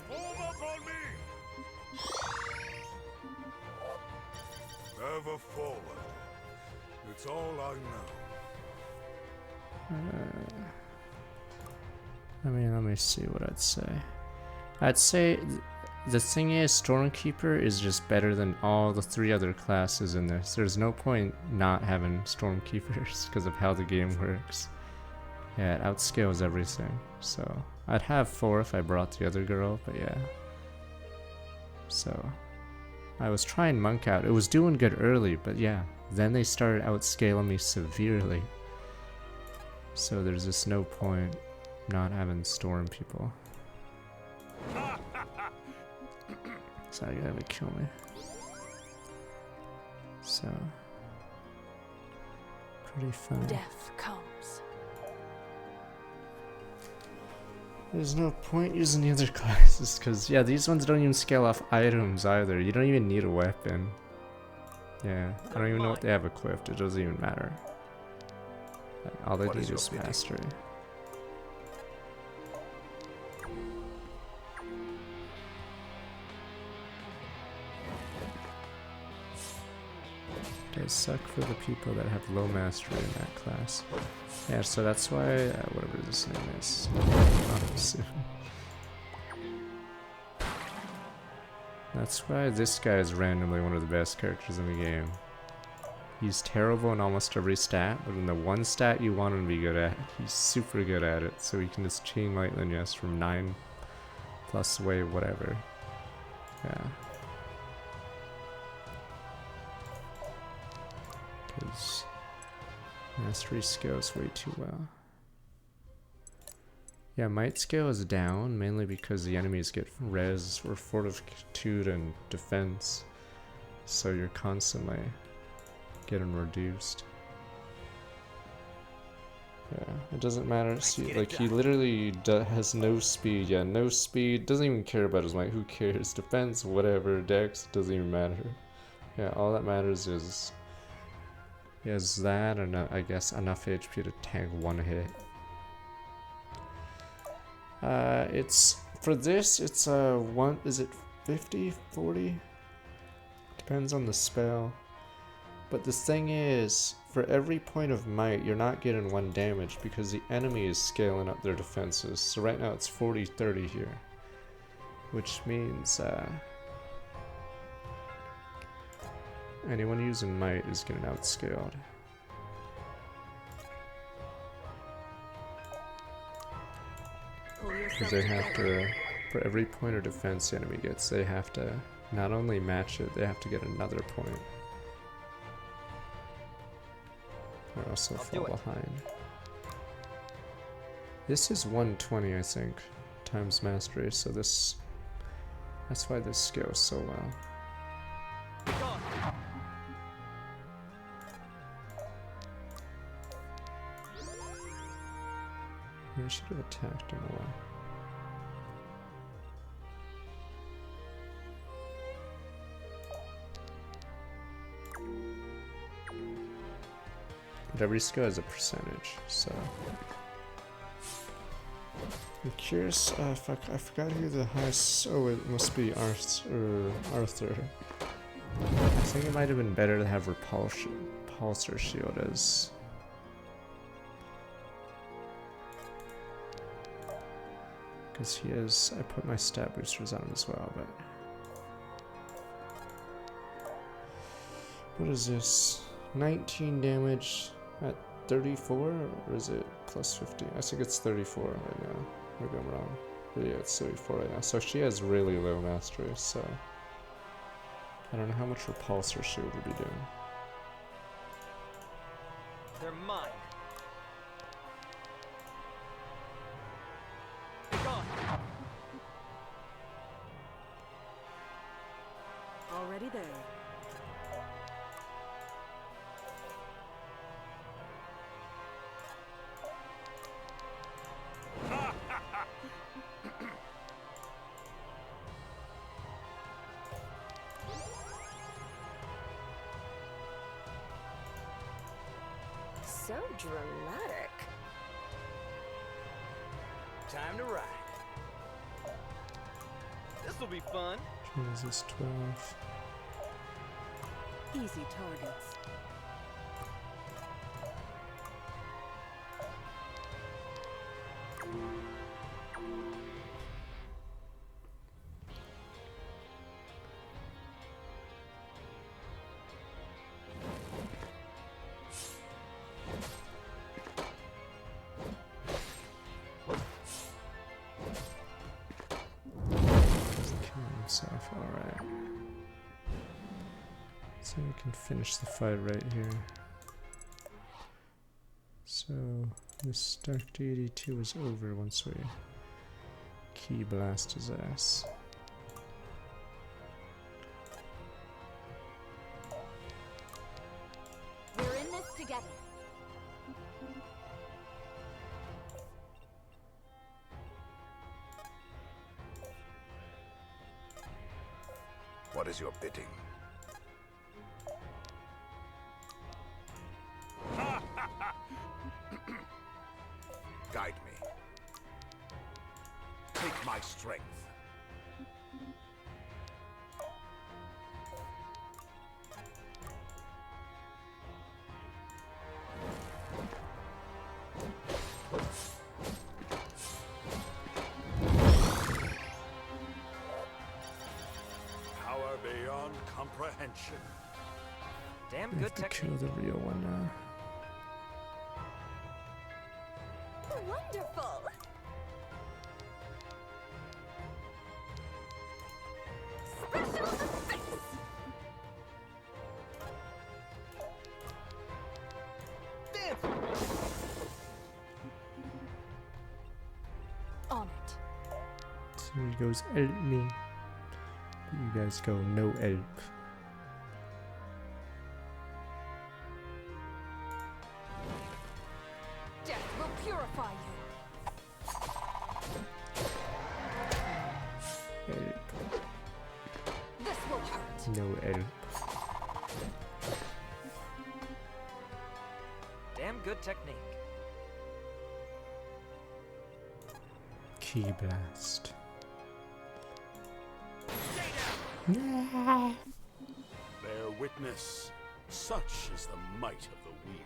Form up on me! Ever forward. It's all I know. I mean, let me see what I'd say. I'd say the thing is, Stormkeeper is just better than all the 3 other classes in this. There's no point not having Stormkeepers because of how the game works. Yeah, it outscales everything. So I'd have 4 if I brought the other girl, but yeah. So I was trying Monk out. It was doing good early, but yeah. Then they started outscaling me severely. So there's just no point not having Storm people. So I gotta kill me. So pretty funny. Death comes. There's no point using the other classes, because, yeah, these ones don't even scale off items either. You don't even need a weapon. Yeah, I don't even know what they have equipped. It doesn't even matter. Like, all they need is mastery. It does suck for the people that have low mastery in that class. Yeah, so that's why, whatever this name is, that's why this guy is randomly one of the best characters in the game. He's terrible in almost every stat, but in the one stat you want him to be good at, he's super good at it, so he can just chain lightning yes from 9 plus away, whatever. Yeah. Because mastery scales way too well. Yeah, might scale is down, mainly because the enemies get res or fortitude and defense. So you're constantly getting reduced. Yeah, it doesn't matter. See, like, he literally has no speed. Yeah, no speed. Doesn't even care about his might. Who cares? Defense, whatever. Dex, doesn't even matter. Yeah, all that matters is he has that and I guess enough HP to tank 1 hit. It's for this. It's is it 50, 40? Depends on the spell. But the thing is, for every point of might, you're not getting 1 damage because the enemy is scaling up their defenses. So right now it's 40-30 here, which means anyone using might is getting outscaled. Because they have to, for every point of defense the enemy gets, they have to not only match it, they have to get another point. Or else they'll fall behind. This is 120, I think, times mastery, so that's why this scales so well. I should have attacked him away. But every skill has a percentage, so. I'm curious, I forgot who the highest. Oh, it must be Arthur. I think it might have been better to have Repulsor Shield as. Because he has. I put my stat boosters on him as well, but. What is this? 19 damage at 34, or is it plus 50? I think it's 34 right now. Maybe I'm wrong. But yeah, it's 34 right now. So she has really low mastery, so I don't know how much repulsor shield would be doing. They're mine. Be gone. Already there. So dramatic. Time to ride. This'll be fun. Jesus, 12. Easy targets. Himself, alright. So we can finish the fight right here. So this Dark Deity 2 is over once we key blast his ass. We're in this together. What is your bidding? Guide me. Take my strength. Power beyond comprehension. Damn We good have to kill technique. the real one now. Wonderful. Special effects. On it. So he goes, help me. You guys go, no help. Death will purify you. Help. This will hurt. No help. Damn good technique. Key blast. Bear witness. Such is the might of the wield.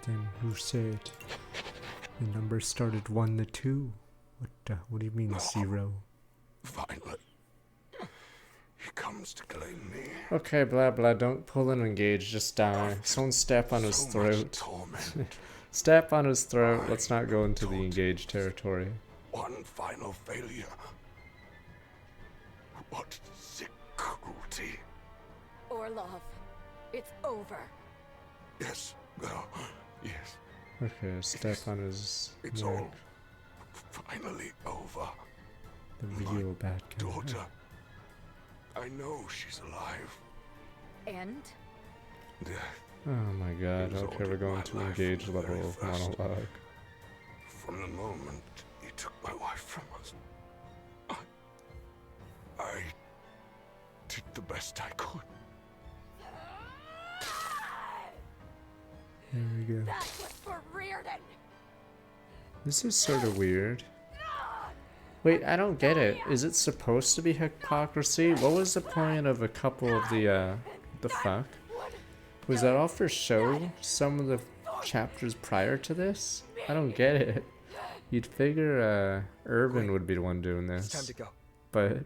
Then who said the number started 1 to 2? What do you mean 0? Finally. He comes to claim me. Okay, blah blah, don't pull and engage, just die. Someone step on his So much throat. torment. Step on his throat, let's not go into the engaged territory. One final failure. What sick cruelty. Orlov, it's over. Yes, girl. Yes. Okay, step on his It's neck. all finally over. The real bad guy. Daughter. I know she's alive. And? Death. Oh my god, okay, we're Exalted going my to life engage from the level very of first. monologue. From the moment he took my wife from us, I did the best I could. There we go. That was for Reardon! This is sort of weird. Wait, I don't get it. Is it supposed to be hypocrisy? What was the point of a couple of the fuck? Was that all for show? Some of the chapters prior to this? I don't get it. You'd figure Irvin would be the one doing It's time this. to go. but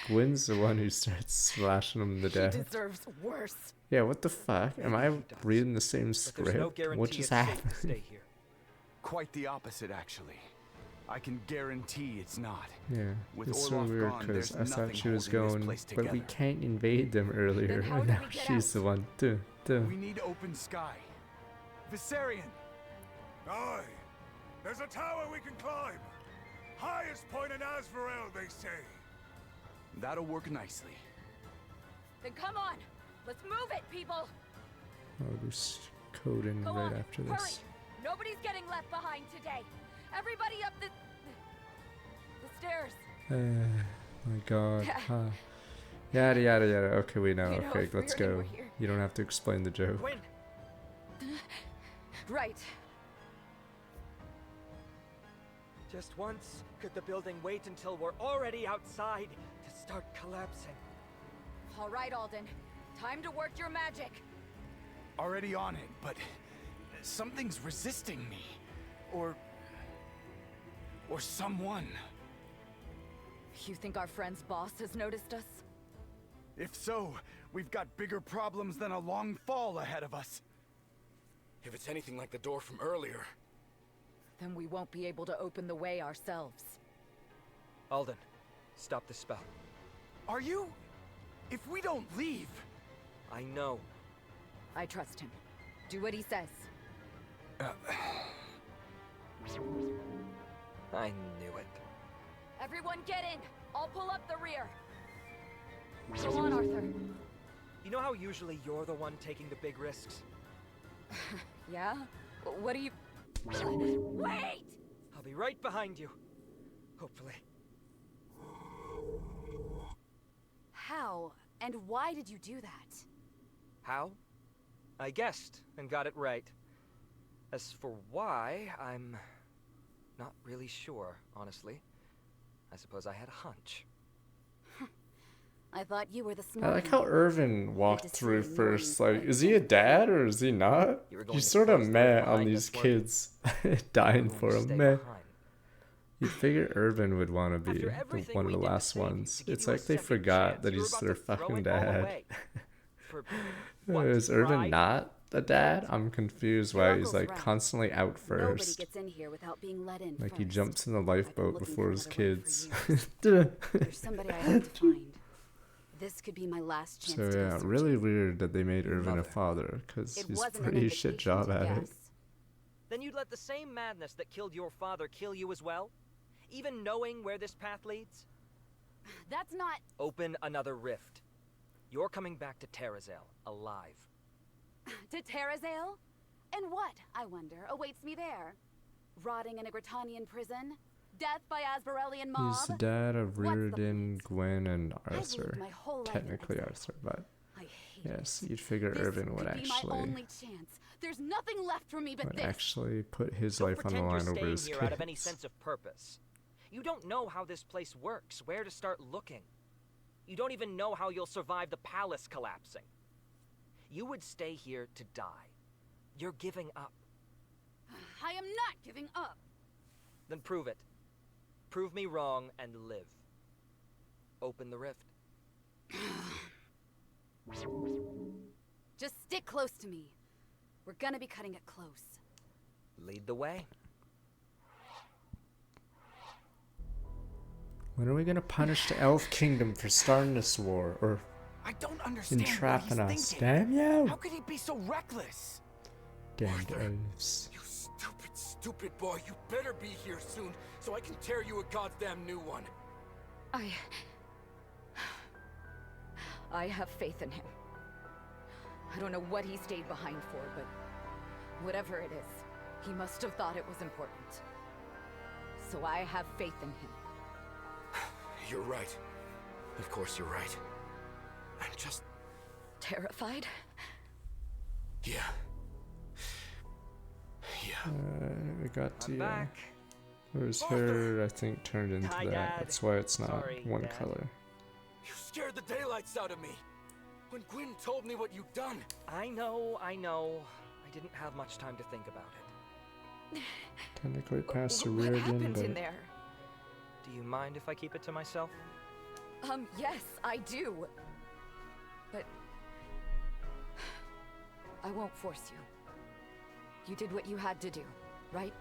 Gwyn's the one who starts slashing him to He death. deserves worse. Yeah, what the fuck? Am I reading the same there's no script? guarantee What just it's safe to happened? stay here. Quite the opposite, actually. I can guarantee it's not. Yeah, With it's so Orloff weird gone, because there's I thought nothing she was holding this going, place but we together. can't invade them earlier, how and do now we get she's the one. Duh. We need open sky. Viserion! Aye. There's a tower we can climb. Highest point in Azrael, they say. That'll work nicely. Then come on! Let's move it, people! Oh, there's code in Go right on, after hurry! this. Nobody's getting left behind today! Everybody up the stairs! My god. Huh. Yada yada yada. Okay, we know. You know, Okay, if we're let's here, go. we're here. You don't have to explain the joke. Gwyn! Right. Just once, could the building wait until we're already outside to start collapsing? All right, Alden. Time to work your magic. Already on it, but something's resisting me. Or someone. You think our friend's boss has noticed us? If so, we've got bigger problems than a long fall ahead of us. If it's anything like the door from earlier. Then we won't be able to open the way ourselves. Alden, stop the spell. Are you? If we don't leave... I know. I trust him. Do what he says. I knew it. Everyone get in! I'll pull up the rear. Go on, Arthur. You know how usually you're the one taking the big risks? Yeah? What do you... Wait! I'll be right behind you. Hopefully. How and why did you do that? How? I guessed and got it right. As for why, I'm not really sure, honestly. I suppose I had a hunch. I thought you were the smart I like how one. Irvin walked through first. Like, is he a dad or is he not? He's sort of meh on these kids dying for him. Meh. You'd figure Irvin would want to be one of the last ones. It's like they forgot that he's their fucking dad. Is Irvin not a dad? I'm confused why he's like constantly out Nobody first. gets in here without being let in Like he first. jumps in the lifeboat before his kids. There's somebody I have to find. This could be my last chance So to go yeah, searching. really weird that they made Irvin a father, because It he's a wasn't an pretty shit invitation job to at it. guess. Then you'd let the same madness that killed your father kill you as well? Even knowing where this path leads? That's not... Open another rift. You're coming back to Terrazel, alive. To Terrazel? And what, I wonder, awaits me there? Rotting in a Gratanian prison? Death by Asbarelian mob? He's the dad of What's the Reardon, Gwen, and I've lived Arthur. my whole life in Technically Arthur, but I hate yes, you'd figure This Irvin would could be my actually only chance. There's nothing left for me but this. actually put his Don't life on the pretend line you're over staying his here out of any kids. sense of purpose. You don't know how this place works, where to start looking. You don't even know how you'll survive the palace collapsing. You would stay here to die. You're giving up. I am not giving up. Then prove it. Prove me wrong and live. Open the rift. Just stick close to me. We're gonna be cutting it close. Lead the way. When are we gonna punish the Elf Kingdom for starting this war or I don't understand entrapping what he's us? thinking. Damn you! How could he be so reckless? Damned elves. Stupid boy, you better be here soon so I can tear you a goddamn new one. I have faith in him. I don't know what he stayed behind for, but whatever it is, he must have thought it was important. So I have faith in him. You're right. Of course you're right. I'm just... Terrified? Yeah. We got I'm to back. his hair, I think, turned into Hi, that. Dad. That's why it's not Sorry, one Dad. color. You scared the daylights out of me. When Gwyn told me what you'd done. I know. I didn't have much time to think about it. Technically Pastor What Reardon, happened but in there? Do Do you mind if I keep it to myself? Yes, I do. But I won't force you. You did what you had to do, right?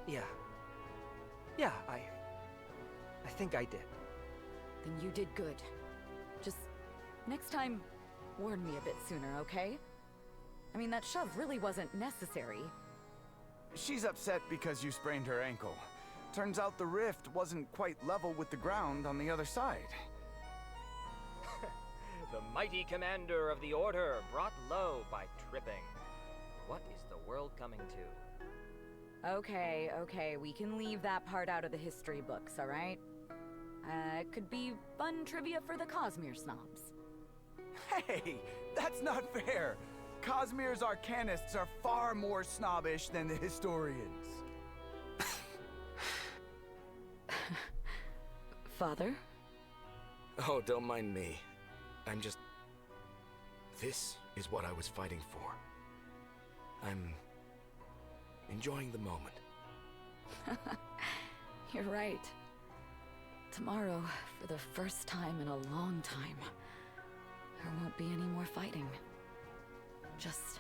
Yeah. Yeah, I think I did. Then you did good. Just next time, warn me a bit sooner, okay? I mean, that shove really wasn't necessary. She's upset because you sprained her ankle. Turns out the rift wasn't quite level with the ground on the other side. The mighty commander of the Order brought low by tripping. What is the world coming to? Okay, we can leave that part out of the history books, alright? It could be fun trivia for the Cosmere snobs. Hey, that's not fair. Cosmere's arcanists are far more snobbish than the historians. Father? Oh, don't mind me. I'm just... This is what I was fighting for. I'm enjoying the moment. You're right. Tomorrow, for the first time in a long time, there won't be any more fighting. Just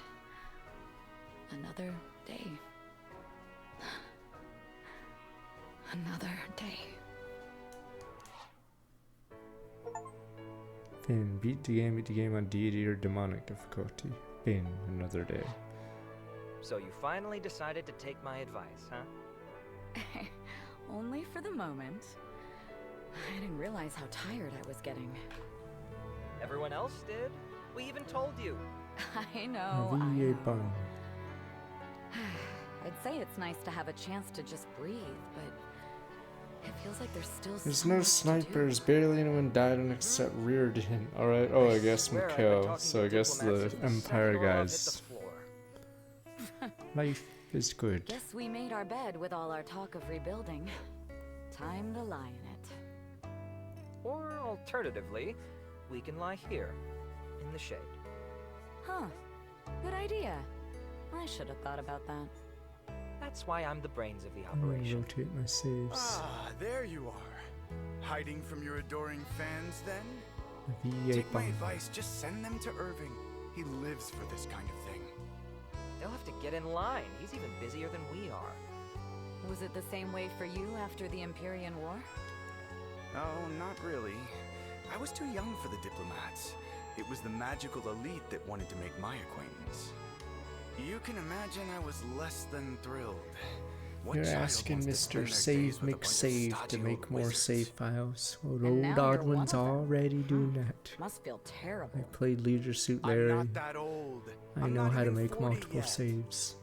another day. Another day. Finn, beat the game on deity or demonic difficulty. Finn, another day. So you finally decided to take my advice, huh? Only for the moment. I didn't realize how tired I was getting. Everyone else did. We even told you. I know. Bun. I'd say it's nice to have a chance to just breathe, but it feels like There's so no much snipers. Barely anyone died on except Reardon. Alright, oh, I guess swear I've been Mikhail. talking So I to guess diplomats the since the Empire second Orlov hit guys. the floor. Life is good. Guess we made our bed with all our talk of rebuilding. Time to lie in it. Or alternatively, we can lie here, in the shade. Huh. Good idea. I should have thought about that. That's why I'm the brains of the I'm gonna operation. rotate my saves. Ah, there you are. Hiding from your adoring fans, then? V8 Take my bomb. advice, just send them to Irving. He lives for this kind of thing. They'll have to get in line. He's even busier than we are. Was it the same way for you after the Empyrean War? Oh, not really. I was too young for the diplomats. It was the magical elite that wanted to make my acquaintance. You can imagine I was less than thrilled. What You're child asking wants to spend Mr. their days Save with a bunch of McSave to stodgy make old more wizards? save files. Well, And old now odd you're one one's of them. already doing that. Must feel I terrible. played Leisure Suit I'm Larry. not that old. I I'm know not how to even make 40 multiple yet. saves.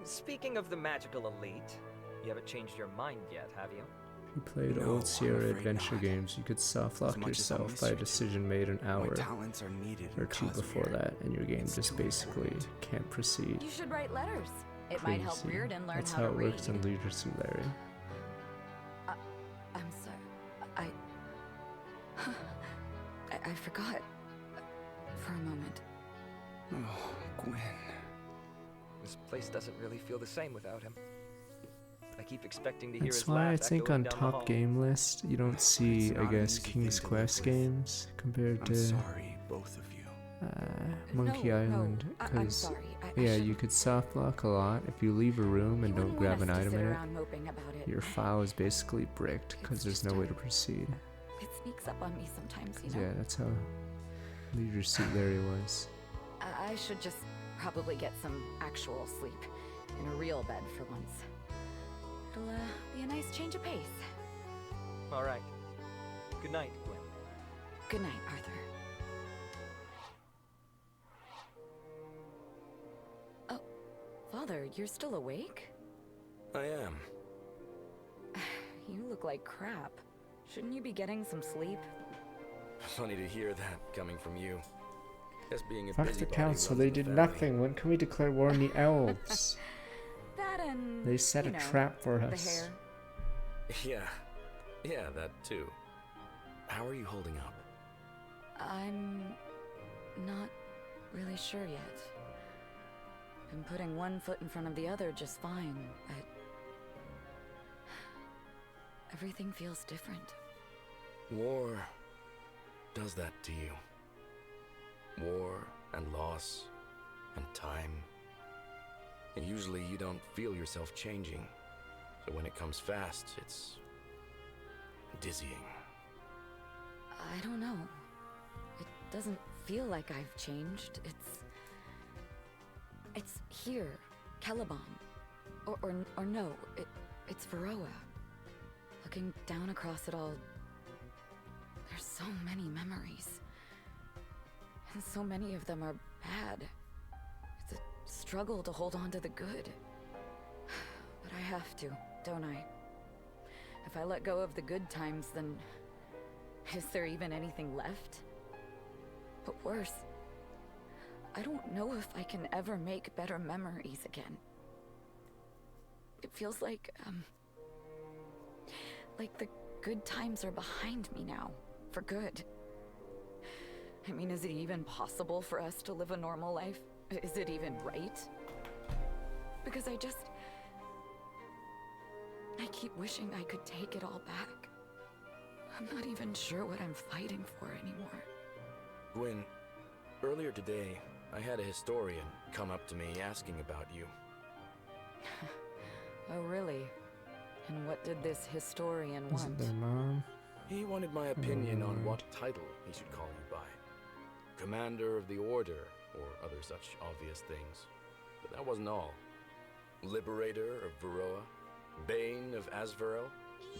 Speaking of the magical elite, you haven't changed your mind yet, have you? You played No, old Sierra I'm afraid adventure not. games. You could soft lock As much as I yourself miss by a you two, decision made an My hour talents are needed or in two before Cosmere. that, and your game It's just too basically important. can't proceed. You should write letters. It might help Crazy. Reardon learn That's how to it read. works in Leisure Suit Larry. I'm sorry. I forgot. For a moment. Oh, Gwen. This place doesn't really feel the same without him. I keep expecting to hear That's his why I laugh think echoing on down the hall. top game list you don't see, It's I not an guess, easy King's thing to live Quest with. games compared I'm to sorry, both of you. Monkey No, Island. I'm 'Cause, sorry. I yeah, shouldn't. you could soft lock a lot if you leave a room and You don't wouldn't grab want an us to item sit in it. around moping about it. Your file is basically bricked because there's no way to proceed. It sneaks up on me sometimes, you know. Yeah, that's how Leisure Suit Larry was. I should just probably get some actual sleep in a real bed for once. It'll be a nice change of pace. All right. Good night, Gwen. Good night, Arthur. Oh, Father, you're still awake? I am. You look like crap. Shouldn't you be getting some sleep? Funny to hear that coming from you. Guess being a Fuck the busybody council, runs they the did family. nothing. When can we declare war on the elves? That and They set you a know, trap for the us. hair. Yeah, that too. How are you holding up? I'm not really sure yet. Been putting one foot in front of the other just fine, but everything feels different. War does that to you. War and loss and time. And usually you don't feel yourself changing. So when it comes fast, it's dizzying. I don't know. It doesn't feel like I've changed. It's here, Caliban. Or no, it's Varroa. Looking down across it all, there's so many memories. And so many of them are bad. It's a struggle to hold on to the good. But I have to, don't I? If I let go of the good times, then is there even anything left? But worse, I don't know if I can ever make better memories again. It feels like the good times are behind me now, for good. I mean, is it even possible for us to live a normal life? Is it even right? Because I keep wishing I could take it all back. I'm not even sure what I'm fighting for anymore. Gwyn, earlier today, I had a historian come up to me asking about you. Oh, really? And what did this historian Is want? it their mom? He wanted my opinion on what title he should call you by. Commander of the Order, or other such obvious things. But that wasn't all. Liberator of Varroa, Bane of Azvarel,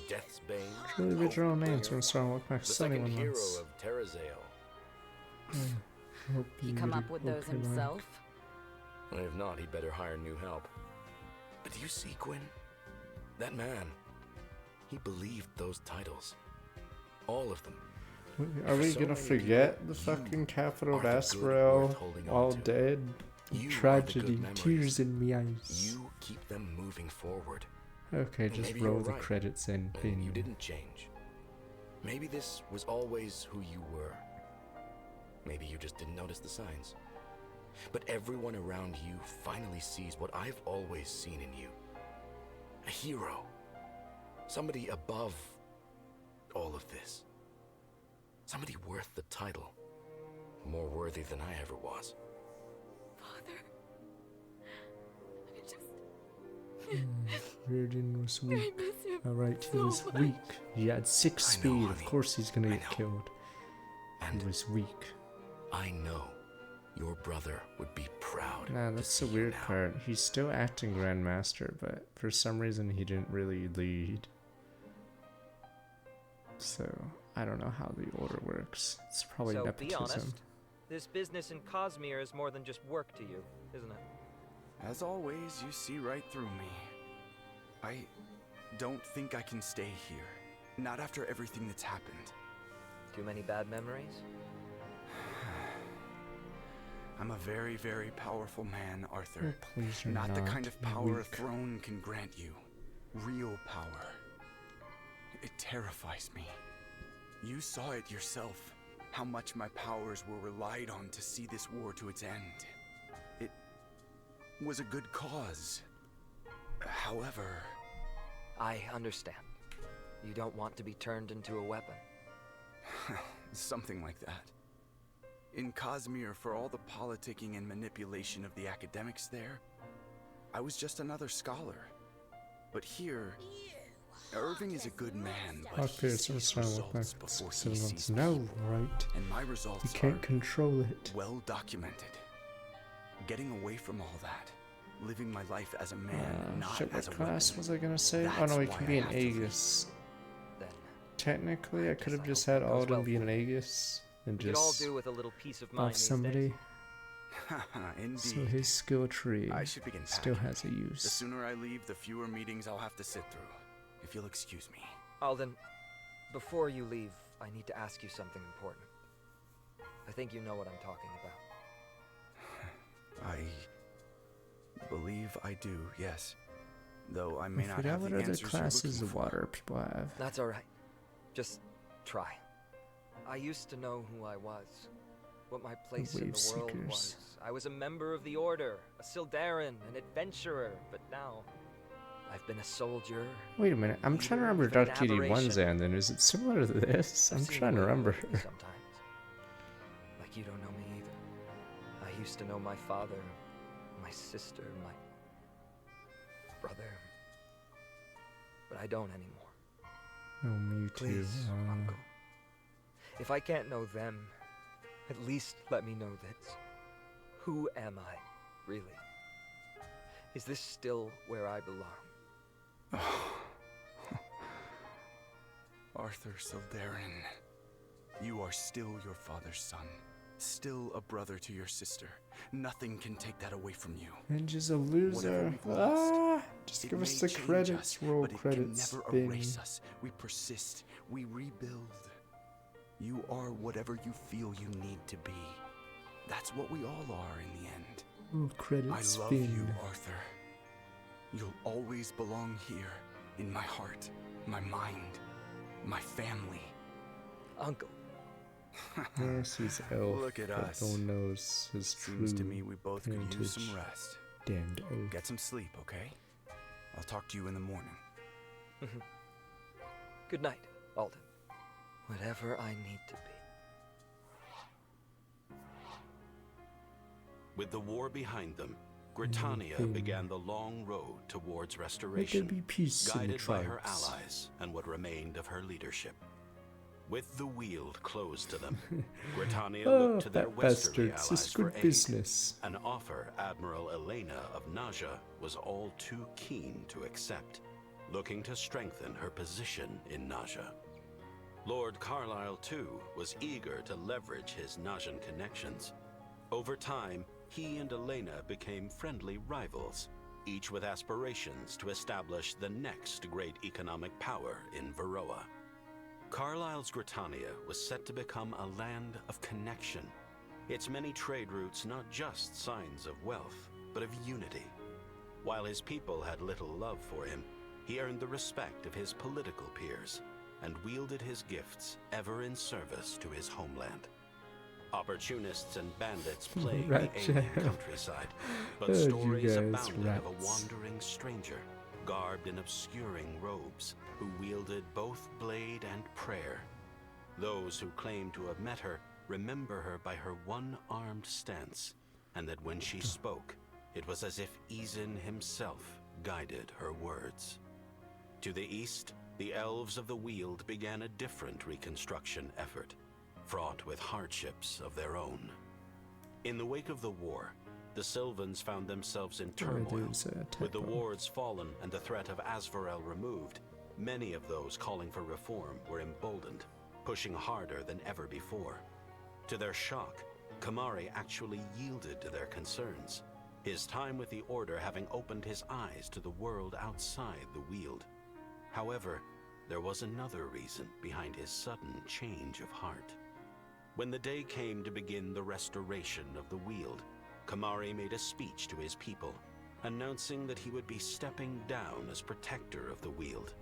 Death's Bane, Really original names from Star Wars back the second 71 hero months. of Terrazale. Hope He you come really up with hope those you like. himself? If not, he'd better hire new help. But do you see, Gwyn? That man, he believed those titles. All of them. Are we So gonna many forget people, the fucking capital of are the good Asperel worth holding on all to. dead? You are the Tragedy, good memories. tears in me eyes. You keep them moving forward. Okay, And just maybe roll you're the right, credits in. and you didn't change. Maybe this was always who you were. Maybe you just didn't notice the signs. But everyone around you finally sees what I've always seen in you. A hero. Somebody above all of this. Somebody worth the title. More worthy than I ever was. Father, I just... Virgin was weak. I miss him Alright, he so was much. weak. He had 6 I know, speed. Of honey. course he's gonna I get know. killed. And He was weak. I know your brother would be proud. Nah, to that's see the you weird now. part. He's still acting Grandmaster, but for some reason he didn't really lead. So, I don't know how the order works. It's probably So nepotism. be honest, this business in Cosmere is more than just work to you, isn't it? As always, you see right through me. I don't think I can stay here. Not after everything that's happened. Too many bad memories? I'm a very, very powerful man, Arthur. Oh, please, you're Not the not. kind of You're power a weak. throne can grant you. Real power. It terrifies me. You saw it yourself, how much my powers were relied on to see this war to its end. It was a good cause. However... I understand. You don't want to be turned into a weapon. Something like that. In Cosmere, for all the politicking and manipulation of the academics there, I was just another scholar. But here, Irving is a good man, but Hawk he Pearson sees starting with results back before 6, he 7 sees months. No, people. right? And my You results can't are control it. well documented. Getting away from all that, living my life as a man, not Shit, as what a class weapon. was I gonna say? Oh That's no, he why can I be an have to leave. Aegis. Then Technically, I could have I just hope had it goes Alden well be for an Aegis and we could all just do with a little peace of mind buff these somebody. days. Indeed. So his skill tree I should begin still packing. has a The use. sooner I leave, the fewer meetings I'll have to sit through. If you'll excuse me. Alden, before you leave, I need to ask you something important. I think you know what I'm talking about. I believe I do, yes. Though I may I not forgot have what the other answers you're classes looking of for. water people have. That's alright. Just try. I used to know who I was. What my place in Wave the world seekers. was. I was a member of the Order, a Sildarin, an adventurer, but now... I've been a soldier. Wait a minute, I'm trying to remember Even an Dark Deity 1's aberration. end, is it similar to this? I've I'm seen trying to you remember. sometimes. Like you don't know me either. I used to know my father, my sister, my brother. But I don't anymore. Oh, me too. Please, Uncle. If I can't know them, at least let me know this. Who am I, really? Is this still where I belong? Arthur Sildarin, you are still your father's son. Still a brother to your sister. Nothing can take that away from you. And just a loser. Just give us the credits. Roll but credits. It can never Bing. erase us. We persist. We rebuild. You are whatever you feel you need to be. That's what we all are in the end. Roll credits. I love Bing. you, Arthur. You'll always belong here, in my heart, my mind, my family. Uncle. Yes, he's elf. Look at but us. No one knows his Seems true to me we both could use parentage. some rest. Damned oaf. Get some sleep, okay? I'll talk to you in the morning. Good night, Alden. Whatever I need to be. With the war behind them, Britannia began the long road towards Let there restoration, be peace in the guided by her tribes. allies and what remained of her leadership. With the Weald closed to them, Britannia looked to their that westerly bastards. allies It's for good aid. business. An offer Admiral Elena of Naja was all too keen to accept, looking to strengthen her position in Naja. Lord Carlisle, too, was eager to leverage his Najan connections. Over time, he and Elena became friendly rivals, each with aspirations to establish the next great economic power in Varroa. Carlisle's Britannia was set to become a land of connection, its many trade routes not just signs of wealth, but of unity. While his people had little love for him, he earned the respect of his political peers and wielded his gifts ever in service to his homeland. Opportunists and bandits plagued the alien countryside, but Heard you stories guys, abounded of a rats. wandering stranger, garbed in obscuring robes, who wielded both blade and prayer. Those who claim to have met her remember her by her one-armed stance, and that when she spoke, it was as if Izin himself guided her words. To the east, the elves of the Weald began a different reconstruction effort, fraught with hardships of their own. In the wake of the war, the Sylvans found themselves in turmoil. With the wards fallen and the threat of Asvarel removed, many of those calling for reform were emboldened, pushing harder than ever before. To their shock, Kamari actually yielded to their concerns, his time with the Order having opened his eyes to the world outside the Weald. However, there was another reason behind his sudden change of heart. When the day came to begin the restoration of the Weald, Kamari made a speech to his people, announcing that he would be stepping down as protector of the Weald.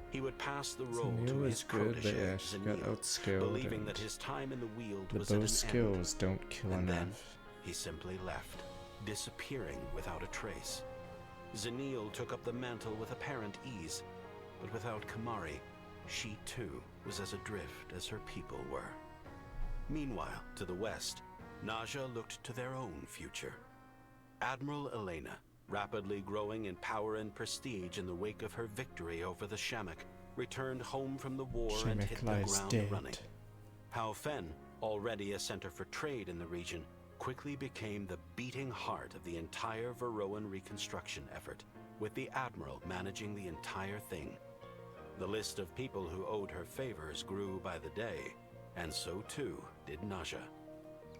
He would pass the role to Zanil his is good, but protege, yeah, she got Zanil, outscaled, believing and that his time in the Weald the was at bow an skills end. don't kill And then enough. he simply left, disappearing without a trace. Zanil took up the mantle with apparent ease, but without Kamari, she too was as adrift as her people were. Meanwhile, to the west, Naja looked to their own future. Admiral Elena, rapidly growing in power and prestige in the wake of her victory over the Shamak, returned home from the war and Shamak hit the lies ground dead. running. Hao Fen, already a center for trade in the region, quickly became the beating heart of the entire Varroan reconstruction effort, with the Admiral managing the entire thing. The list of people who owed her favors grew by the day, and so too did Naja.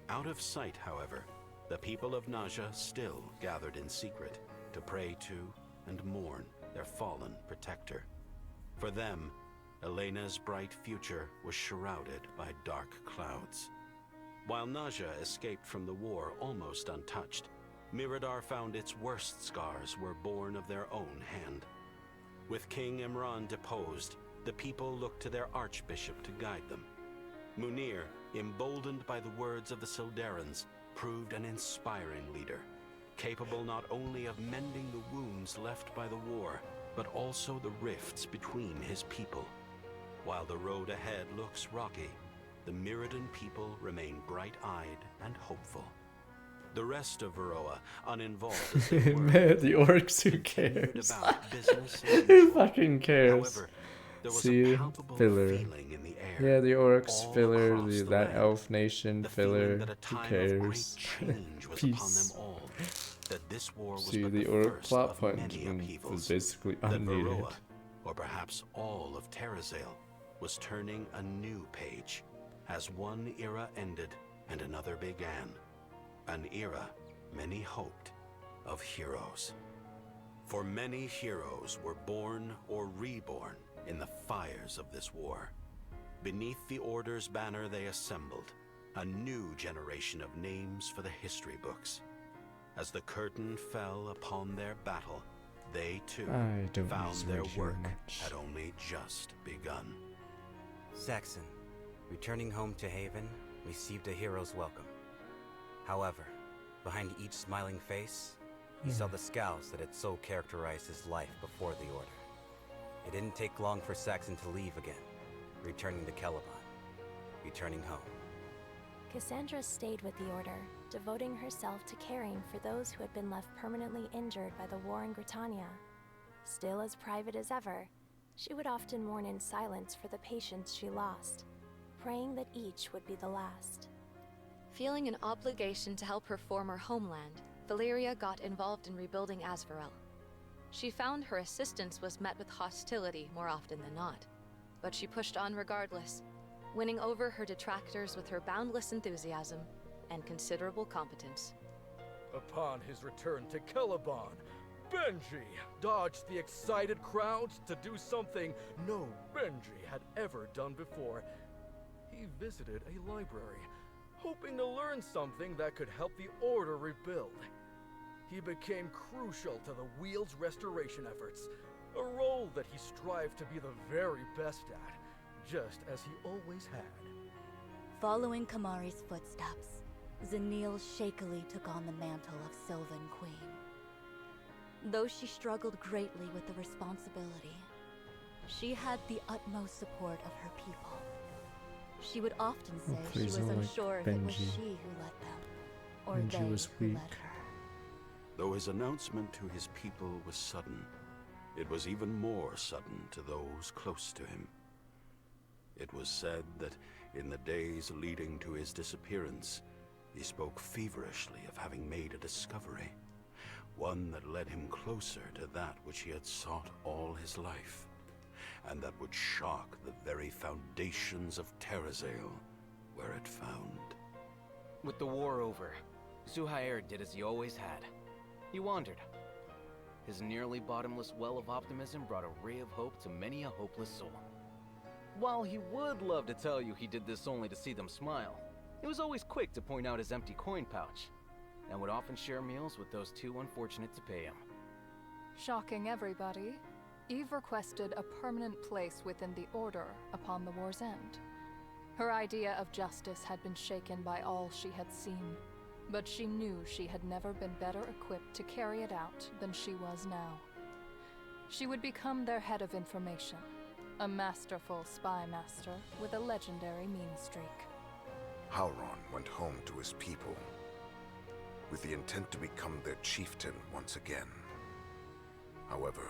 Out of sight, however, the people of Naja still gathered in secret to pray to and mourn their fallen protector. For them, Elena's bright future was shrouded by dark clouds. While Naja escaped from the war almost untouched, Miradar found its worst scars were born of their own hand. With King Imran deposed, the people looked to their archbishop to guide them. Munir, emboldened by the words of the Sildarans, proved an inspiring leader, capable not only of mending the wounds left by the war, but also the rifts between his people. While the road ahead looks rocky, the Mirrodin people remain bright-eyed and hopeful. The rest of Varroa, uninvolved as they were, Man, the orcs, who cares? about business as Who usual. fucking cares? However, there was See, a palpable filler. feeling in the air. Yeah, the orcs, all filler, across the that land. elf nation, The filler, feeling that a who time of great cares? change was upon them Peace. all. That this war was See, but the the orc first plot of point many was upheavals. basically That unneeded. Varroa, or perhaps all of Terrazale, was turning a new page, as one era ended and another began. An era, many hoped, of heroes. For many heroes were born or reborn in the fires of this war. Beneath the Order's banner they assembled, a new generation of names for the history books. As the curtain fell upon their battle, they too I don't found use their wood here work much. had only just begun. Saxon, returning home to Haven, received a hero's welcome. However, behind each smiling face, he saw the scowls that had so characterized his life before the Order. It didn't take long for Saxon to leave again, returning to Celeborn, returning home. Cassandra stayed with the Order, devoting herself to caring for those who had been left permanently injured by the war in Britannia. Still as private as ever, she would often mourn in silence for the patients she lost, praying that each would be the last. Feeling an obligation to help her former homeland, Valeria got involved in rebuilding Azvarel. She found her assistance was met with hostility more often than not, but she pushed on regardless, winning over her detractors with her boundless enthusiasm and considerable competence. Upon his return to Celeborn, Benji dodged the excited crowds to do something no Benji had ever done before. He visited a library, hoping to learn something that could help the Order rebuild. He became crucial to the Wheel's restoration efforts, a role that he strived to be the very best at, just as he always had. Following Kamari's footsteps, Zanil shakily took on the mantle of Sylvan Queen. Though she struggled greatly with the responsibility, she had the utmost support of her people. She would often say she was unsure if it was she who led them, or Benji they was who weak. led her. Though his announcement to his people was sudden, it was even more sudden to those close to him. It was said that in the days leading to his disappearance, he spoke feverishly of having made a discovery, one that led him closer to that which he had sought all his life, and that would shock the very foundations of Terrazale, where it found. With the war over, Zuhair did as he always had. He wandered. His nearly bottomless well of optimism brought a ray of hope to many a hopeless soul. While he would love to tell you he did this only to see them smile, he was always quick to point out his empty coin pouch, and would often share meals with those too unfortunate to pay him. Shocking everybody, Eve requested a permanent place within the Order upon the war's end. Her idea of justice had been shaken by all she had seen, but she knew she had never been better equipped to carry it out than she was now. She would become their head of information, a masterful spy master with a legendary mean streak. Hauron went home to his people, with the intent to become their chieftain once again. However,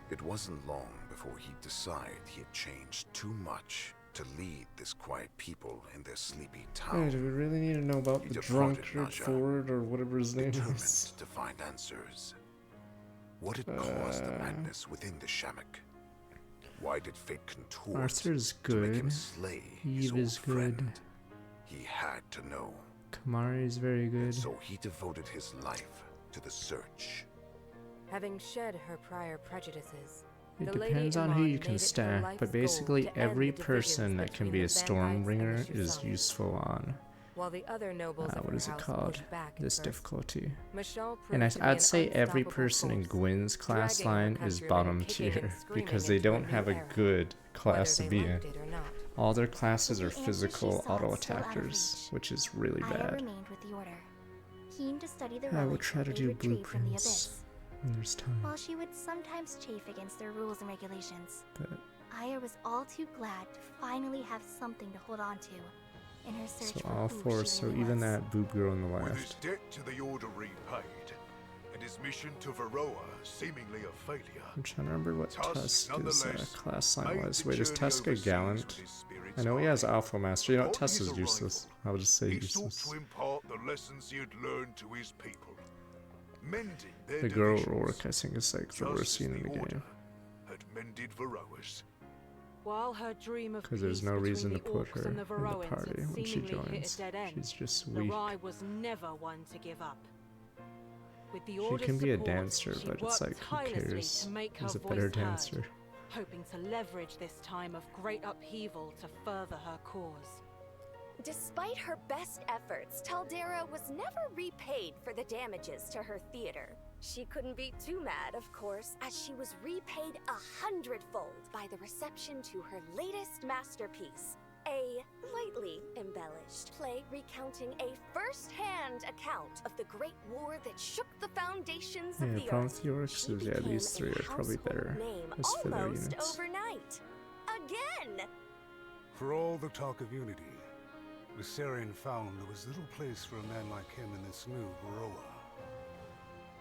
it wasn't long before he'd decide he had changed too much to lead this quiet people in their sleepy town. Hey, do we really need to know about He the departed drunkard Naja, Ford or whatever his name determined is? to find answers. What had caused the madness within the Shamak? Why did fate contort Arthur's to make him good. slay his Eve old is good. friend? He had to know. Kamari is very good. So he devoted his life to the search. Having shed her prior prejudices, It the Lady depends on who Iman you made can it her stack, life's but goal basically to end every the person divisions that can between be a the vampires and Stormbringer their is sons. useful on While the other nobles of what her is it house called? pushed back at This first, difficulty. Michelle And proved to be I'd an say every unstoppable person in force, Gwyn's class dragging her line is countrymen bottom kicking and tier screaming because they into a don't new have a era, good class to whether be they in. liked it or not. All their classes are With the answer she physical sought auto still out of attackers, which is really Aya bad. remained with the Order, keen to study the I will relics try to they do retrieved from the blueprints. Abyss. when there's time. While she would sometimes chafe against their rules and regulations, But Aya was all too glad to finally have something to hold on to in her search so for all who four, she so really even was. that boob girl on the With his left. debt to the Order repaid, and his mission to Varroa seemingly a failure, I'm trying to remember what Tusk nonetheless, is class sign made was. the Wait, is journey Tusk a overseas gallant? with his spirits I know he has high. Alpha Master. You know what, Upon Tusk his is useless. I'll just say he sought useless. to impart the lessons he had learned to his people, mending their The girl divisions, Rourke, I think, is like the just worst as scene in the Order game. had mended Varroa's. While her dream of Because there's peace no between reason to the put orcs her and the in the Varroans party had when she seemingly hit joins. a dead end, She's just weak. Narai was never one to give up. With the She Order's can be a support, dancer, she but it's worked like, who tirelessly cares? to make her Who's a voice better heard, dancer? hoping to leverage this time of great upheaval to further her cause. Despite her best efforts, Taldera was never repaid for the damages to her theater. She couldn't be too mad, of course, as she was repaid 100-fold by the reception to her latest masterpiece, a lightly embellished play recounting a first-hand account of the Great War that shook the foundations of Yeah, the problem earth. with the orcs is, yeah, these three are probably better Name as filler almost units. overnight. Again! For all the talk of unity, Viserion found there was little place for a man like him in this new Varroa.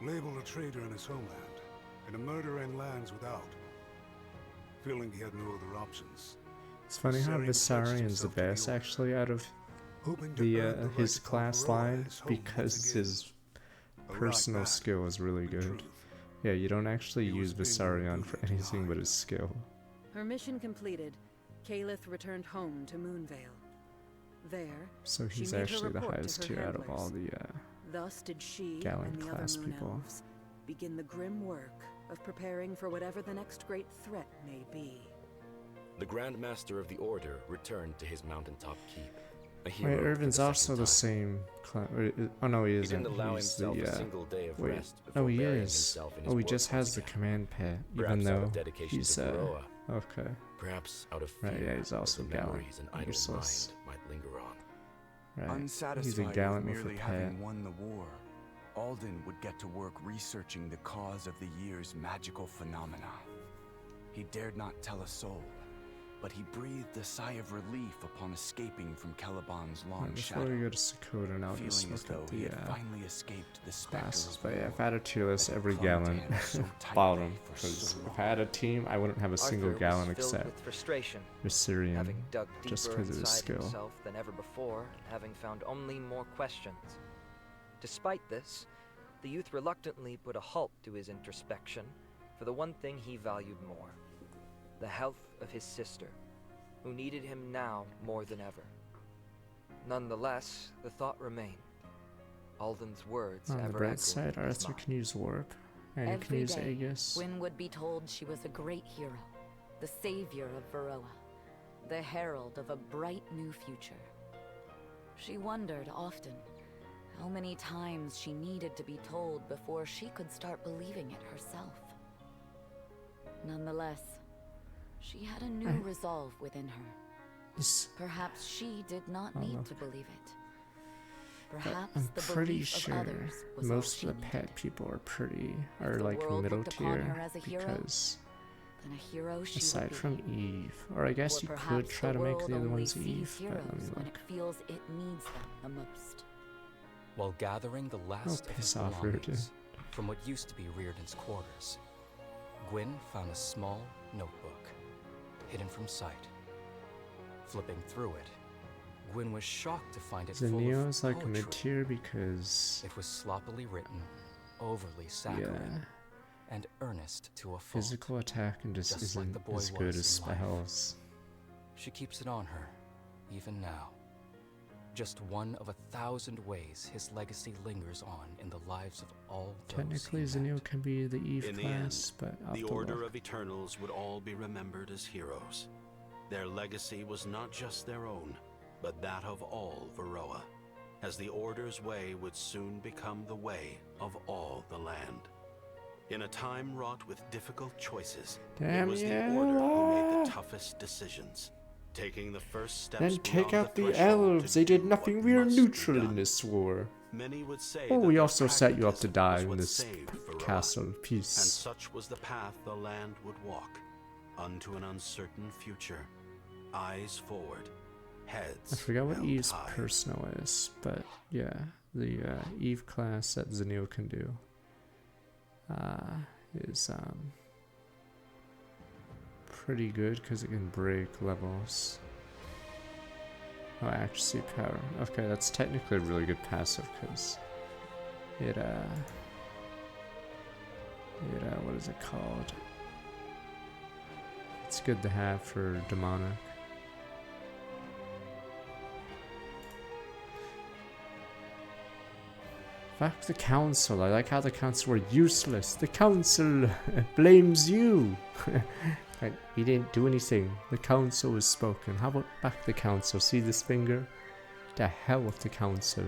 Labeled a traitor in his homeland, and a murderer in lands without. Feeling he had no other options, It's funny how Visarion's the best actually out of the his class line because his personal skill is really good. Yeah, you don't actually use Visarion for anything but his skill. Her mission completed, Calith returned home to Moonvale. There, So she he's made her actually the report to highest her tier out of handlers. all the Thus did she Gallant and the class other moon people. elves begin the grim work of preparing for whatever the next great threat may be. The Grand Master of the Order returned to his mountaintop keep. A Wait, hero for Irvin's the also second the time. same class. Oh no, he He isn't. didn't allow He's himself the a single day of wait. rest No, before he burying is. himself in his Oh, he work just has once the again. command pet, even Perhaps out though of dedication he's to Varroa. okay. Perhaps out of fear Right, yeah, he's also that the gallant. memories an idle Useless. mind might linger on. Right. Unsatisfied He's a gallant with with a merely pet. having won the war, Alden would get to work researching the cause of the year's magical phenomena. He dared not tell a soul, but he breathed a sigh of relief upon escaping from Caliban's long Right, before shadow, we go to Sukoden, I'll just feeling as look though at he the had finally escaped the specter classes. of But yeah, war if I had a tier list, that every clung to gallant him so tightly bottom. for Because so if I had a team, I wouldn't have a single Arthur gallant was filled except with frustration, Viserion, having dug just deeper because of his inside skill. himself than ever before, and having found only more questions. Despite this, the youth reluctantly put a halt to his introspection for the one thing he valued more: the health of his sister, who needed him now more than ever. Nonetheless, the thought remained. Alden's words On the ever bright echoed side, in his Arthur mind. can use warp, and he can Every use day, Aegis. Gwyn would be told she was a great hero, the savior of Varroa, the herald of a bright new future. She wondered often how many times she needed to be told before she could start believing it herself. Nonetheless, she had a new resolve within her. Perhaps she did not Oh, need look. to believe it. But Perhaps I'm the pretty belief sure of others was all most she of the pet people are the like world middle looked upon tier her as a hero, because then a hero she aside would be. from Eve, or I guess Or you could perhaps try the to make world the other only ones sees Eve. But let heroes me when look. it feels it needs them the most. While gathering the last of his piss off, belongings from what used to be Reardon's quarters, Gwyn found a small notebook, hidden from sight. Flipping through it, Gwyn was shocked to find it full Zenio of is like poetry. mid tier because It was sloppily written, overly saccharine, and earnest to a fault. physical attack and just Just like isn't the boy as good was as in life. spells. She keeps it on her, even now. Just one of 1,000 ways his legacy lingers on in the lives of all those Technically, he met. Zenio can be the Eve In the class, end, but I'll the have to Order look. of Eternals would all be remembered as heroes. Their legacy was not just their own, but that of all Varroa, as the Order's way would soon become the way of all the land. In a time wrought with difficult choices, Damn it was yeah. the Order who made the toughest decisions, taking the first steps Then take beyond out the threshold to elves. They did do nothing. what We are must be neutral done. in this war. Many would say Oh, that we their also set you up to pragmatism die was in what this saved Varroa, castle and piece. such was the path the land would walk, unto an uncertain future. Eyes forward, heads I forgot what held Eve's high. personal is, but yeah, the Eve class that Zenio can do is pretty good because it can break levels. Oh, accuracy power. Okay, that's technically a really good passive because it what is it called? It's good to have for demonic. Fuck the council. I like how the council were useless. The council blames you. Like, he didn't do anything. The council was spoken. How about back the council? See this finger? The hell with the council.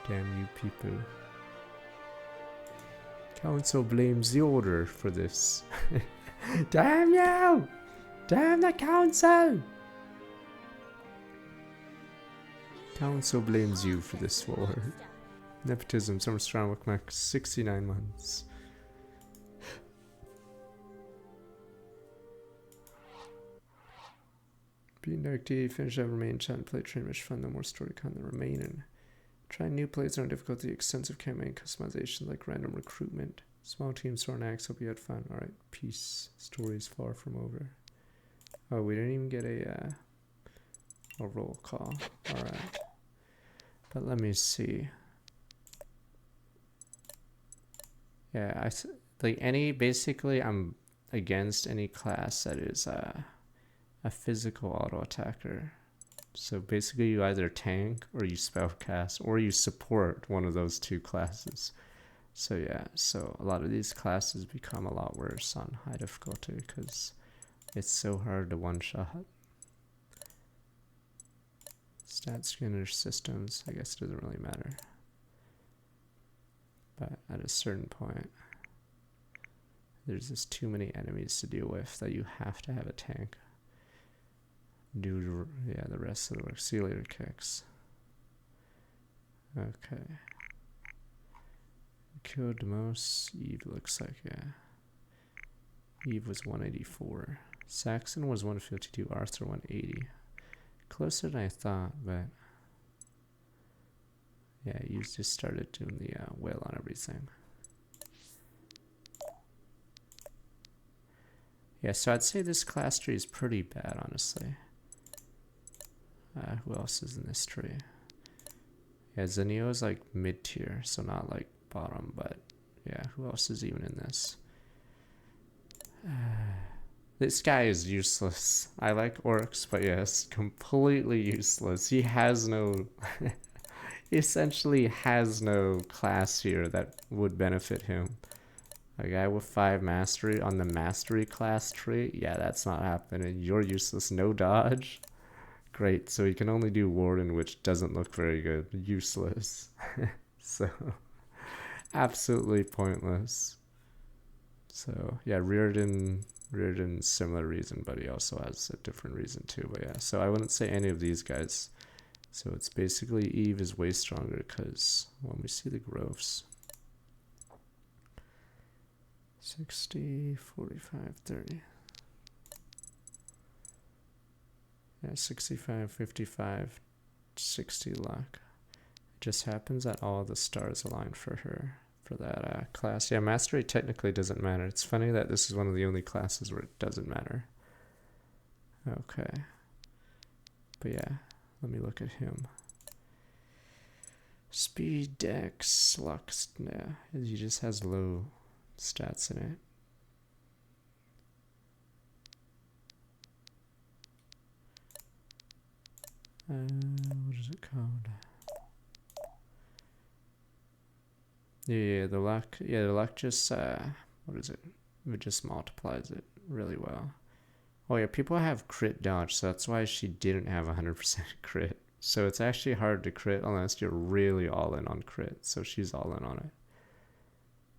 Damn you people. Council blames the order for this. Damn you! Damn the council! Council blames you for this war. Nepotism, summer strong work max 69 months. Being Dark D, finish up remain, chat and play train much fun, no more story content remaining. Try new plays on difficulty, extensive campaign customization like random recruitment. Small team Sornax, hope you had fun. Alright, peace. Story's far from over. Oh, we didn't even get a roll call. Alright. But let me see. Yeah, basically I'm against any class that is a physical auto attacker. So basically you either tank or you spellcast or you support one of those two classes. So yeah, so a lot of these classes become a lot worse on high difficulty because it's so hard to one-shot. Stat scanner systems, I guess it doesn't really matter. But at a certain point, there's just too many enemies to deal with that you have to have a tank. Do the rest of the work. See you later, kicks. Okay. Killed the most. Eve looks like, yeah. Eve was 184. Saxon was 152. Arthur 180. Closer than I thought, but yeah, you just started doing the whale on everything. Yeah, so I'd say this class tree is pretty bad, honestly. Who else is in this tree? Yeah, Zenio is like mid-tier, so not like bottom, but yeah, who else is even in this? This guy is useless. I like orcs, but yes, completely useless. He has no... essentially has no class here that would benefit him. A guy with 5 mastery on the mastery class tree? Yeah, that's not happening. You're useless. No dodge? Great, so he can only do Warden, which doesn't look very good. Useless. So, absolutely pointless. So, yeah, Reardon, similar reason, but he also has a different reason too. But yeah, so I wouldn't say any of these guys. So it's basically Eve is way stronger because when we see the growths, 60, 45, 30. Yeah, 65, 55, 60 luck. It just happens that all the stars align for her, for that class. Yeah, mastery technically doesn't matter. It's funny that this is one of the only classes where it doesn't matter. Okay. But yeah, let me look at him. Speed, dex, luck, yeah, he just has low stats in it. What is it called? Yeah, the luck. Yeah, the luck just what is it? It just multiplies it really well. Oh yeah, people have crit dodge, so that's why she didn't have 100% crit. So it's actually hard to crit unless you're really all in on crit. So she's all in on it.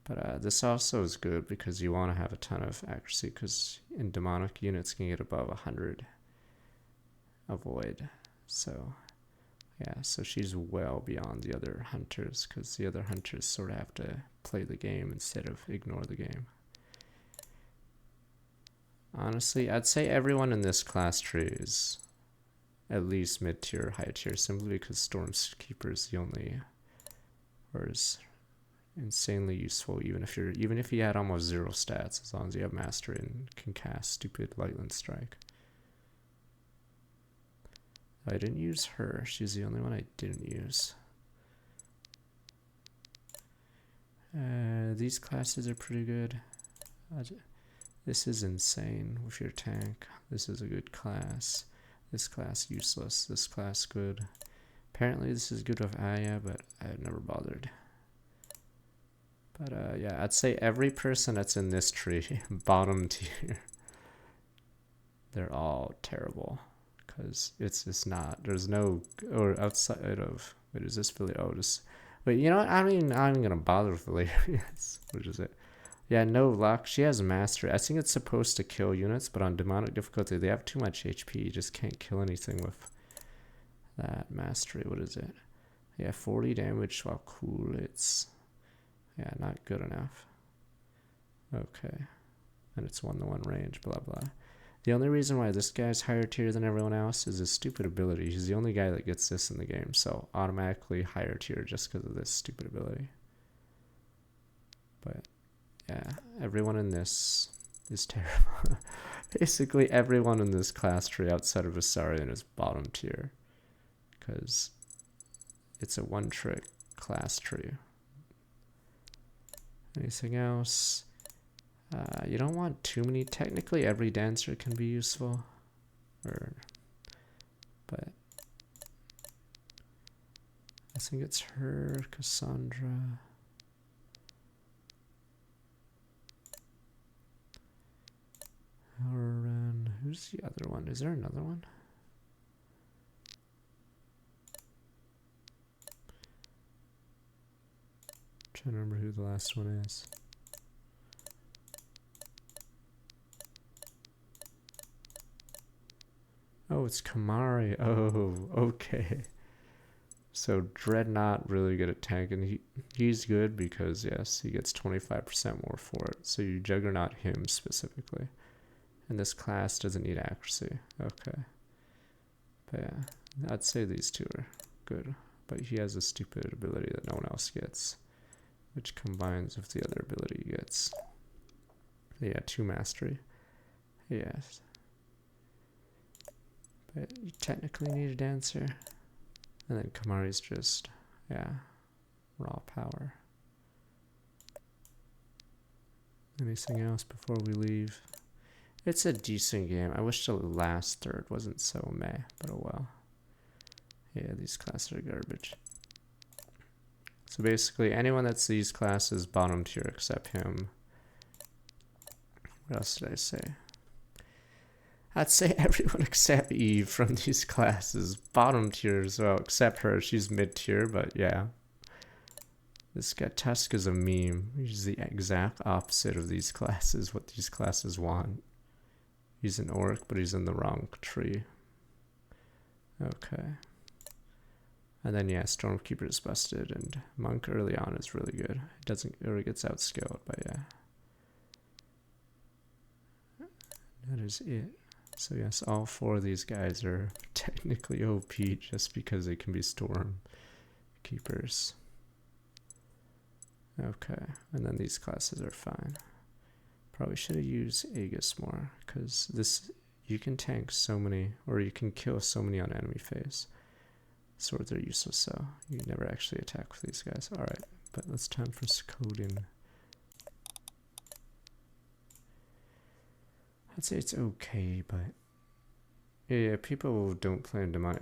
But this also is good because you want to have a ton of accuracy because in demonic units can get above 100 avoid. So Yeah, so she's well beyond the other hunters, because the other hunters sort of have to play the game instead of ignore the game. Honestly, I'd say everyone in this class tree is at least mid-tier, high-tier, simply because Stormkeeper is the only, or is insanely useful, even if you had almost 0 stats, as long as you have Mastery and can cast stupid Lightning Strike. I didn't use her. She's the only one I didn't use. These classes are pretty good. This is insane with your tank. This is a good class. This class useless. This class good. Apparently this is good with Aya, but I've never bothered. But yeah, I'd say every person that's in this tree, bottom tier, they're all terrible. Because it's just not, there's no, or outside of, wait, is this Valyria? Oh, just, wait, you know what, I mean, I'm even going to bother with Valyria. Which is it? Yeah, no luck. She has Mastery. I think it's supposed to kill units, but on demonic difficulty, they have too much HP. You just can't kill anything with that Mastery. What is it? Yeah, 40 damage while cool. It's, yeah, not good enough. Okay. And it's 1-to-1 range, blah, blah. The only reason why this guy's higher tier than everyone else is his stupid ability. He's the only guy that gets this in the game, so automatically higher tier just because of this stupid ability. But yeah, everyone in this is terrible. Basically everyone in this class tree outside of Asarian is bottom tier, because it's a one-trick class tree. Anything else? You don't want too many. Technically, every dancer can be useful, but I think it's her, Cassandra. Halloran. Who's the other one? Is there another one? I'm trying to remember who the last one is. Oh, it's Kamari. Oh, okay. So Dreadnought really good at tanking. He's good because, yes, he gets 25% more for it. So you Juggernaut him specifically. And this class doesn't need accuracy. Okay. But yeah, I'd say these two are good. But he has a stupid ability that no one else gets, which combines with the other ability he gets. Yeah, 2 Mastery. Yes. But you technically need a dancer. And then Kamari's just, yeah, raw power. Anything else before we leave? It's a decent game. I wish the last third wasn't so meh, but oh well. Yeah, these classes are garbage. So basically, anyone that's these classes, bottom tier except him. What else did I say? I'd say everyone except Eve from these classes. Bottom tier as well, except her. She's mid-tier, but yeah. This guy, Tusk, is a meme. He's the exact opposite of these classes, what these classes want. He's an orc, but he's in the wrong tree. Okay. And then, yeah, Stormkeeper is busted, and Monk early on is really good. It doesn't, or gets outscaled, but yeah. That is it. So yes, all 4 of these guys are technically OP just because they can be Storm Keepers. Okay, and then these classes are fine. Probably should have used Aegis more, because this, you can tank so many, or you can kill so many on enemy phase. Swords are useless, so you never actually attack with these guys. Alright, but it's time for Skodin. I'd say it's okay, but yeah, people don't play in demonic.